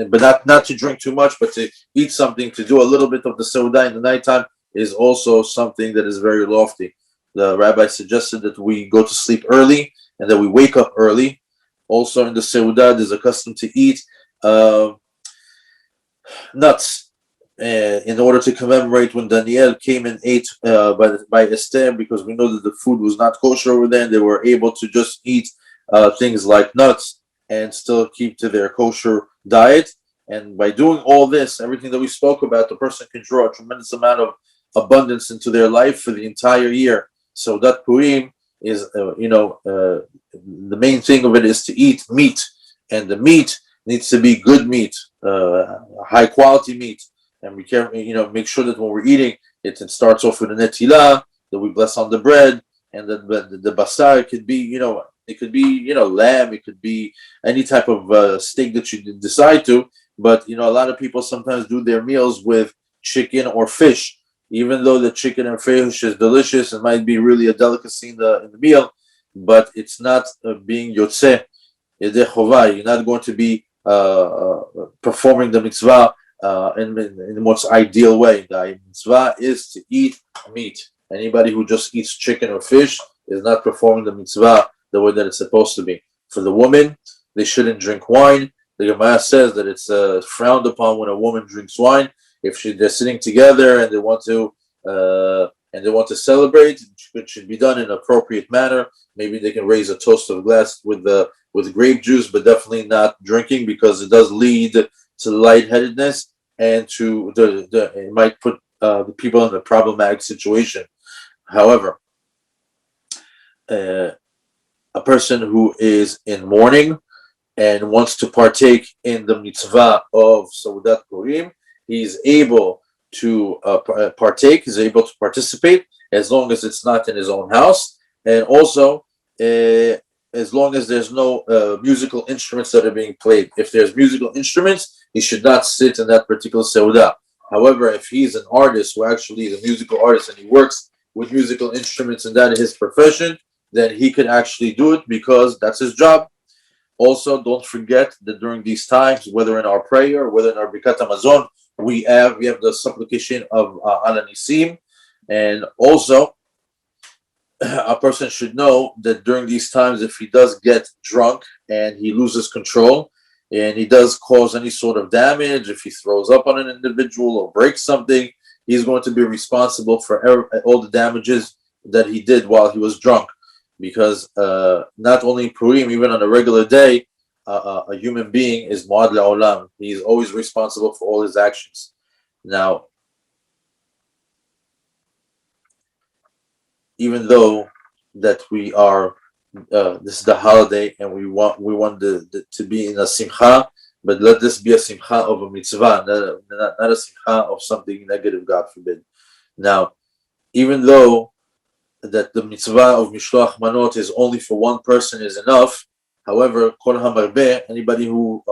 but not to drink too much, but to eat something, to do a little bit of the seudah in the nighttime is also something that is very lofty. The rabbi suggested that we go to sleep early and that we wake up early. Also in the seudah, there's a custom to eat nuts in order to commemorate when Daniel came and ate by Esther, because we know that the food was not kosher over there, and they were able to just eat things like nuts and still keep to their kosher diet. And by doing all this, everything that we spoke about, the person can draw a tremendous amount of abundance into their life for the entire year. So that Purim is, the main thing of it is to eat meat, and the meat needs to be good meat, high quality meat. And we can, make sure that when we're eating, it starts off with a netilah, that we bless on the bread, and then the basar could be, it could be, lamb, it could be any type of steak that you decide to. But, a lot of people sometimes do their meals with chicken or fish. Even though the chicken and fish is delicious, it might be really a delicacy in the meal, but it's not being yotzeh yedei chovah. You're not going to be performing the mitzvah in the most ideal way. The mitzvah is to eat meat. Anybody who just eats chicken or fish is not performing the mitzvah the way that it's supposed to be. For the woman, they shouldn't drink wine. The Gemara says that it's frowned upon when a woman drinks wine. If they're sitting together and they want to celebrate, it should be done in an appropriate manner. Maybe they can raise a toast of glass with grape juice, but definitely not drinking, because it does lead to lightheadedness and to it might put the people in a problematic situation. However, a person who is in mourning and wants to partake in the mitzvah of Seudat Purim, he's able to partake, he's able to participate, as long as it's not in his own house, and also as long as there's no musical instruments that are being played. If there's musical instruments, he should not sit in that particular Seudah. However, if he's an artist who actually is a musical artist and he works with musical instruments and that is his profession, then he could actually do it because that's his job. Also, don't forget that during these times, whether in our prayer or whether in our Birkat Hamazon, we have the supplication of Ala Nisim. And also, a person should know that during these times, if he does get drunk and he loses control and he does cause any sort of damage, if he throws up on an individual or breaks something, he's going to be responsible for all the damages that he did while he was drunk. Because not only in Purim, even on a regular day, a human being is Mu'ad La'olam. He is always responsible for all his actions. Now, even though that we are, this is the holiday, and we want to be in a simcha, but let this be a simcha of a mitzvah, not a simcha of something negative, God forbid. Now, even though that the mitzvah of mishloach manot is only for one person is enough, however, kol hamarbe, anybody who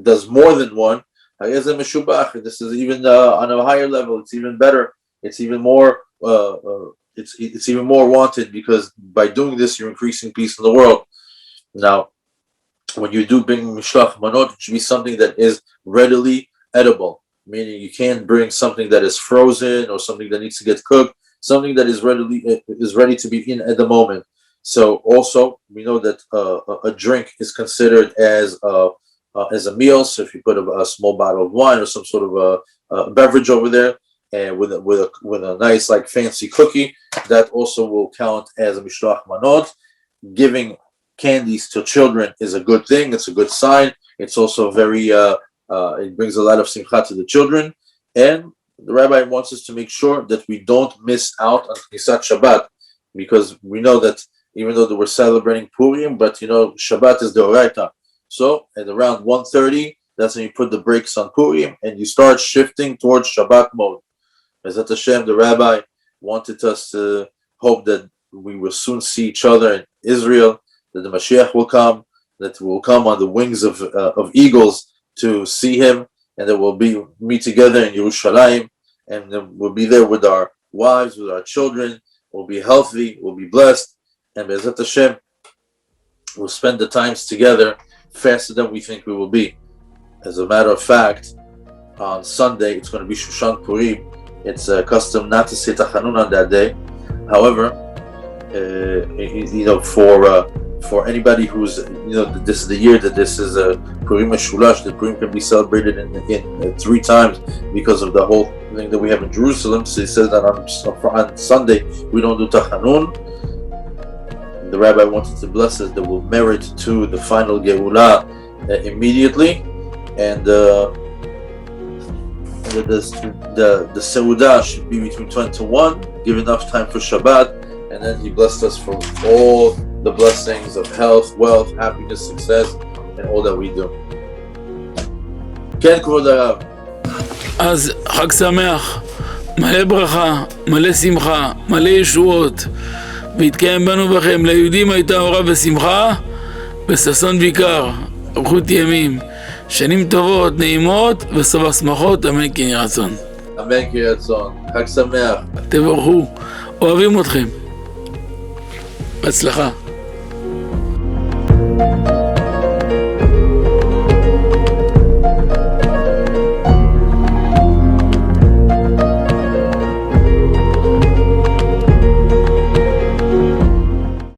does more than one, this is even on a higher level. It's even better. It's even more. It's even more wanted, because by doing this, you're increasing peace in the world. Now, when you do bring mishloach manot, it should be something that is readily edible, meaning you can't bring something that is frozen or something that needs to get cooked. Something that is ready to be in at the moment. So also we know that a drink is considered as a meal. So if you put a small bottle of wine or some sort of a beverage over there, and with a nice like fancy cookie, that also will count as a mishloach manot. Giving candies to children is a good thing. It's a good sign. It's also very it brings a lot of simcha to the children. And the rabbi wants us to make sure that we don't miss out on Knisat Shabbat, because we know that even though we're celebrating Purim, but Shabbat is the Oraita. So at around 1:30, that's when you put the brakes on Purim and you start shifting towards Shabbat mode. Bezat Hashem, the rabbi wanted us to hope that we will soon see each other in Israel, that the Mashiach will come, that we'll come on the wings of eagles to see him, and that we'll meet together in Yerushalayim, and then we'll be there with our wives, with our children. We'll be healthy, we'll be blessed, and Be'ezrat Hashem, we'll spend the times together faster than we think we will be. As a matter of fact, on Sunday, it's going to be Shushan Purim. It's a custom not to say Tachanun on that day. However, for anybody who's, this is the year that this is a Purim Shulash, that Purim can be celebrated in 3 times because of the whole thing that we have in Jerusalem. So he says that on Sunday we don't do Tachanun. The rabbi wanted to bless us that we'll merit to the final Geulah immediately, and the Seudah should be between 12 to 1, give enough time for Shabbat, and then he blessed us for all the blessings of health, wealth, happiness, success, and all that we do. כן, כבוד הרב. אז חג שמח, מלא ברכה, מלא שמחה, מלא ישועות, והתקיים בנו בכם. ליהודים הייתה אורה ושמחה, וששון ויקר, אריכות ימים, שנים טובות, נעימות, ושובע שמחות, אמן כן יהי רצון. אמן כן יהי רצון. חג שמח. תבורכו, אוהבים אתכם. בהצלחה.